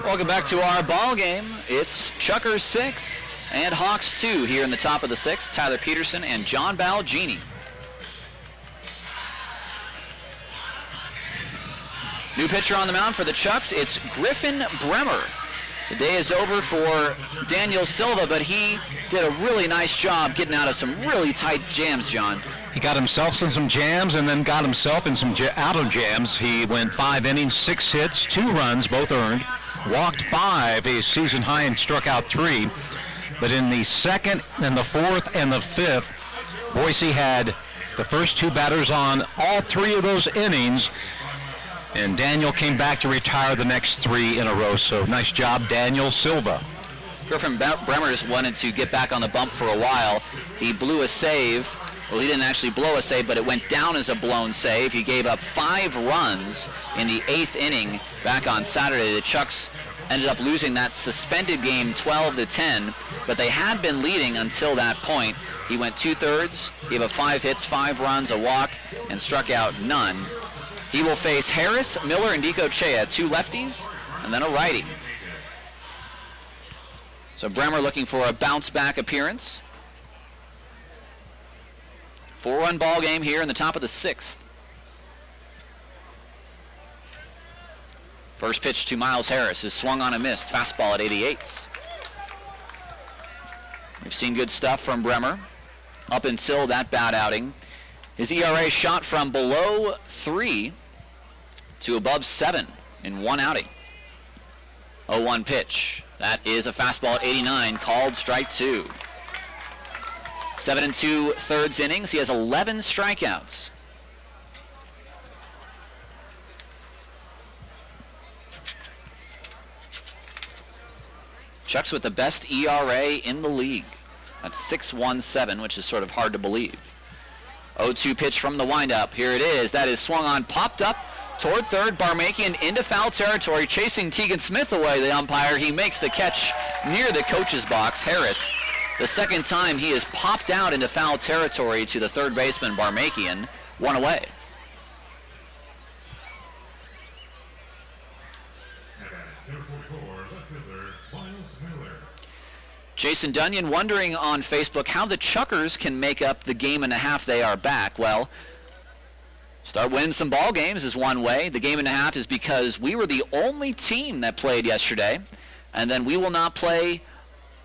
Welcome back to our ball game. It's Chukars 6 and Hawks 2 here in the top of the 6th. Tyler Peterson and John Balgini. New pitcher on the mound for the Chucks. It's Griffin Bremer. The day is over for Daniel Silva, but he did a really nice job getting out of some really tight jams, John. He got himself in some jams and then got himself in some out of jams. He went 5 innings, 6 hits, 2 runs, both earned, walked 5, a season high, and struck out 3. But in the second and the fourth and the fifth, Boise had the first 2 batters on all 3 of those innings, and Daniel came back to retire the next 3 in a row. So nice job, Daniel Silva. Griffin Bremer just wanted to get back on the bump for a while. He blew a save. Well, he didn't actually blow a save, but it went down as a blown save. He gave up 5 runs in the 8th inning back on Saturday. The Chucks ended up losing that suspended game 12-10, but they had been leading until that point. He went 2/3, gave up 5 hits, 5 runs, a walk, and struck out none. He will face Harris, Miller, and Dico Chea, 2 lefties, and then a righty. So Bremer looking for a bounce-back appearance. 4-run ball game here in the top of the 6th. First pitch to Miles Harris is swung on and missed. Fastball at 88. We've seen good stuff from Bremer up until that bad outing. His ERA shot from below 3 to above 7 in 1 outing. 0-1 pitch. That is a fastball at 89, called strike 2. 7 2/3 innings. He has 11 strikeouts. Chucks with the best ERA in the league. That's 6.17, which is sort of hard to believe. 0-2 pitch from the windup. Here it is. That is swung on, popped up toward third. Barmakian into foul territory, chasing Tegan Smith away, the umpire. He makes the catch near the coach's box. Harris, the second time he has popped out into foul territory to the third baseman, Barmakian. 1 away. Jason Dunyan wondering on Facebook how the Chukars can make up the game and a half they are back. Well, start winning some ball games is one way. The game and a half is because we were the only team that played yesterday, and then we will not play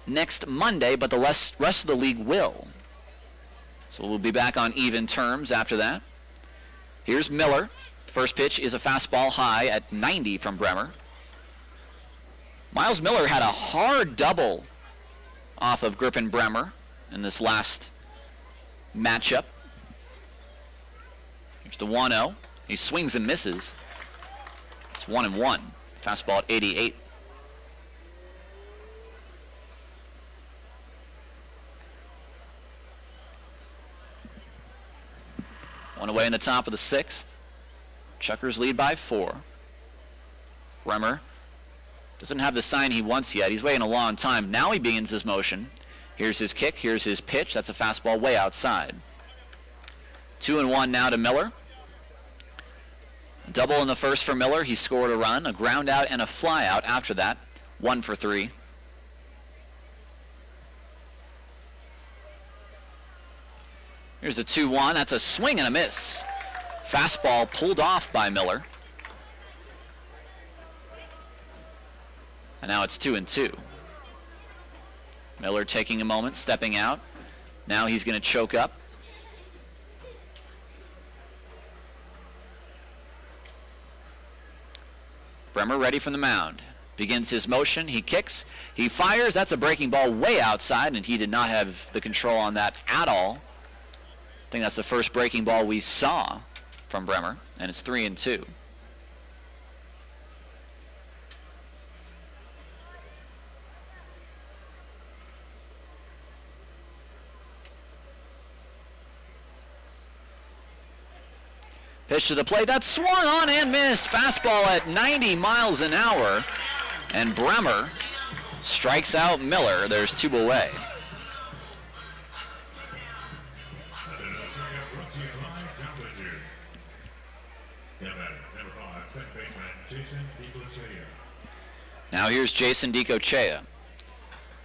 next Monday, but the rest of the league will. So we'll be back on even terms after that. Here's Miller. First pitch is a fastball high at 90 from Bremer. Miles Miller had a hard double off of Griffin Bremer in this last matchup. Here's the 1-0. He swings and misses. It's 1-1. Fastball at 88. One away in the top of the 6th. Chukars lead by 4. Bremer doesn't have the sign he wants yet. He's waiting a long time. Now he begins his motion. Here's his kick. Here's his pitch. That's a fastball way outside. 2-1 now to Miller. Double in the first for Miller. He scored a run, a ground out, and a fly out after that. 1 for 3. Here's the 2-1. That's a swing and a miss. Fastball pulled off by Miller. And now it's 2-2. Miller taking a moment, stepping out. Now he's going to choke up. Bremer ready from the mound. Begins his motion. He kicks. He fires. That's a breaking ball way outside, and he did not have the control on that at all. I think that's the first breaking ball we saw from Bremer, and it's 3-2. Pitch to the plate. That's swung on and missed. Fastball at 90 miles an hour. And Bremer strikes out Miller. There's 2 away. Now here's Jason DiCochea.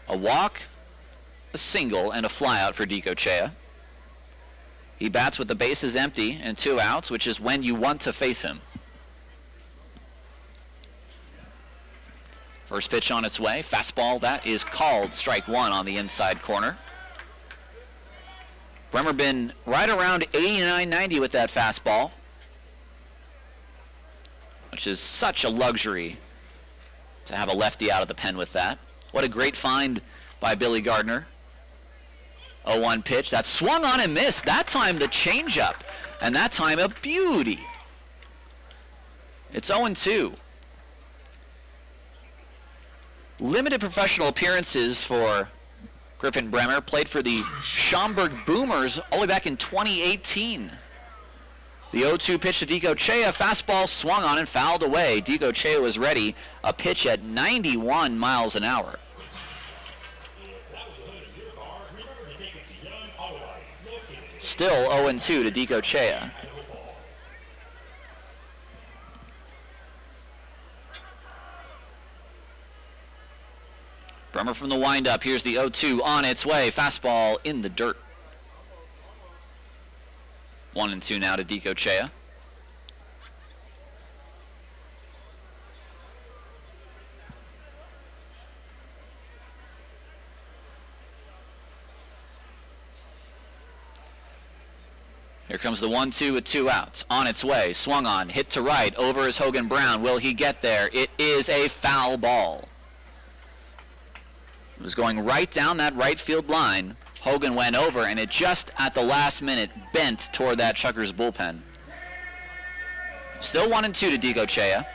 A walk, a single, and a flyout for DiCochea. He bats with the bases empty and 2 outs, which is when you want to face him. First pitch on its way. Fastball, that is called strike 1 on the inside corner. Bremer been right around 89-90 with that fastball, which is such a luxury to have a lefty out of the pen with that. What a great find by Billy Gardner. 0-1 pitch. That swung on and missed. That time the changeup, and that time a beauty. It's 0-2. Limited professional appearances for Griffin Bremer. Played for the Schaumburg Boomers all the way back in 2018. The 0-2 pitch to DiCochea. Fastball swung on and fouled away. DiCochea was ready. A pitch at 91 miles an hour. Still 0-2 to DiCochea. Bremer from the windup. Here's the 0-2 on its way. Fastball in the dirt. 1-2 now to DiCochea. Here comes the 1-2 with 2 outs. On its way, swung on, hit to right, over is Hogan Brown. Will he get there? It is a foul ball. It was going right down that right field line. Hogan went over, and it just at the last minute bent toward that Chukars bullpen. Still 1-2 to DiCochea.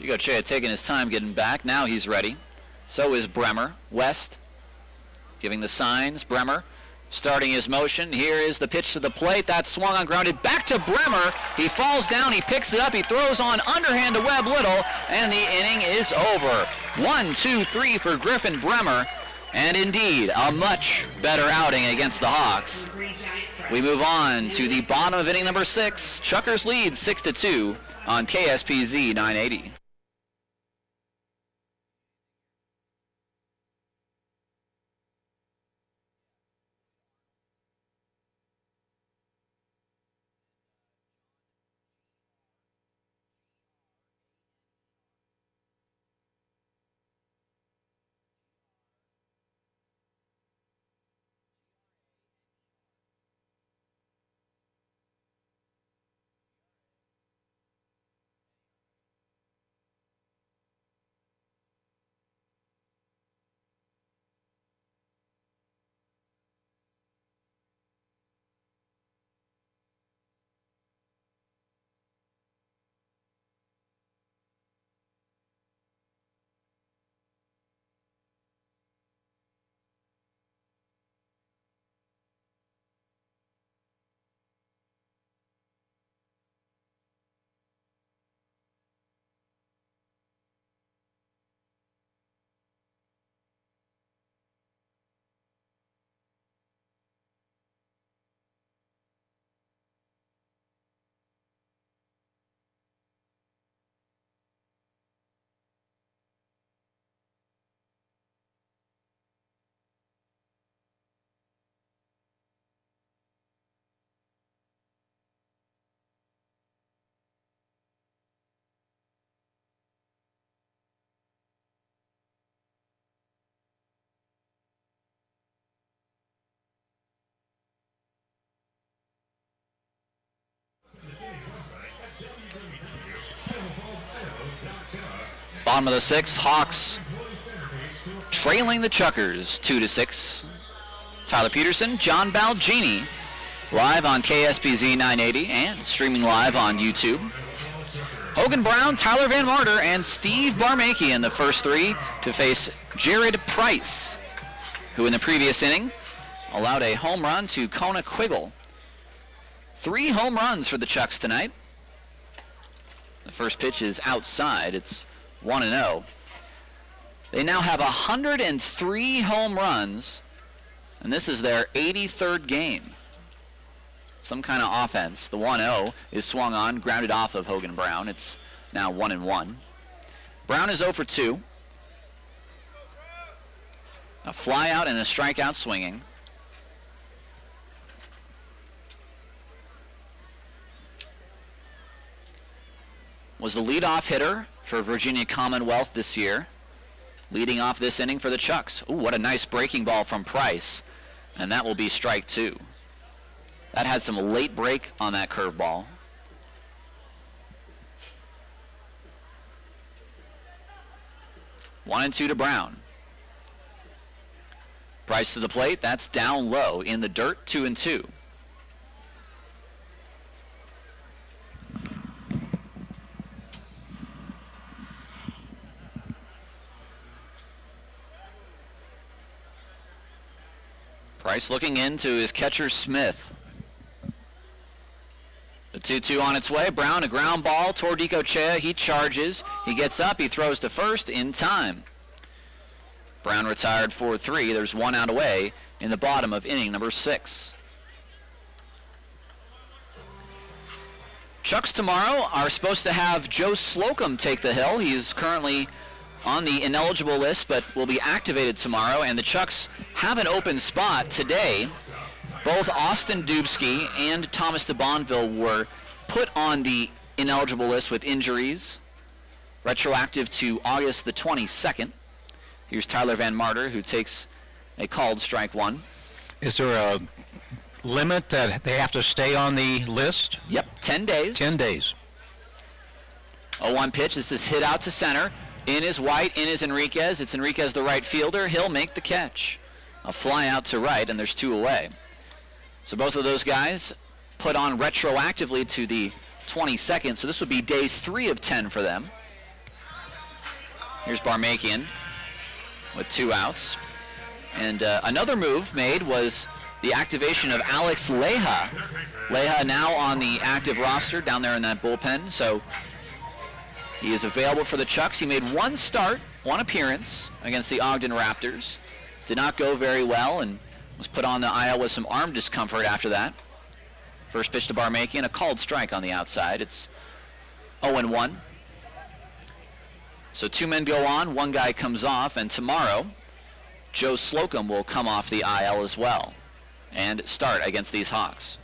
DiCochea taking his time getting back. Now he's ready. So is Bremer. West giving the signs. Bremer starting his motion. Here is the pitch to the plate. That swung on, grounded back to Bremer. He falls down. He picks it up. He throws on underhand to Webb Little, and the inning is over. 1-2-3 for Griffin Bremer, and indeed a much better outing against the Hawks. We move on to the bottom of inning number 6. Chukars lead 6-2 on KSPZ 980. Bottom of the 6th, Hawks trailing the Chukars 2-6. Tyler Peterson, John Balgini, live on KSPZ 980 and streaming live on YouTube. Hogan Brown, Tyler Van Marter, and Steve Barmakey in the first 3 to face Jared Price, who in the previous inning allowed a home run to Kona Quiggle. 3 home runs for the Chucks tonight. The first pitch is outside. It's 1-0. They now have 103 home runs, and this is their 83rd game. Some kind of offense. The 1-0 is swung on, grounded off of Hogan Brown. It's now 1-1. Brown is 0 for 2. A fly out and a strikeout swinging. Was the leadoff hitter for Virginia Commonwealth this year. Leading off this inning for the Chucks. Ooh, what a nice breaking ball from Price. And that will be strike 2. That had some late break on that curveball. One and 2 to Brown. Price to the plate. That's down low in the dirt. 2 and 2. Price looking into his catcher Smith. The 2-2 on its way. Brown, a ground ball toward Dicochea. He charges. He gets up. He throws to first in time. Brown retired 4-3. There's one out away in the bottom of inning number 6. Chucks tomorrow are supposed to have Joe Slocum take the hill. He's currently on the ineligible list, but will be activated tomorrow. And the Chucks have an open spot today. Both Austin Dubsky and Thomas de Bonville were put on the ineligible list with injuries, retroactive to August the 22nd. Here's Tyler Van Marter, who takes a called strike 1. Is there a limit that they have to stay on the list? Yep, 10 days. 10 days. 0-1 pitch. This is hit out to center. In is White, in is Enriquez. It's Enriquez, the right fielder. He'll make the catch. A fly out to right, and there's 2 away. So both of those guys put on retroactively to the 22nd. So this would be day 3 of 10 for them. Here's Barmakian with 2 outs. And another move made was the activation of Alex Leja. Leja now on the active roster down there in that bullpen. So he is available for the Chucks. He made 1 start, 1 appearance against the Ogden Raptors. Did not go very well and was put on the IL with some arm discomfort after that. First pitch to Barmakian, a called strike on the outside. It's 0-1. So 2 men go on, 1 guy comes off, and tomorrow Joe Slocum will come off the IL as well and start against these Hawks.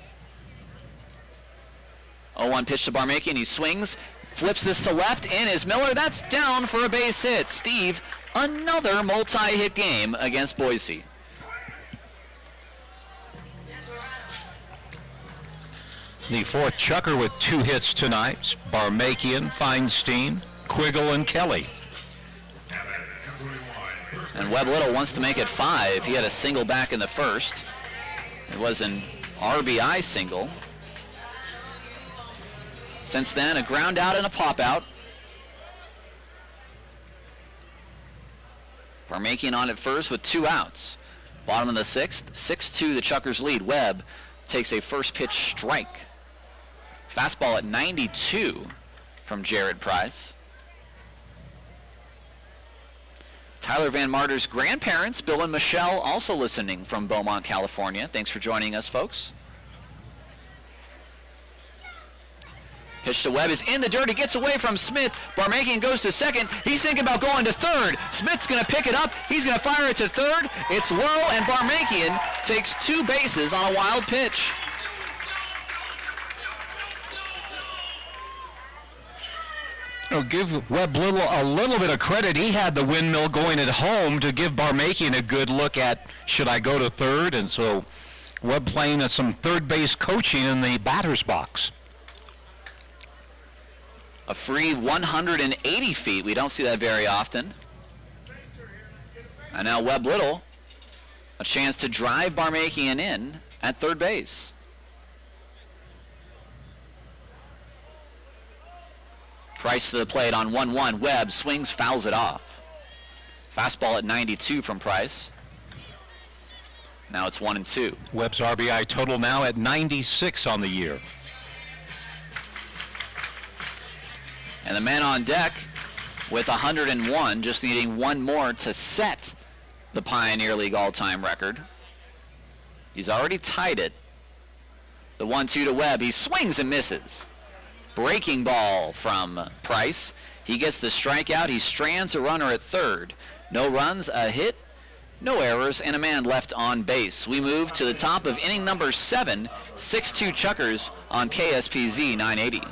0-1 pitch to Barmakian. He swings, flips this to left. In is Miller. That's down for a base hit. Steve, another multi-hit game against Boise. The 4th Chucker with 2 hits tonight. Barmakian, Feinstein, Quiggle, and Kelly. And Webb Little wants to make it 5. He had a single back in the first. It was an RBI single. Since then, a ground out and a pop out. Barmakian on at first with 2 outs. Bottom of the 6th, 6-2 the Chuckers lead. Webb takes a first pitch strike. Fastball at 92 from Jared Price. Tyler Van Marter's grandparents, Bill and Michelle, also listening from Beaumont, California. Thanks for joining us, folks. Pitch to Webb is in the dirt. He gets away from Smith. Barmakian goes to second. He's thinking about going to third. Smith's going to pick it up. He's going to fire it to third. It's low, and Barmakian takes 2 bases on a wild pitch. Give Webb Little a little bit of credit. He had the windmill going at home to give Barmakian a good look at, should I go to third? And so Webb playing some third base coaching in the batter's box. A free 180 feet. We don't see that very often. And now Webb Little, a chance to drive Barmakian in at third base. Price to the plate on 1-1. Webb swings, fouls it off. Fastball at 92 from Price. Now it's 1-2. Webb's RBI total now at 96 on the year. And the man on deck with 101, just needing one more to set the Pioneer League all-time record. He's already tied it. The 1-2 to Webb. He swings and misses. Breaking ball from Price. He gets the strikeout. He strands a runner at third. No runs, a hit, no errors, and a man left on base. We move to the top of inning number 7, 6-2 Chukars on KSPZ 980.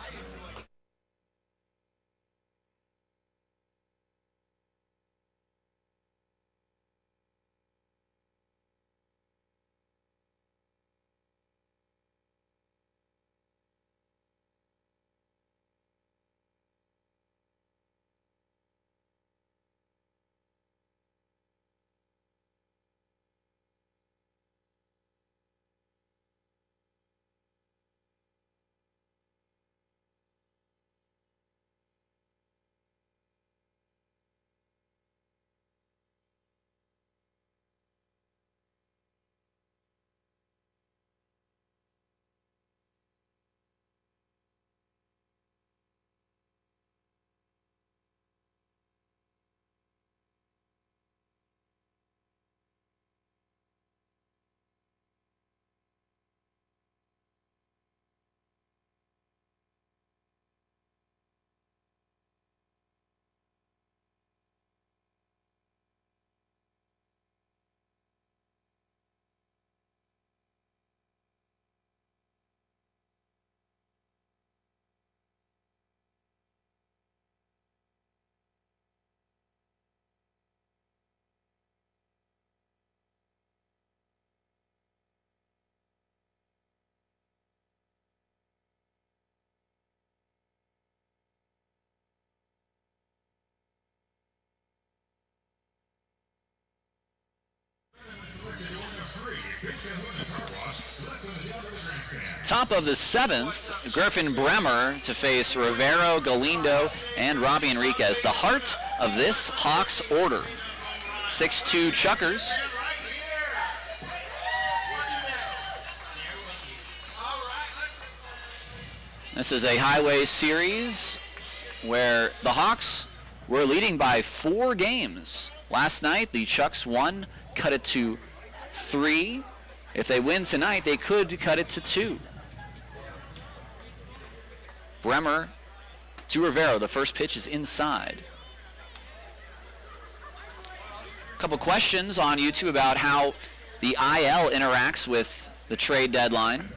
Top of the 7th, Griffin Bremer to face Rivero, Galindo, and Robbie Enriquez. The heart of this Hawks order. 6-2 Chukars. This is a highway series where the Hawks were leading by 4 games. Last night, the Chucks won, cut it to 3. If they win tonight, they could cut it to 2. Bremer to Rivero. The first pitch is inside. A couple questions on YouTube about how the IL interacts with the trade deadline.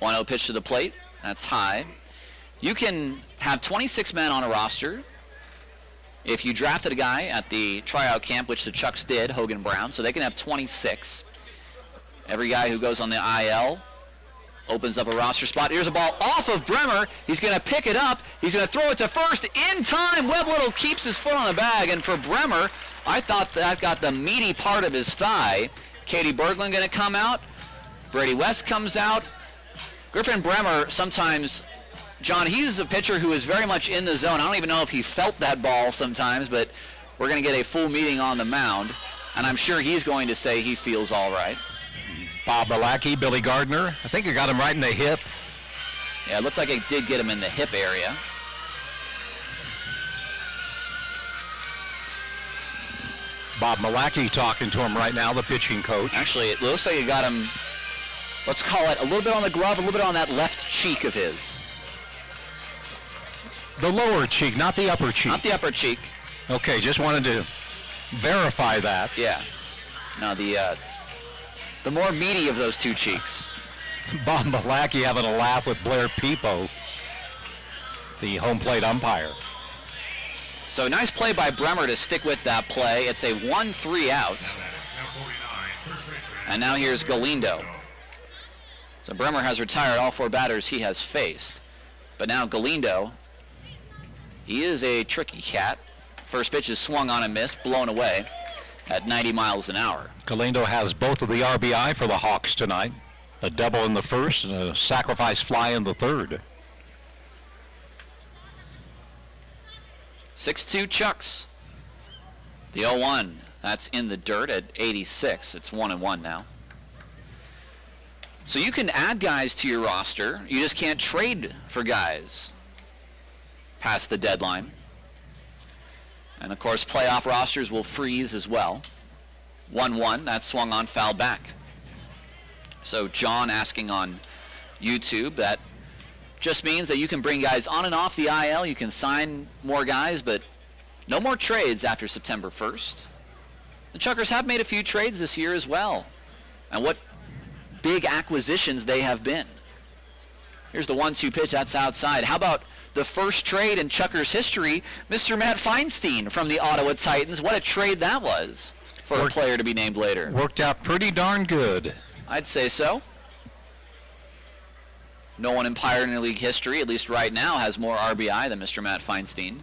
1-0 pitch to the plate. That's high. You can have 26 men on a roster if you drafted a guy at the tryout camp, which the Chucks did, Hogan Brown, so they can have 26. Every guy who goes on the IL opens up a roster spot. Here's a ball off of Bremer. He's going to pick it up. He's going to throw it to first in time. Webb Little keeps his foot on the bag, and for Bremer, I thought that got the meaty part of his thigh. Katie Berglund going to come out. Brady West comes out. Griffin Bremer sometimes, John, he's a pitcher who is very much in the zone. I don't even know if he felt that ball sometimes, but we're going to get a full meeting on the mound, and I'm sure he's going to say he feels all right. Bob Malacki, Billy Gardner. I think you got him right in the hip. Yeah, it looked like it did get him in the hip area. Bob Malacki talking to him right now, the pitching coach. Actually, it looks like it got him, let's call it, a little bit on the glove, a little bit on that left cheek of his. The lower cheek, not the upper cheek. Not the upper cheek. Okay, just wanted to verify that. Yeah. Now the more meaty of those two cheeks. Bob Malacki having a laugh with Blair Peepo, the home plate umpire. So nice play by Bremer to stick with that play. It's a 1-3 out. And now here's Galindo. So Bremer has retired all 4 batters he has faced. But now Galindo, he is a tricky cat. First pitch is swung on and missed, blown away at 90 miles an hour. Galindo has both of the RBI for the Hawks tonight. A double in the first and a sacrifice fly in the third. 6-2 Chucks. The 0-1, that's in the dirt at 86. It's 1-1 now. So you can add guys to your roster. You just can't trade for guys past the deadline. And of course, playoff rosters will freeze as well. 1-1, that's swung on, foul back. So John asking on YouTube, that just means that you can bring guys on and off the IL, you can sign more guys, but no more trades after September 1st. The Chukars have made a few trades this year as well. And what big acquisitions they have been. Here's the 1-2 pitch, that's outside. How about the first trade in Chukars history, Mr. Matt Feinstein from the Ottawa Titans? What a trade that was for a player to be named later. Worked out pretty darn good. I'd say so. No one in Pioneer League history, at least right now, has more RBI than Mr. Matt Feinstein.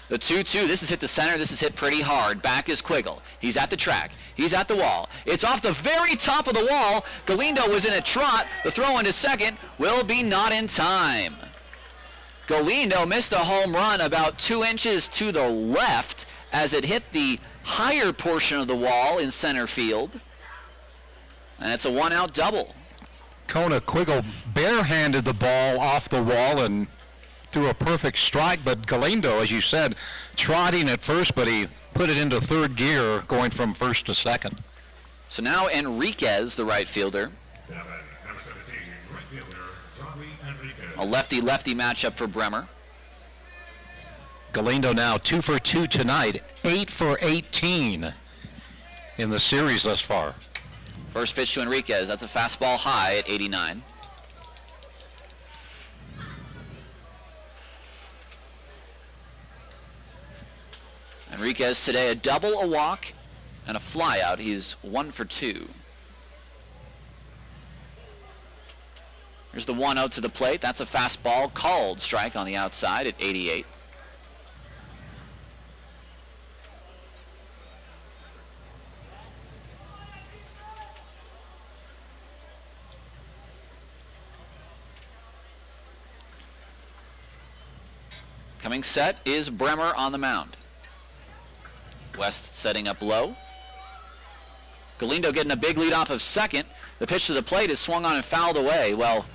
The 2-2, this is hit the center, this is hit pretty hard. Back is Quiggle. He's at the track. He's at the wall. It's off the very top of the wall. Galindo was in a trot. The throw into second will be not in time. Galindo missed a home run about 2 inches to the left as it hit the higher portion of the wall in center field. And it's a 1-out double. Kona Quiggle barehanded the ball off the wall and threw a perfect strike, but Galindo, as you said, trotting at first, but he put it into third gear, going from first to second. So now Enriquez, the right fielder. A lefty-lefty matchup for Bremer. Galindo now 2 for 2 tonight, 8 for 18 in the series thus far. First pitch to Enriquez, that's a fastball high at 89. Enriquez today a double, a walk, and a flyout. He's 1 for 2. Here's the 1-0 to the plate. That's a fastball, called strike on the outside at 88. Coming set is Bremer on the mound. West setting up low. Galindo getting a big lead off of second. The pitch to the plate is swung on and fouled away. Well,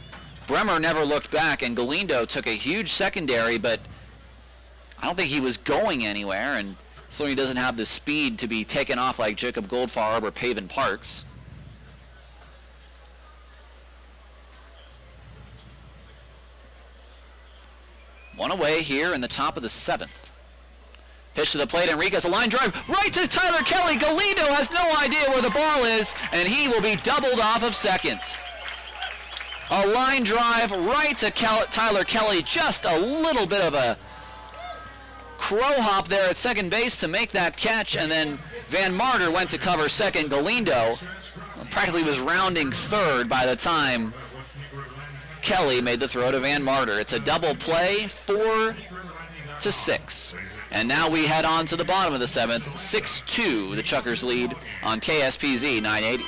Bremer never looked back, and Galindo took a huge secondary, but I don't think he was going anywhere, and certainly doesn't have the speed to be taken off like Jacob Goldfarb or Pavin Parks. One away here in the top of the 7th. Pitch to the plate, Enriquez, a line drive right to Tyler Kelly. Galindo has no idea where the ball is, and he will be doubled off of second. A line drive right to Tyler Kelly, just a little bit of a crow hop there at second base to make that catch, and then Van Marter went to cover second. Galindo practically was rounding third by the time Kelly made the throw to Van Marter. It's a double play, 4-6. And now we head on to the bottom of the 7th, 6-2, the Chukars lead on KSPZ 980.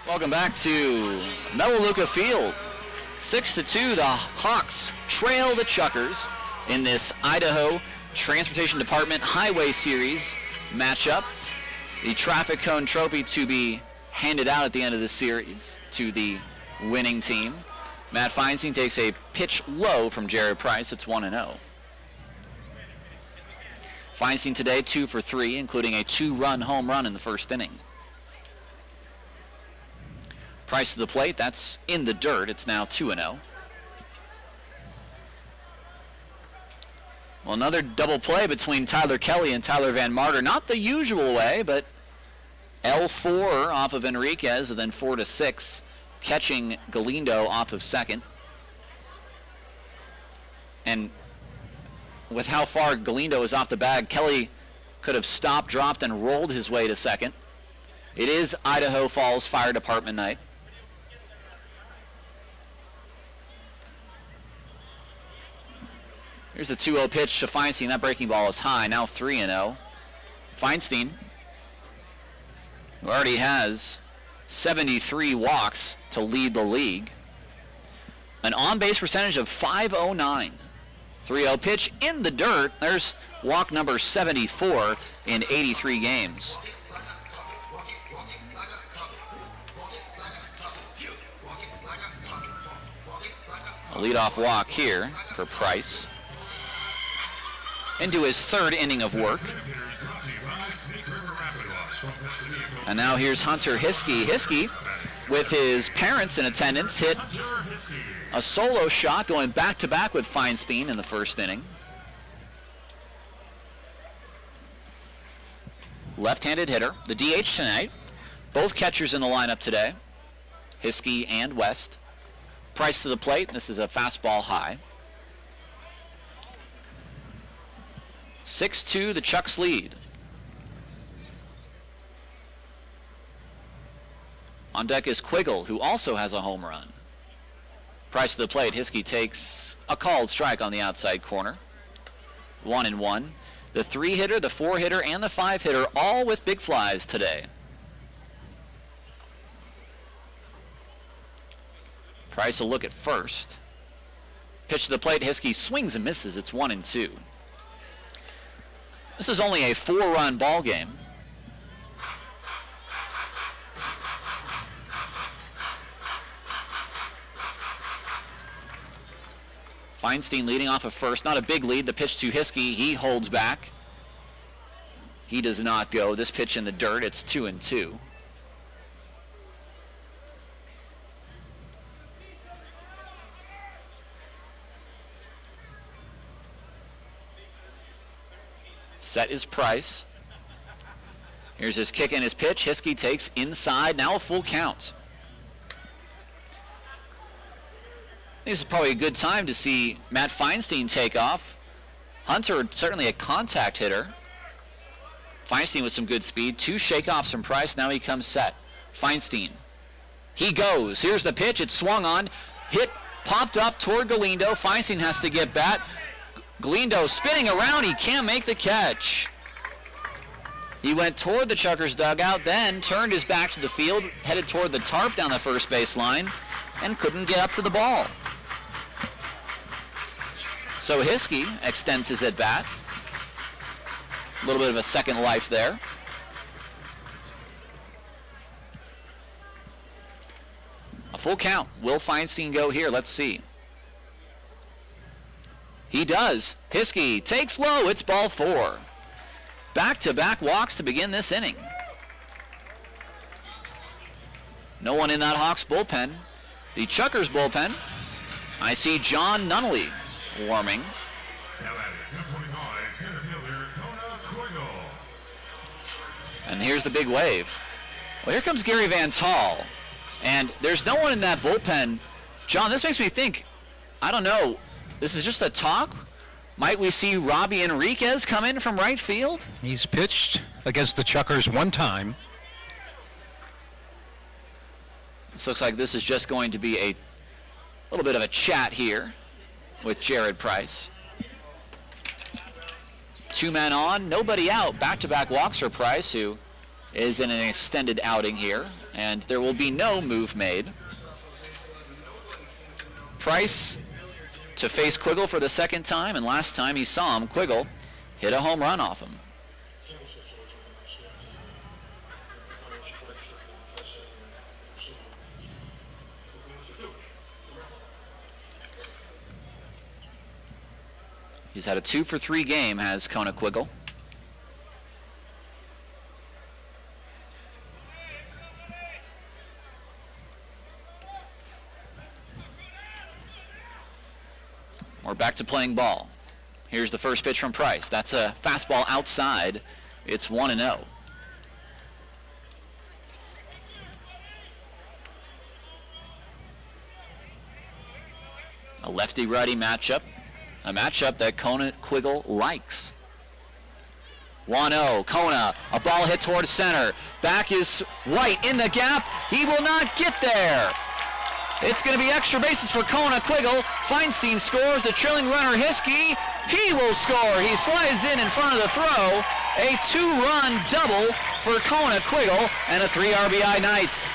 Welcome back to Melaleuca Field. 6-2, the Hawks trail the Chukars in this Idaho Transportation Department Highway Series matchup. The traffic cone trophy to be handed out at the end of the series to the winning team. Matt Feinstein takes a pitch low from Jared Price. It's 1-0. Feinstein today 2 for 3, including a 2-run home run in the first inning. Price to the plate, that's in the dirt. It's now 2-0. Well, another double play between Tyler Kelly and Tyler Van Marter. Not the usual way, but L4 off of Enriquez, and then 4-6, catching Galindo off of second. And with how far Galindo is off the bag, Kelly could have stopped, dropped, and rolled his way to second. It is Idaho Falls Fire Department night. Here's a 2-0 pitch to Feinstein. That breaking ball is high. Now 3-0. Feinstein, who already has 73 walks to lead the league. An on-base percentage of .509. 3-0 pitch in the dirt. There's walk number 74 in 83 games. A leadoff walk here for Price. Into his third inning of work. And now here's Hunter Hiskey. Hiskey, with his parents in attendance, hit a solo shot going back-to-back with Feinstein in the first inning. Left-handed hitter, the DH tonight. Both catchers in the lineup today, Hiskey and West. Price to the plate. This is a fastball high. 6-2, the Chucks lead. On deck is Quiggle, who also has a home run. Price to the plate. Hiskey takes a called strike on the outside corner. 1-1. The 3-hitter, the 4-hitter, and the 5-hitter all with big flies today. Price will look at first. Pitch to the plate. Hiskey swings and misses. It's 1-2. This is only a 4-run ball game. Feinstein leading off of first. Not a big lead. The pitch to Hiskey. He holds back. He does not go. This pitch in the dirt. It's 2-2. Set is Price. Here's his kick and his pitch. Hiskey takes inside. Now a full count. This is probably a good time to see Matt Feinstein take off. Hunter, certainly a contact hitter. Feinstein with some good speed. 2 shakeoffs from Price. Now he comes set. Feinstein. He goes. Here's the pitch. It's swung on. Hit popped up toward Galindo. Feinstein has to get bat. Galindo spinning around. He can't make the catch. He went toward the Chukars dugout, then turned his back to the field, headed toward the tarp down the first base line, and couldn't get up to the ball. So Hiskey extends his at-bat. A little bit of a second life there. A full count. Will Feinstein go here? Let's see. He does. Hiskey takes low. It's ball 4. Back-to-back walks to begin this inning. No one in that Hawks bullpen. The Chukars bullpen. I see John Nunnally warming. And here's the big wave. Well, here comes Gary Van Tall. And there's no one in that bullpen. John, this makes me think, I don't know, this is just a talk? Might we see Robbie Enriquez come in from right field? He's pitched against the Chukars one time. This looks like this is just going to be a little bit of a chat here with Jared Price. 2 men on, nobody out. Back-to-back walks for Price, who is in an extended outing here, and there will be no move made. Price to face Quiggle for the second time, and last time he saw him, Quiggle hit a home run off him. He's had a 2-for-3 game, has Kona Quiggle. We're back to playing ball. Here's the first pitch from Price. That's a fastball outside. It's 1-0. A lefty-righty matchup. A matchup that Kona Quiggle likes. 1-0, Kona, a ball hit towards center. Back is White in the gap. He will not get there. It's going to be extra bases for Kona Quiggle. Feinstein scores. The trailing runner, Hiskey, he will score. He slides in front of the throw. A 2-run double for Kona Quiggle and a 3 RBI night.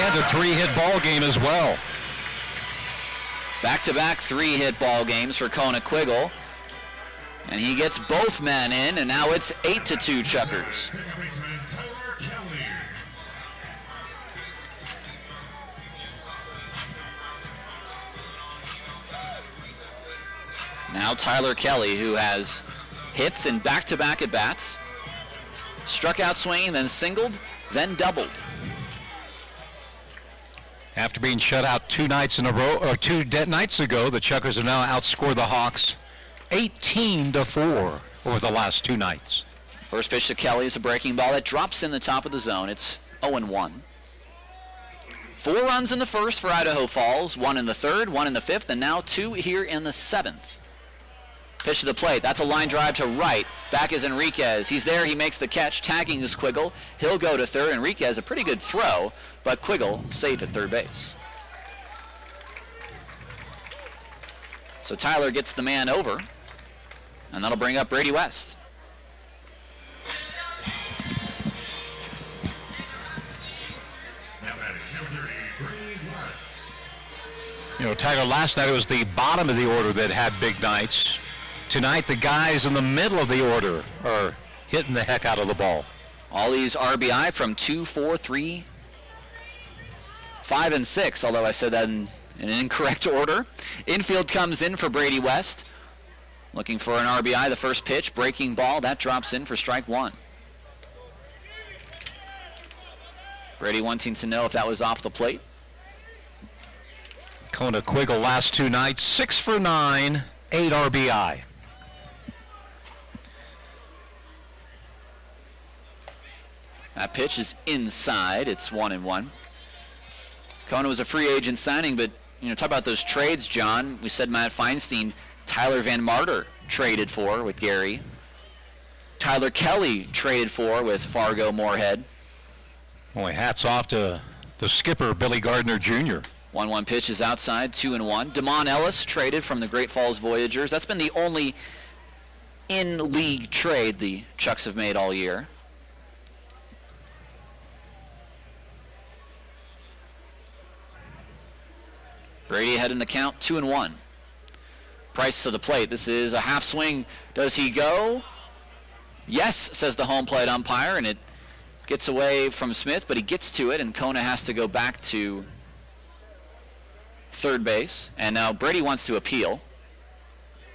And a 3-hit ball game as well. Back-to-back 3-hit ball games for Kona Quiggle. And he gets both men in, and now it's 8-2 Chukars. Now Tyler Kelly, who has hits in back-to-back at-bats. Struck out swinging, then singled, then doubled. After being shut out 2 nights in a row, or 2 nights ago, the Chukars have now outscored the Hawks 18-4 over the last 2 nights. First pitch to Kelly is a breaking ball that drops in the top of the zone. It's 0-1. 4 runs in the first for Idaho Falls, 1 in the third, 1 in the fifth, and now 2 here in the 7th. Pitch to the plate. That's a line drive to right. Back is Enriquez. He's there. He makes the catch, tagging his Quiggle. He'll go to third. Enriquez, a pretty good throw, but Quiggle safe at third base. So Tyler gets the man over, and that'll bring up Brady West. You know, Tyler, last night it was the bottom of the order that had big nights. Tonight, the guys in the middle of the order are hitting the heck out of the ball. All these RBI from 2, 4, 3, 5, and 6, although I said that in an incorrect order. Infield comes in for Brady West. Looking for an RBI, the first pitch, breaking ball, that drops in for strike 1. Brady wanting to know if that was off the plate. Kona Quiggle last 2 nights, 6 for 9, 8 RBI. That pitch is inside. It's 1-1. Kona was a free agent signing, but talk about those trades, John. We said Matt Feinstein, Tyler Van Marter traded for with Gary. Tyler Kelly traded for with Fargo Moorhead. Boy, hats off to the skipper, Billy Gardner Jr. 1-1 pitch is outside, 2-1. Damon Ellis traded from the Great Falls Voyagers. That's been the only in-league trade the Chucks have made all year. Brady ahead in the count, 2-1. Price to the plate. This is a half swing. Does he go? Yes, says the home plate umpire, and it gets away from Smith, but he gets to it, and Kona has to go back to third base. And now Brady wants to appeal.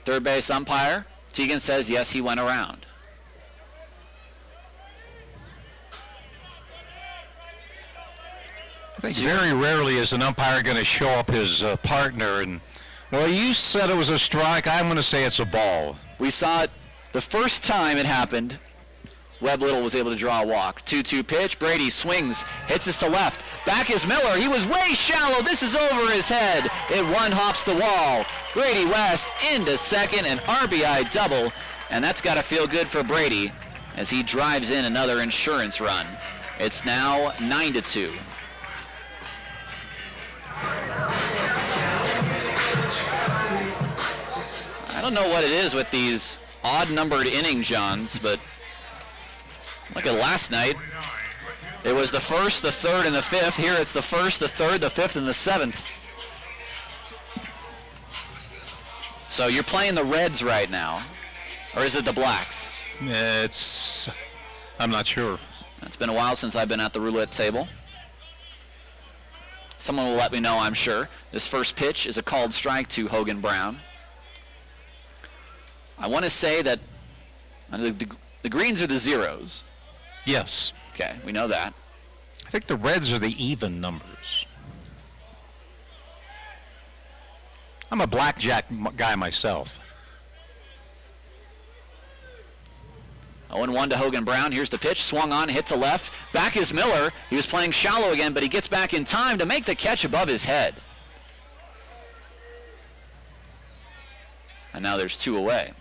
Third base umpire, Teagan says yes, he went around. I think very rarely is an umpire going to show up his partner and, well, you said it was a strike. I'm going to say it's a ball. We saw it the first time it happened. Webb Little was able to draw a walk. 2-2 pitch. Brady swings, hits this to left. Back is Miller. He was way shallow. This is over his head. It one-hops the wall. Brady West into second, an RBI double, and that's got to feel good for Brady as he drives in another insurance run. It's now 9-2. I don't know what it is with these odd-numbered innings, Johns, but Look at last night. It was the first, the third, and the fifth. Here it's the first, the third, the fifth, and the seventh. So you're playing the Reds right now, or is it the Blacks? I'm not sure. It's been a while since I've been at the roulette table. Someone will let me know, I'm sure. This first pitch is a called strike to Hogan Brown. I want to say that the greens are the zeros. Yes. Okay, we know that. I think the Reds are the even numbers. I'm a blackjack guy myself. 0-1 to Hogan Brown. Here's the pitch. Swung on, hit to left. Back is Miller. He was playing shallow again, but he gets back in time to make the catch above his head. And now there's 2 away.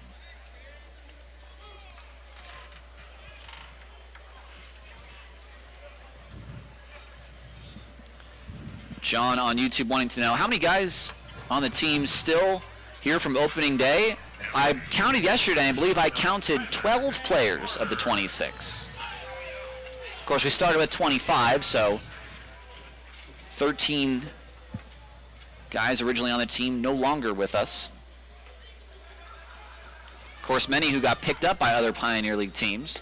John on YouTube wanting to know, how many guys on the team still here from opening day? I counted yesterday, I believe I counted 12 players of the 26. Of course, we started with 25, so 13 guys originally on the team no longer with us. Of course, many who got picked up by other Pioneer League teams.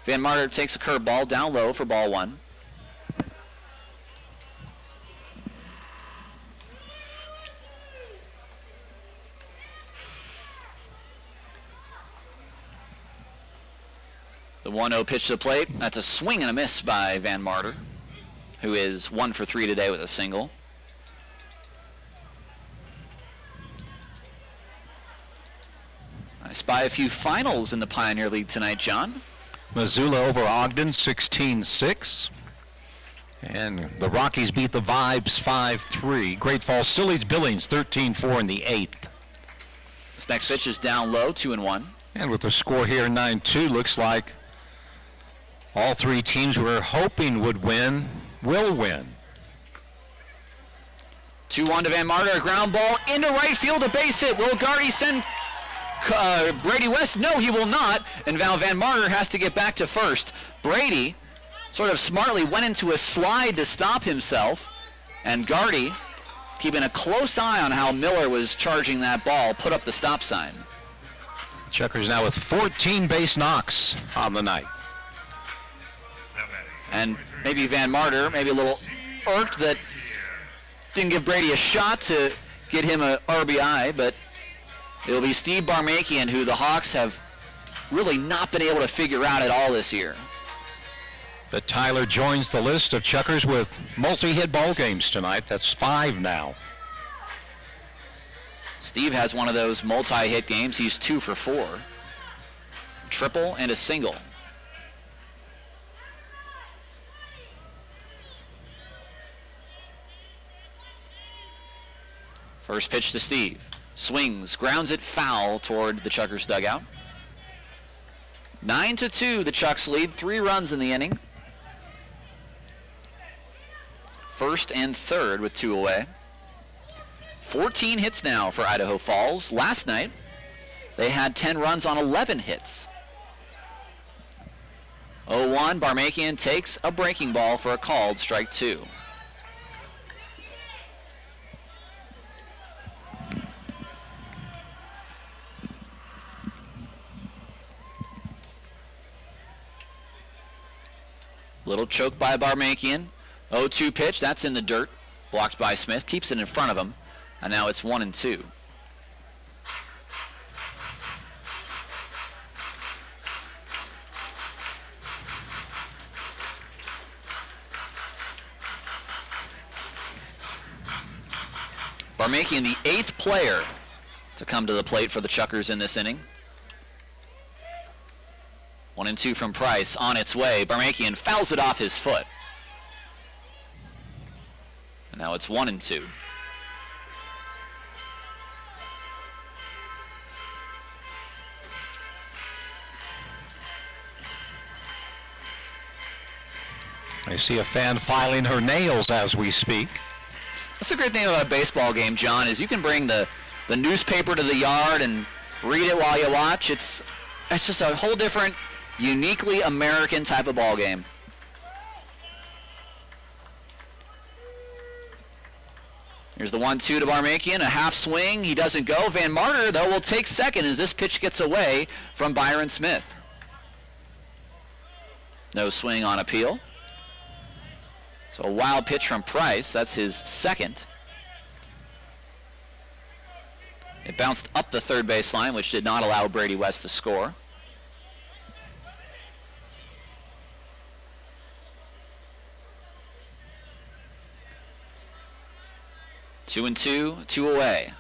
Van Marter takes a curveball down low for ball 1. The 1-0 pitch to the plate. That's a swing and a miss by Van Marter, who is 1 for 3 today with a single. I spy a few finals in the Pioneer League tonight, John. Missoula over Ogden, 16-6. And the Rockies beat the Vibes 5-3. Great Falls still leads Billings 13-4 in the 8th. This next pitch is down low, 2-1. And with the score here, 9-2, looks like all 3 teams we were hoping would win will win. 2-1 to Van Marter, a ground ball into right field, a base hit. Will Gardy send Brady West? No, he will not. And Van Marter has to get back to first. Brady sort of smartly went into a slide to stop himself. And Gardy, keeping a close eye on how Miller was charging that ball, put up the stop sign. Chukars now with 14 base knocks on the night. And maybe Van Marter, maybe a little irked that didn't give Brady a shot to get him a RBI, but it'll be Steve Barmakian, who the Hawks have really not been able to figure out at all this year. But Tyler joins the list of Chukars with multi-hit ball games tonight. That's 5 now. Steve has one of those multi-hit games. He's 2 for 4. Triple and a single. First pitch to Steve. Swings, grounds it foul toward the Chukars dugout. 9-2, the Chucks lead. 3 runs in the inning. First and third with 2 away. 14 hits now for Idaho Falls. Last night, they had 10 runs on 11 hits. 0-1, Barmakian takes a breaking ball for a called strike 2. Little choke by Barmakian. 0-2 pitch, that's in the dirt. Blocked by Smith, keeps it in front of him. And now it's 1-2. Barmakian, the 8th player to come to the plate for the Chukars in this inning. 1-2 from Price, on its way. Barmakian fouls it off his foot. And now it's 1-2. I see a fan filing her nails as we speak. That's the great thing about a baseball game, John, is you can bring the newspaper to the yard and read it while you watch. It's just a whole different uniquely American type of ball game. Here's the 1-2 to Barmakian, a half swing. He doesn't go. Van Marter, though, will take second as this pitch gets away from Byron Smith. No swing on appeal. So a wild pitch from Price. That's his second. It bounced up the third baseline, which did not allow Brady West to score. Two and two away.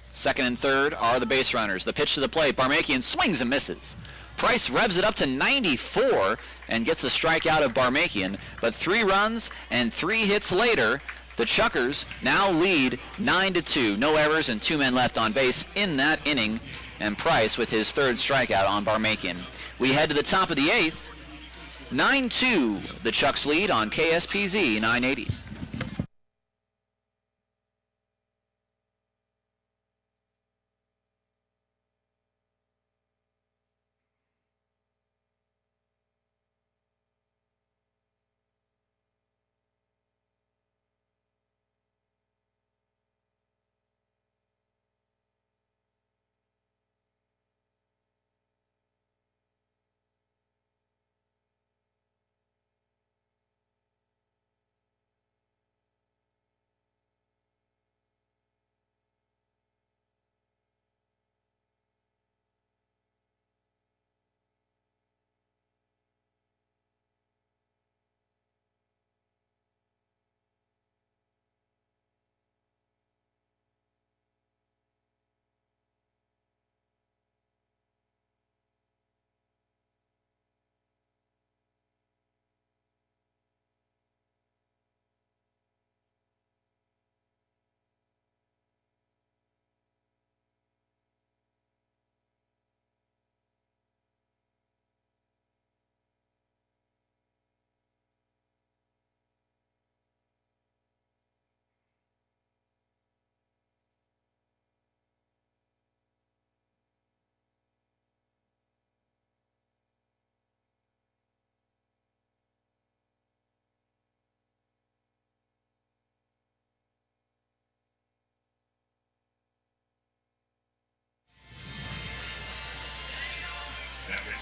Second and third are the base runners. The pitch to the plate. Barmakian swings and misses. Price revs it up to 94 and gets a strikeout of Barmakian. But 3 runs and 3 hits later, the Chukars now lead 9-2. No errors and 2 men left on base in that inning. And Price with his 3rd strikeout on Barmakian. We head to the top of the 8th. 9-2, the Chucks lead on KSPZ 980.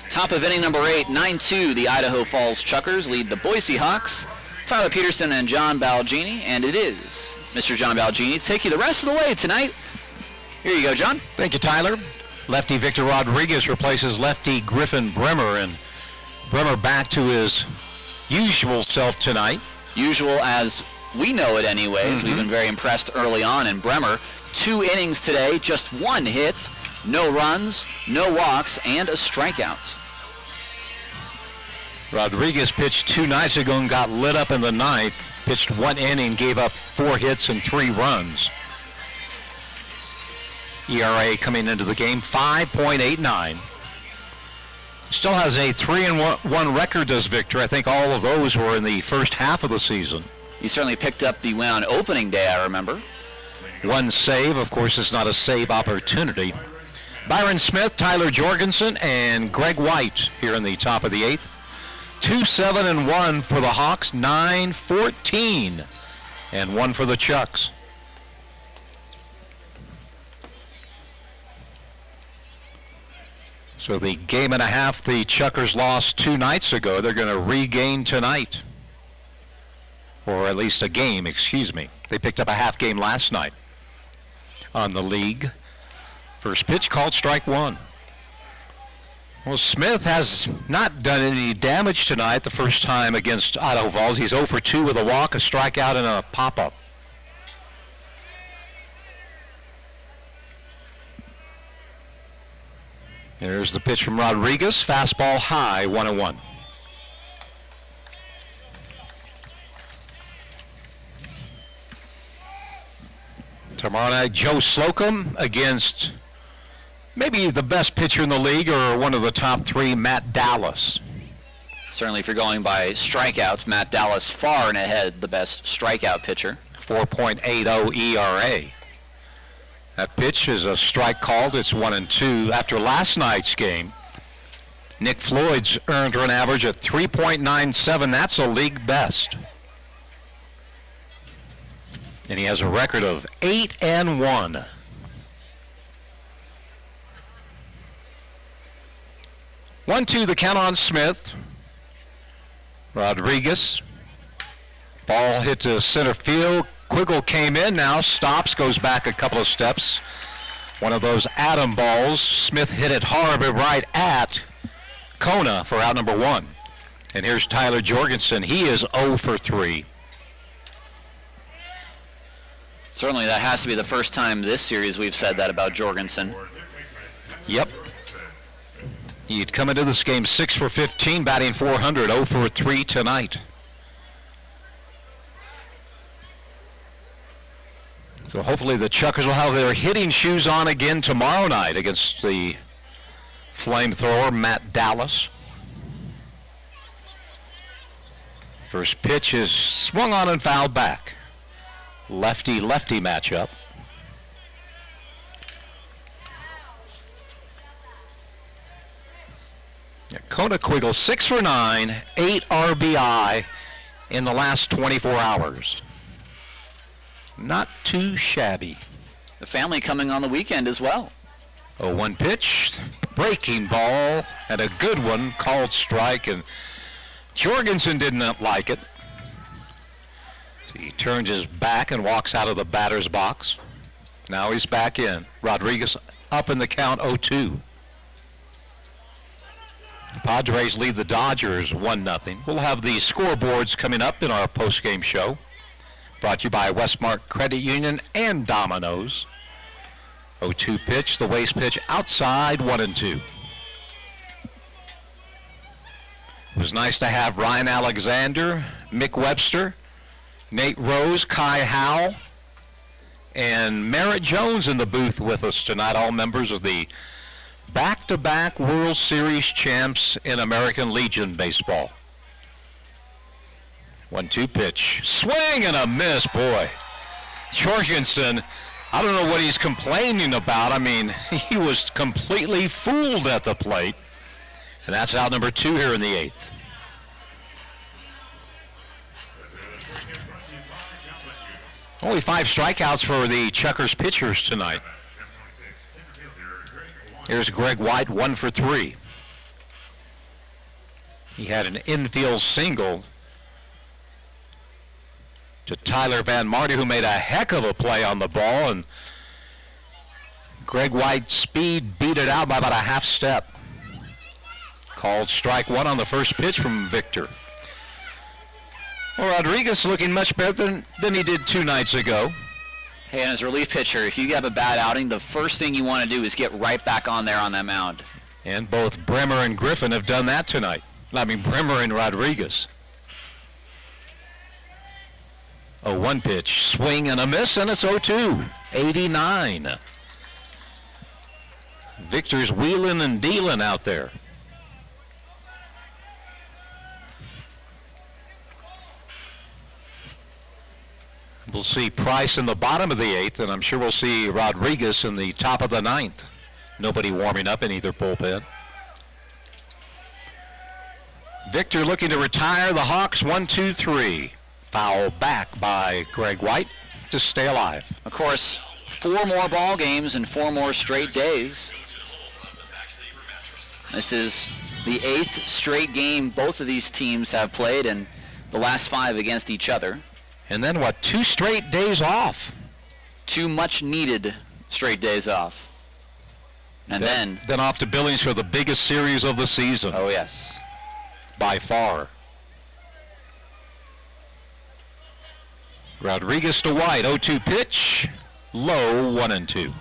Top of inning number 8, 9-2, the Idaho Falls Chukars lead the Boise Hawks. Tyler Peterson and John Balgini, and it is Mr. John Balgini take you the rest of the way tonight. Here you go, John. Thank you, Tyler. Lefty Victor Rodriguez replaces lefty Griffin Bremer, and Bremer back to his usual self tonight. Usual as we know it anyways. We've been very impressed early on in Bremer. 2 innings today, just 1 hit, no runs, no walks, and a strikeout. Rodriguez pitched 2 nights ago and got lit up in the 9th. Pitched 1 inning, gave up 4 hits and 3 runs. ERA coming into the game, 5.89. Still has a 3-1 record, does Victor. I think all of those were in the first half of the season. You certainly picked up the win on opening day, I remember. 1 save, of course, it's not a save opportunity. Byron Smith, Tyler Jorgensen, and Greg White here in the top of the 8th. 2-7-1 for the Hawks, 9-14, and 1 for the Chucks. So the game and a half the Chukars lost 2 nights ago, they're going to regain tonight. Or at least a game, excuse me. They picked up a half game last night on the league. First pitch called strike 1. Well, Smith has not done any damage tonight the first time against Idaho Falls. He's 0 for 2 with a walk, a strikeout, and a pop-up. There's the pitch from Rodriguez. Fastball high, 1-1. Tomorrow night, Joe Slocum against maybe the best pitcher in the league or one of the top 3, Matt Dallas. Certainly if you're going by strikeouts, Matt Dallas far and ahead the best strikeout pitcher. 4.80 ERA. That pitch is a strike called. It's 1-2. After last night's game, Nick Floyd's earned run average at 3.97. That's a league best. And he has a record of 8-1. One, two, the count on Smith. Rodriguez. Ball hit to center field. Quiggle came in now, stops, goes back a couple of steps. One of those atom balls. Smith hit it hard, but right at Kona for out number 1. And here's Tyler Jorgensen. He is 0 for 3. Certainly that has to be the first time this series we've said that about Jorgensen. Yep. He'd come into this game 6 for 15, batting .400, 0 for 3 tonight. So hopefully the Chukars will have their hitting shoes on again tomorrow night against the flamethrower, Matt Dallas. First pitch is swung on and fouled back. Lefty-lefty matchup. Kona Quiggle 6 for 9, 8 RBI in the last 24 hours. Not too shabby. The family coming on the weekend as well. 0-1 pitch, breaking ball, and a good one, called strike, and Jorgensen did not like it. So he turns his back and walks out of the batter's box. Now he's back in. Rodriguez up in the count, 0-2. Padres lead the Dodgers 1-0. We'll have the scoreboards coming up in our post-game show. Brought to you by Westmark Credit Union and Domino's. 0-2 pitch, the waste pitch outside, 1-2. It was nice to have Ryan Alexander, Mick Webster, Nate Rose, Kai Howe, and Merritt Jones in the booth with us tonight, all members of the back-to-back World Series champs in American Legion baseball. 1-2 pitch. Swing and a miss, boy. Jorgensen, I don't know what he's complaining about. I mean, he was completely fooled at the plate. And that's out number 2 here in the 8th. Only 5 strikeouts for the Chukars pitchers tonight. Here's Greg White, 1 for 3. He had an infield single to Tyler Van Marty, who made a heck of a play on the ball, and Greg White's speed beat it out by about a half step. Called strike 1 on the first pitch from Victor. Well, Rodriguez looking much better than he did 2 nights ago. Hey, and as a relief pitcher, if you have a bad outing, the first thing you want to do is get right back on there on that mound. And both Bremer and Griffin have done that tonight. I mean, Bremer and Rodriguez. 0-1 pitch, swing and a miss, and it's 0-2, 89. Victor's wheeling and dealing out there. We'll see Price in the bottom of the 8th, and I'm sure we'll see Rodriguez in the top of the 9th. Nobody warming up in either bullpen. Victor looking to retire the Hawks, 1-2-3. Foul back by Greg White to stay alive. Of course, 4 more ball games and 4 more straight days. This is the 8th straight game both of these teams have played, and the last 5 against each other. And then what, 2 straight days off? 2 much needed straight days off. And then off to Billings for the biggest series of the season. Oh yes. By far. Rodriguez to White, 0-2 pitch, low, 1-2.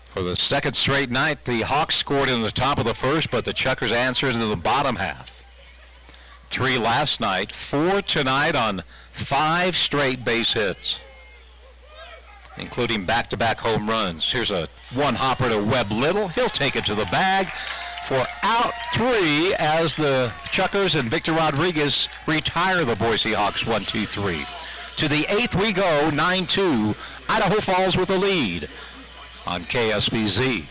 For the second straight night, the Hawks scored in the top of the first, but the Chukars answered in the bottom half. 3 last night, 4 tonight on 5 straight base hits, including back-to-back home runs. Here's a one-hopper to Webb Little. He'll take it to the bag for out 3 as the Chukars and Victor Rodriguez retire the Boise Hawks 1-2-3. To the 8th we go, 9-2. Idaho Falls with the lead on KSBZ.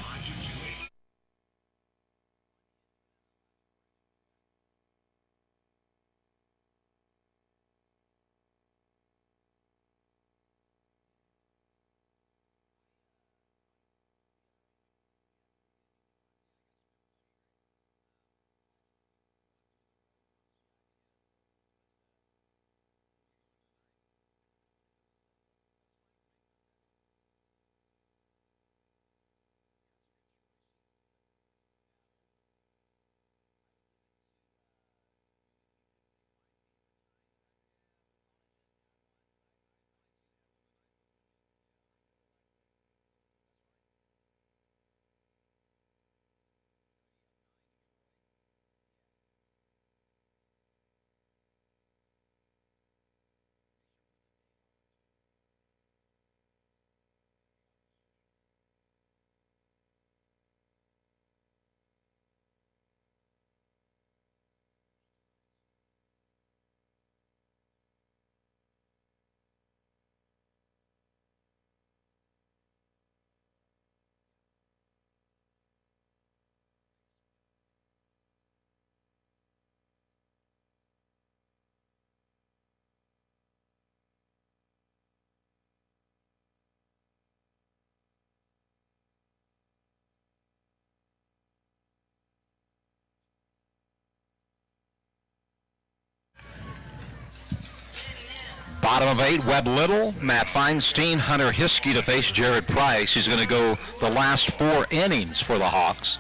Bottom of 8, Webb Little, Matt Feinstein, Hunter Hiskey to face Jared Price. He's going to go the last 4 innings for the Hawks.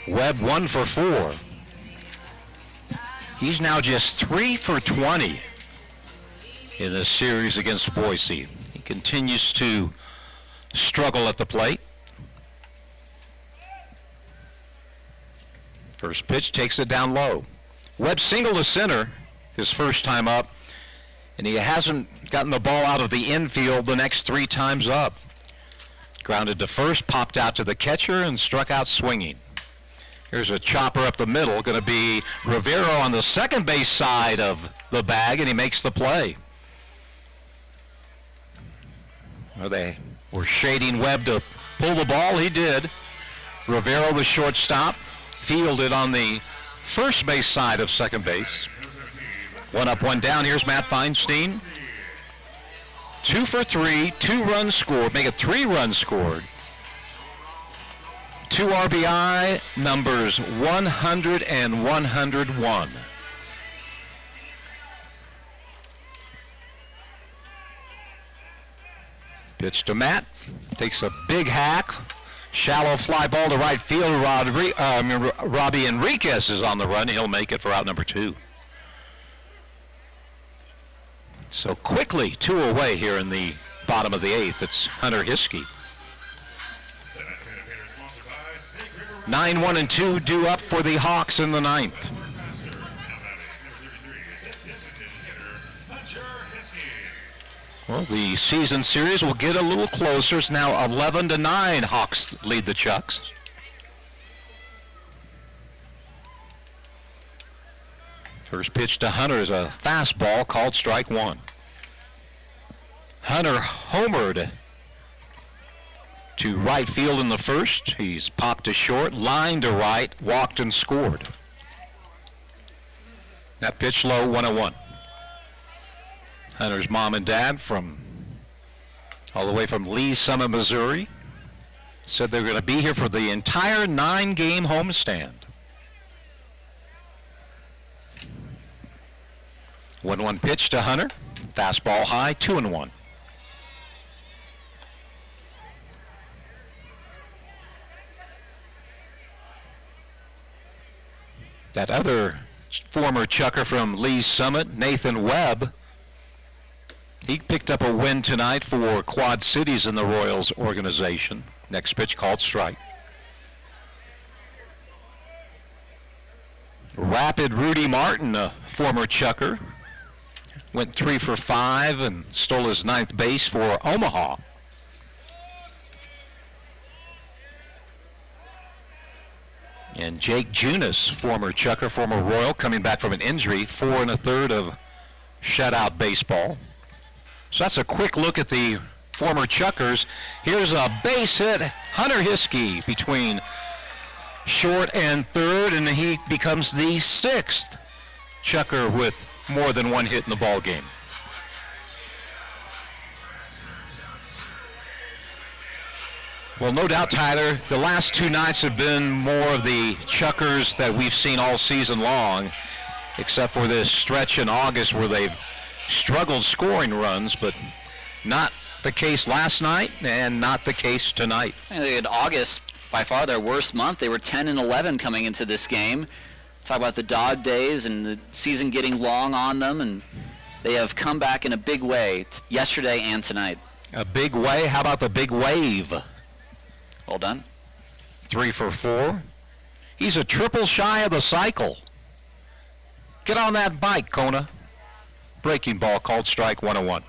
Webb 1 for 4. He's now just 3 for 20 in this series against Boise. He continues to struggle at the plate. First pitch takes it down low. Webb single to center his first time up, and he hasn't gotten the ball out of the infield the next 3 times up. Grounded to first, popped out to the catcher, and struck out swinging. Here's a chopper up the middle, going to be Rivero on the second base side of the bag, and he makes the play. Well, they were shading Webb to pull the ball. He did. Rivero, the shortstop, fielded on the first base side of second base. 1 up, 1 down. Here's Matt Feinstein. 2 for 3, 2 runs scored, make it 3 runs scored. 2 RBI, numbers 100 and 101. Pitch to Matt, takes a big hack. Shallow fly ball to right field. Robbie Enriquez is on the run. He'll make it for out number 2. So quickly 2 away here in the bottom of the 8th. It's Hunter Hiskey. 9-1 and 2 due up for the Hawks in the 9th. Well, the season series will get a little closer. It's now 11-9. Hawks lead the Chucks. First pitch to Hunter is a fastball called strike 1. Hunter homered to right field in the first. He's popped to short, lined to right, walked and scored. That pitch low, 1-1. Hunter's mom and dad all the way from Lee Summit, Missouri, said they're going to be here for the entire 9-game homestand. 1-1 pitch to Hunter. Fastball high, 2-1. That other former Chucker from Lee Summit, Nathan Webb, he picked up a win tonight for Quad Cities in the Royals organization. Next pitch called strike. Rapid Rudy Martin, a former Chucker, went 3 for 5 and stole his 9th base for Omaha. And Jake Junis, former Chucker, former Royal, coming back from an injury, 4 1/3 of shutout baseball. So that's a quick look at the former Chuckers. Here's a base hit, Hunter Hiskey between short and third, and he becomes the 6th Chucker with more than one hit in the ball game. Well, no doubt, Tyler, the last 2 nights have been more of the Chuckers that we've seen all season long, except for this stretch in August where they've struggled scoring runs, but not the case last night and not the case tonight. And they had August, by far their worst month. They were 10-11 coming into this game. Talk about the dog days and the season getting long on them, and they have come back in a big way yesterday and tonight. A big way? How about the big wave? Well done. 3 for 4. He's a triple shy of the cycle. Get on that bike, Kona. Breaking ball called strike 101.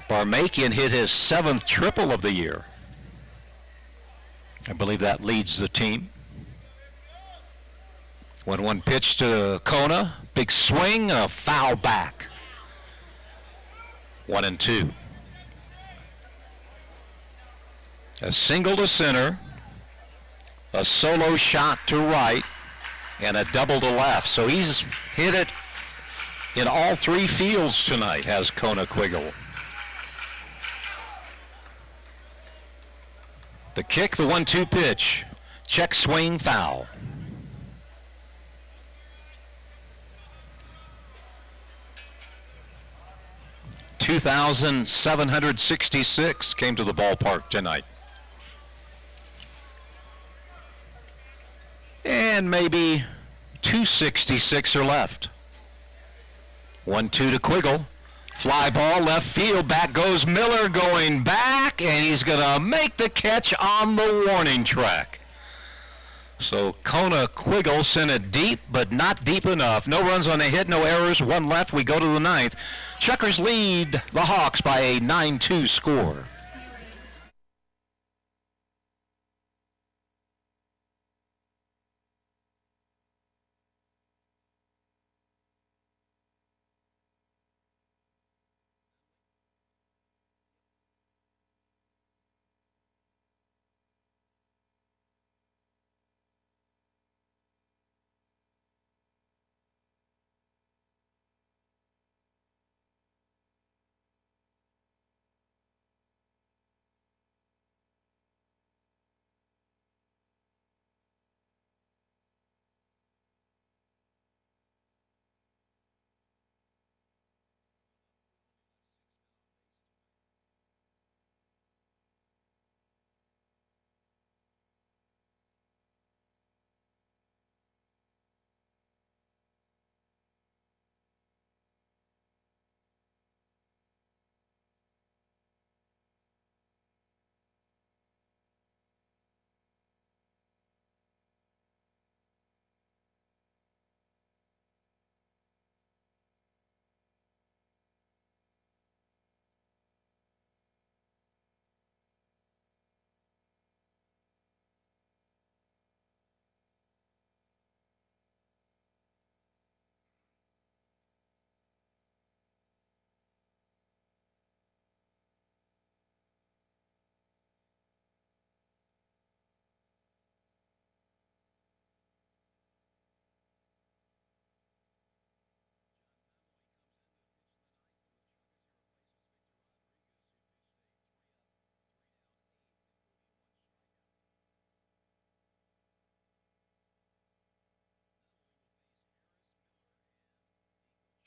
Barmakian hit his 7th triple of the year. I believe that leads the team. 1-1 pitch to Kona. Big swing, a foul back. 1-2. A single to center, a solo shot to right, and a double to left. So he's hit it in all 3 fields tonight, has Kona Quiggle. The kick, the 1-2 pitch, check swing, foul. $2,766 came to the ballpark tonight. And maybe 266 are left. 1-2 to Quiggle. Fly ball, left field, back goes Miller, going back, and he's going to make the catch on the warning track. So Kona Quiggle sent it deep, but not deep enough. No runs on the hit, no errors, 1 left. We go to the 9th. Chuckers lead the Hawks by a 9-2 score.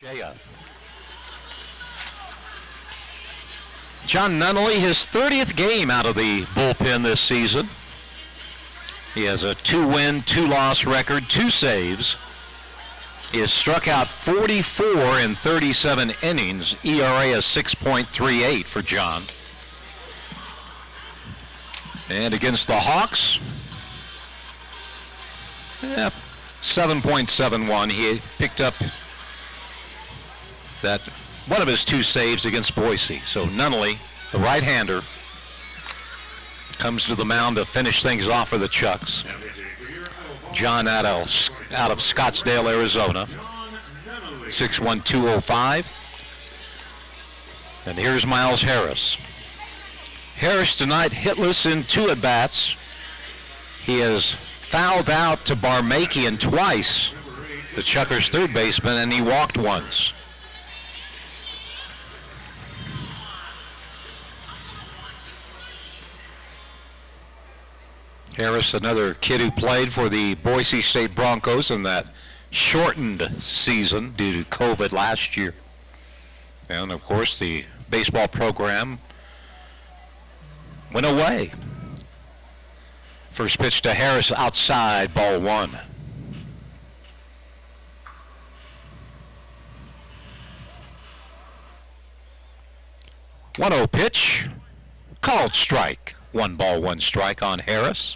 Jaya. John Nunnally, his 30th game out of the bullpen this season. He has a 2-win, 2-loss record, 2 saves. He has struck out 44 in 37 innings. ERA is 6.38 for John. And against the Hawks, 7.71. He picked up that one of his 2 saves against Boise. So Nunnally, the right-hander, comes to the mound to finish things off for the Chucks. John out of Scottsdale, Arizona. 6'1", 205. And here's Miles Harris. Harris tonight hitless in 2 at-bats. He has fouled out to Barmakian twice, the Chukars' third baseman, and he walked once. Harris, another kid who played for the Boise State Broncos in that shortened season due to COVID last year. And of course the baseball program went away. First pitch to Harris outside, ball 1. 1-0 pitch, called strike. 1 ball, 1 strike on Harris.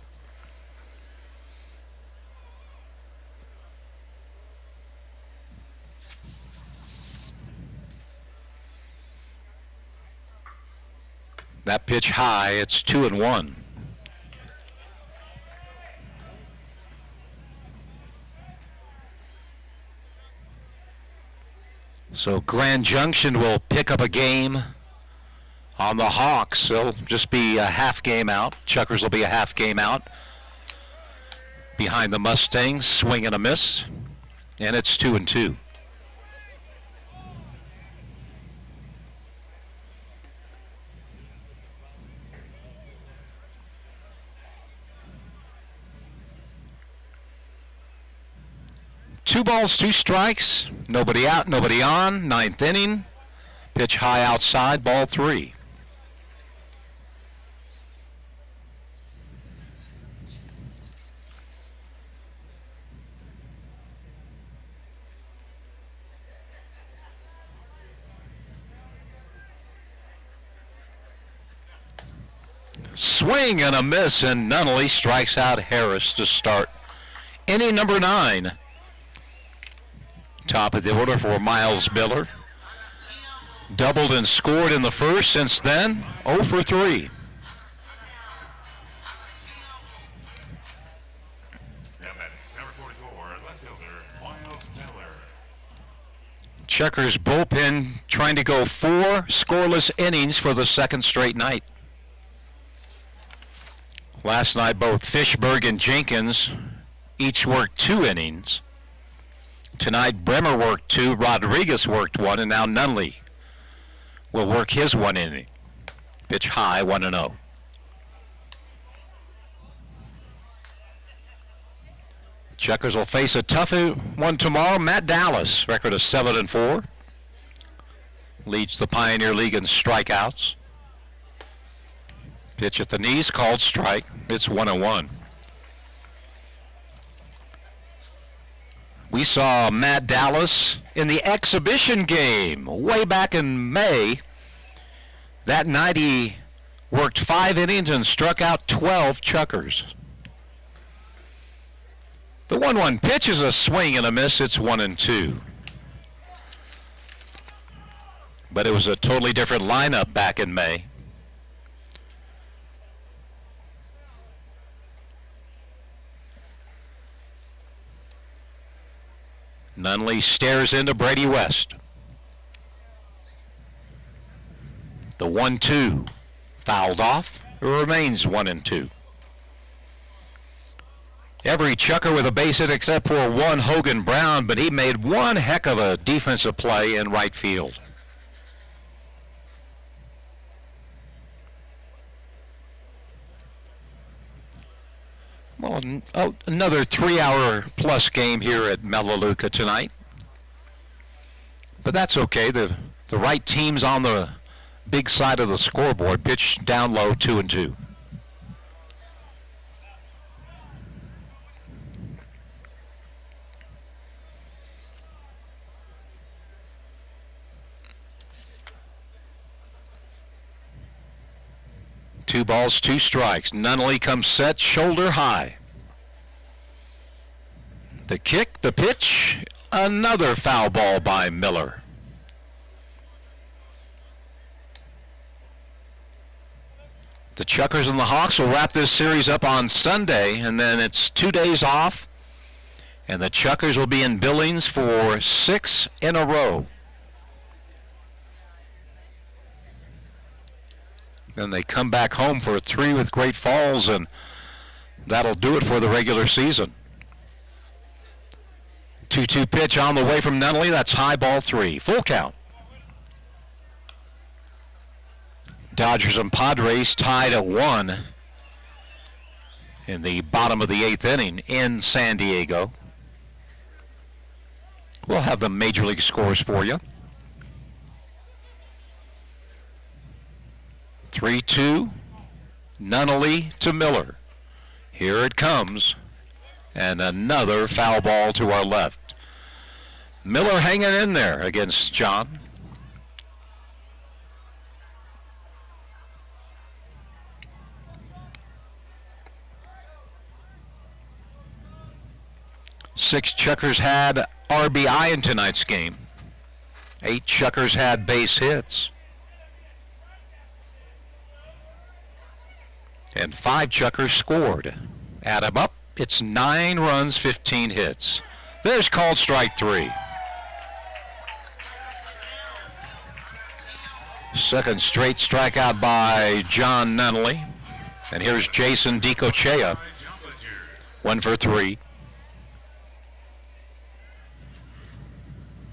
That pitch high, it's 2-1. So Grand Junction will pick up a game on the Hawks. They'll just be a half game out. Chukars will be a half game out behind the Mustangs. Swing and a miss, and it's 2-2. Two balls, 2 strikes, nobody out, nobody on, 9th inning. Pitch high outside, ball 3. Swing and a miss, and Nunnally strikes out Harris to start inning number 9. Top of the order for Miles Miller. Doubled and scored in the first. Since then, 0 for 3. Chukars bullpen trying to go 4 scoreless innings for the second straight night. Last night, both Fishberg and Jenkins each worked 2 innings. Tonight, Bremer worked 2, Rodriguez worked 1, and now Nunnally will work his 1 inning. Pitch high, 1-0. Chukars will face a tough one tomorrow. Matt Dallas, record of 7-4. Leads the Pioneer League in strikeouts. Pitch at the knees, called strike. It's 1-1. We saw Matt Dallas in the exhibition game way back in May. That night he worked 5 innings and struck out 12 Chukars. The 1-1 pitch is a swing and a miss. It's 1-2. But it was a totally different lineup back in May. Nunnally stares into Brady West. The 1-2 fouled off. It remains 1-2. Every Chukar with a base hit except for one, Hogan Brown, but he made one heck of a defensive play in right field. Well, another 3-hour plus game here at Melaleuca tonight. But that's okay. The right team's on the big side of the scoreboard. Pitch down low, 2-2. Two balls, 2 strikes. Nunnally comes set, shoulder high. The kick, the pitch, another foul ball by Miller. The Chukars and the Hawks will wrap this series up on Sunday, and then it's 2 days off, and the Chukars will be in Billings for 6 in a row. Then they come back home for 3 with Great Falls, and that'll do it for the regular season. 2-2 pitch on the way from Nunnally. That's high, ball 3. Full count. Dodgers and Padres tied at 1 in the bottom of the 8th inning in San Diego. We'll have the Major League scores for you. 3-2, Nunnally to Miller. Here it comes, and another foul ball to our left. Miller hanging in there against John. Six Chukars had RBI in tonight's game. 8 Chukars had base hits. And 5 Chukars scored. Add them up, it's 9 runs, 15 hits. There's called strike 3. Second straight strikeout by John Nunnally. And here's Jason DiCochea. 1 for 3.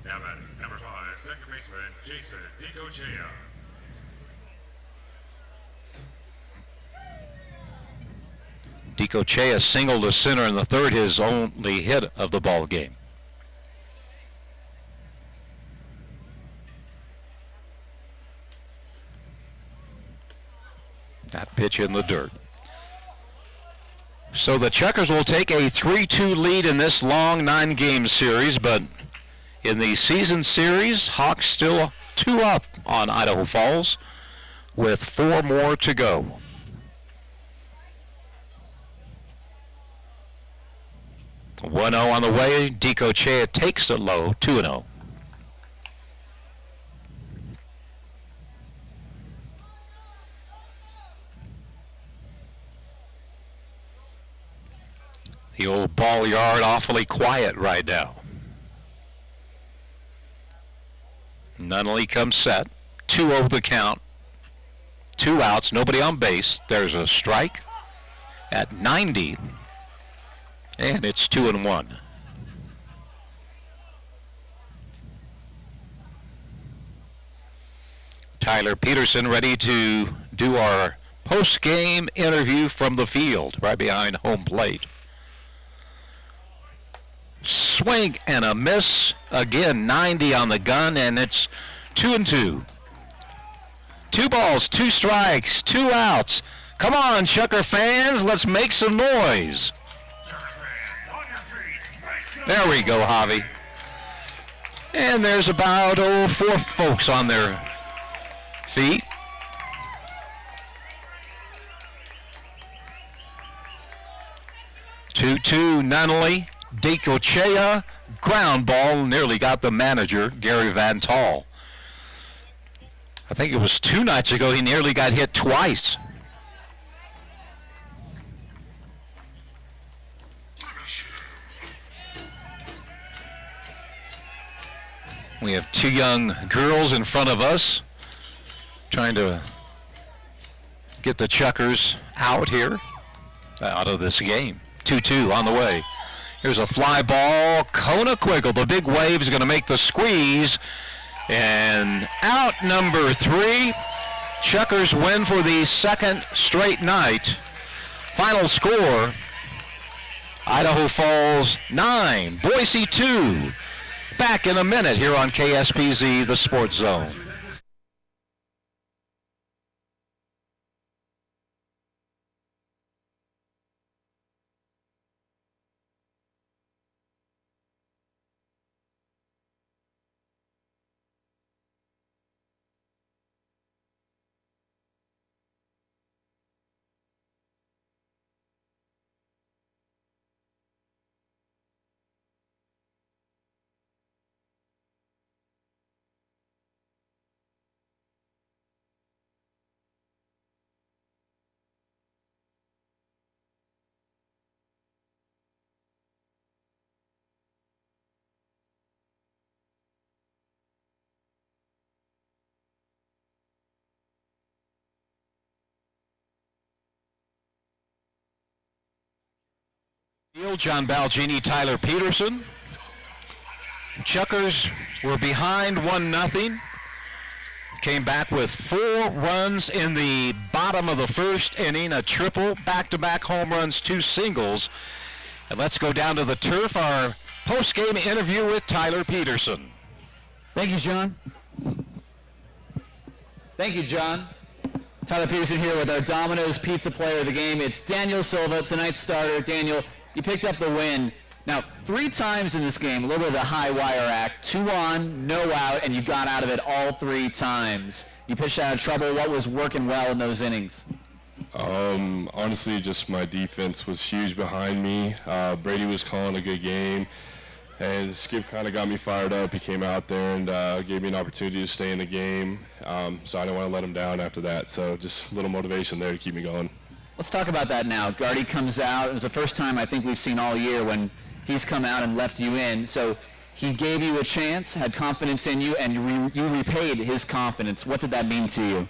Now batting, number 5, second baseman, Jason DiCochea. DiCochea singled to center in the third, his only hit of the ball game. That pitch in the dirt. So the Chukars will take a 3-2 lead in this long 9-game series, but in the season series, Hawks still 2 up on Idaho Falls with 4 more to go. A 1-0 on the way. DiCochea takes it low, 2-0. The old ball yard awfully quiet right now. Nunnally comes set. 2-0 the count. 2 outs, nobody on base. There's a strike at 90. And it's 2-1. Tyler Peterson ready to do our post-game interview from the field right behind home plate. Swing and a miss. Again, 90 on the gun, and it's 2-2. 2 balls, 2 strikes, 2 outs. Come on, Chukar fans, let's make some noise. There we go, Javi. And there's about 4 folks on their feet. Two, Nunnally, DiCochea, ground ball, nearly got the manager, Gary Van Tall. I think it was 2 nights ago he nearly got hit twice. We have 2 young girls in front of us trying to get the Chukars out here, out of this game. 2-2 on the way. Here's a fly ball. Kona Quiggle, the big wave, is going to make the squeeze. And out number 3. Chukars win for the 2nd straight night. Final score, Idaho Falls 9, Boise 2. Back in a minute here on KSPZ, the Sports Zone. John Balgini, Tyler Peterson. Chukars were behind 1-0. Came back with 4 runs in the bottom of the first inning, a triple, back-to-back home runs, 2 singles. And let's go down to the turf, our post-game interview with Tyler Peterson. Thank you, John. Thank you, John. Tyler Peterson here with our Domino's Pizza Player of the Game. It's Daniel Silva, tonight's starter. Daniel, you picked up the win. Now, 3 times in this game, a little bit of the high wire act, 2 on, no out, and you got out of it all 3 times. You pitched out of trouble. What was working well in those innings? Honestly, just my defense was huge behind me. Brady was calling a good game, and Skip kind of got me fired up. He came out there and gave me an opportunity to stay in the game, so I didn't want to let him down after that. So just a little motivation there to keep me going. Let's talk about that now. Gardy comes out. It was the first time I think we've seen all year when he's come out and left you in. So he gave you a chance, had confidence in you, and you repaid his confidence. What did that mean to you?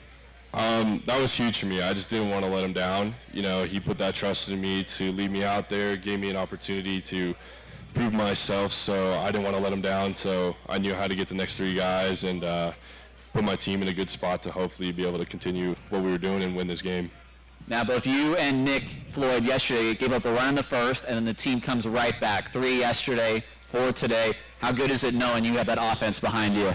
That was huge for me. I just didn't want to let him down. You know, he put that trust in me to leave me out there, gave me an opportunity to prove myself, so I didn't want to let him down. So I knew how to get the next 3 guys and put my team in a good spot to hopefully be able to continue what we were doing and win this game. Now, both you and Nick Floyd yesterday gave up a run in the first, and then the team comes right back. 3 yesterday, 4 today. How good is it knowing you have that offense behind you?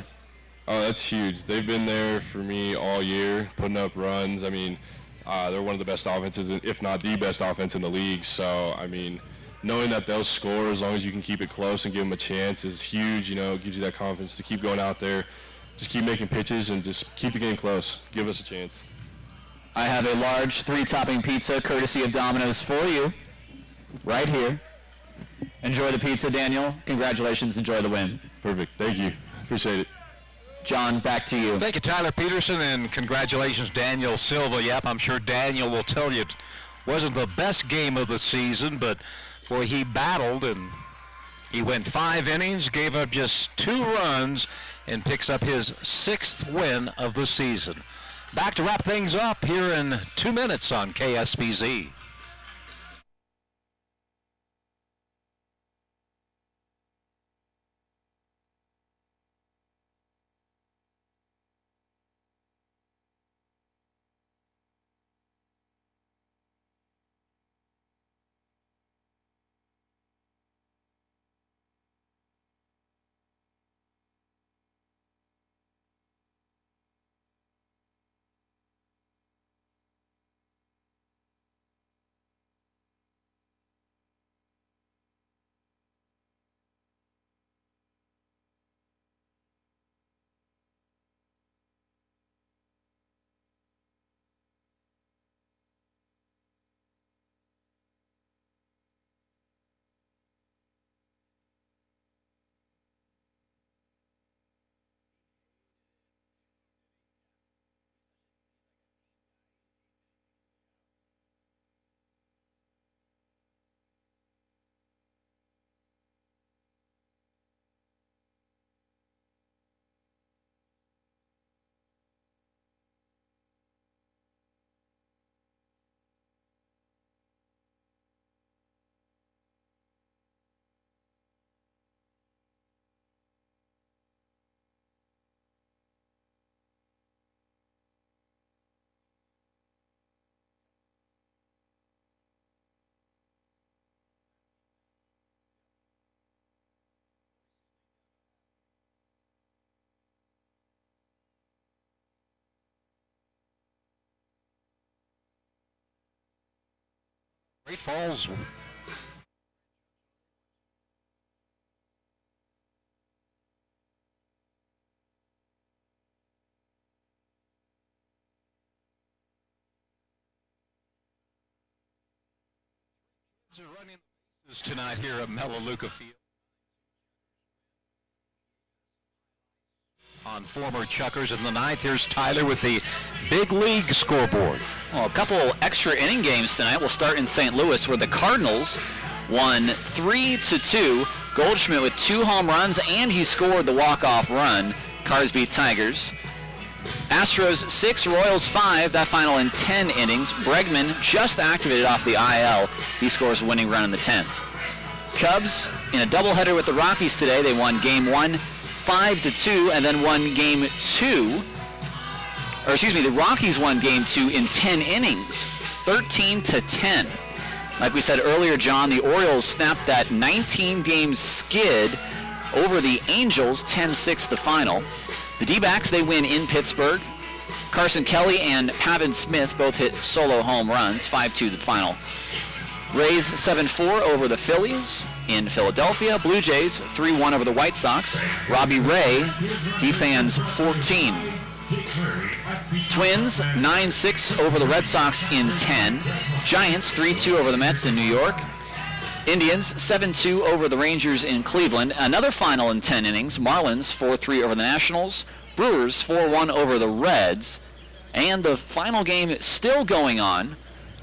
Oh, that's huge. They've been there for me all year, putting up runs. I mean, they're one of the best offenses, if not the best offense in the league. So, I mean, knowing that they'll score as long as you can keep it close and give them a chance is huge. You know, it gives you that confidence to keep going out there, just keep making pitches and just keep the game close. Give us a chance. I have a large 3-topping pizza courtesy of Domino's for you right here. Enjoy the pizza, Daniel. Congratulations. Enjoy the win. Perfect. Thank you. Appreciate it. John, back to you. Thank you, Tyler Peterson, and congratulations, Daniel Silva. Yep, I'm sure Daniel will tell you it wasn't the best game of the season, but, boy, he battled, and he went 5 innings, gave up just 2 runs, and picks up his 6th win of the season. Back to wrap things up here in 2 minutes on KSBZ. Great Falls. Are running the bases tonight here at Melaleuca Field. On former Chukars in the 9th, here's Tyler with the big league scoreboard. Well, a couple extra inning games tonight. We'll start in St. Louis where the Cardinals won 3-2. Goldschmidt with 2 home runs, and he scored the walk-off run. Cards beat Tigers. Astros 6, Royals 5. That final in 10 innings. Pregame just activated off the IL. He scores a winning run in the 10th. Cubs in a doubleheader with the Rockies today. They won Game 1 5-2 and then won Game 2. Or excuse me, the Rockies won Game 2 in 10 innings, 13-10. Like we said earlier, John, the Orioles snapped that 19-game skid over the Angels, 10-6 the final. The D-backs, they win in Pittsburgh. Carson Kelly and Pavin Smith both hit solo home runs, 5-2 the final. Rays 7-4 over the Phillies in Philadelphia. Blue Jays 3-1 over the White Sox. Robbie Ray, he fans 14. Twins 9-6 over the Red Sox in 10. Giants 3-2 over the Mets in New York. Indians 7-2 over the Rangers in Cleveland. Another final in 10 innings. Marlins 4-3 over the Nationals. Brewers 4-1 over the Reds. And the final game still going on.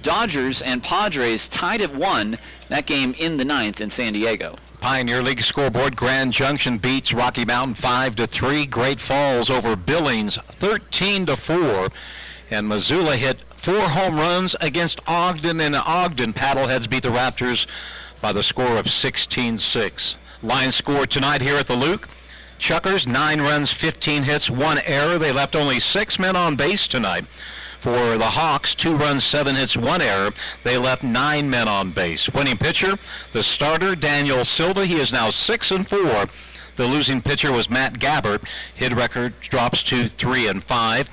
Dodgers and Padres tied at 1. That game in the 9th in San Diego. Pioneer League scoreboard, Grand Junction beats Rocky Mountain 5-3. Great Falls over Billings 13-4. And Missoula hit 4 home runs against Ogden, and Ogden Paddleheads beat the Raptors by the score of 16-6. Line score tonight here at the Luke. Chukars 9 runs, 15 hits, 1 error. They left only 6 men on base tonight. For the Hawks, 2 runs, 7 hits, 1 error. They left 9 men on base. Winning pitcher, the starter, Daniel Silva. He is now 6-4. The losing pitcher was Matt Gabbert. Hit record drops to 3-5.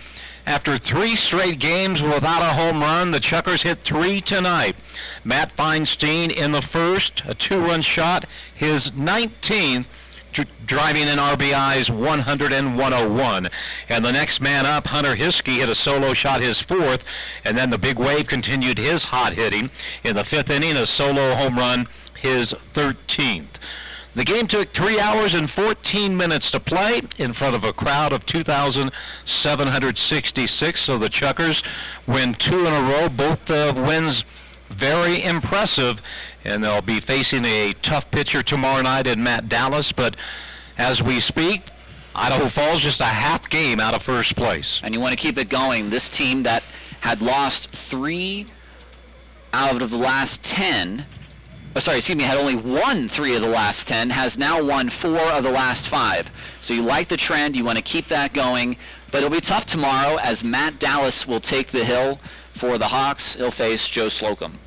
After 3 straight games without a home run, the Chukars hit 3 tonight. Matt Feinstein in the first, a 2-run shot, his 19th. Driving in RBIs 100 and 101. And the next man up, Hunter Hiskey, hit a solo shot, his 4th, and then the Big Wave continued his hot hitting. In the 5th inning, a solo home run, his 13th. The game took 3 hours and 14 minutes to play in front of a crowd of 2,766. So the Chukars win 2 in a row, both wins very impressive, and they'll be facing a tough pitcher tomorrow night in Matt Dallas. But as we speak, Idaho Falls just a half game out of first place. And you want to keep it going. This team that had lost 3 out of the last 10, had only won 3 of the last 10, has now won 4 of the last 5. So you like the trend, you want to keep that going, but it'll be tough tomorrow as Matt Dallas will take the hill. For the Hawks, he'll face Joe Slocum.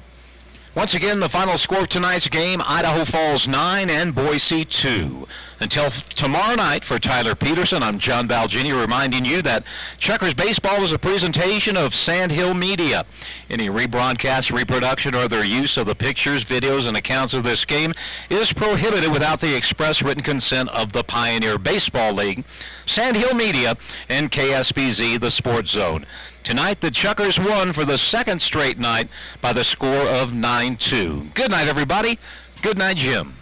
Once again, the final score of tonight's game, Idaho Falls 9 and Boise 2. Until tomorrow night, for Tyler Peterson, I'm John Balgini reminding you that Chukars Baseball is a presentation of Sandhill Media. Any rebroadcast, reproduction, or other use of the pictures, videos, and accounts of this game is prohibited without the express written consent of the Pioneer Baseball League, Sandhill Media, and KSBZ, the Sports Zone. Tonight, the Chukars won for the 2nd straight night by the score of 9-2. Good night, everybody. Good night, Jim.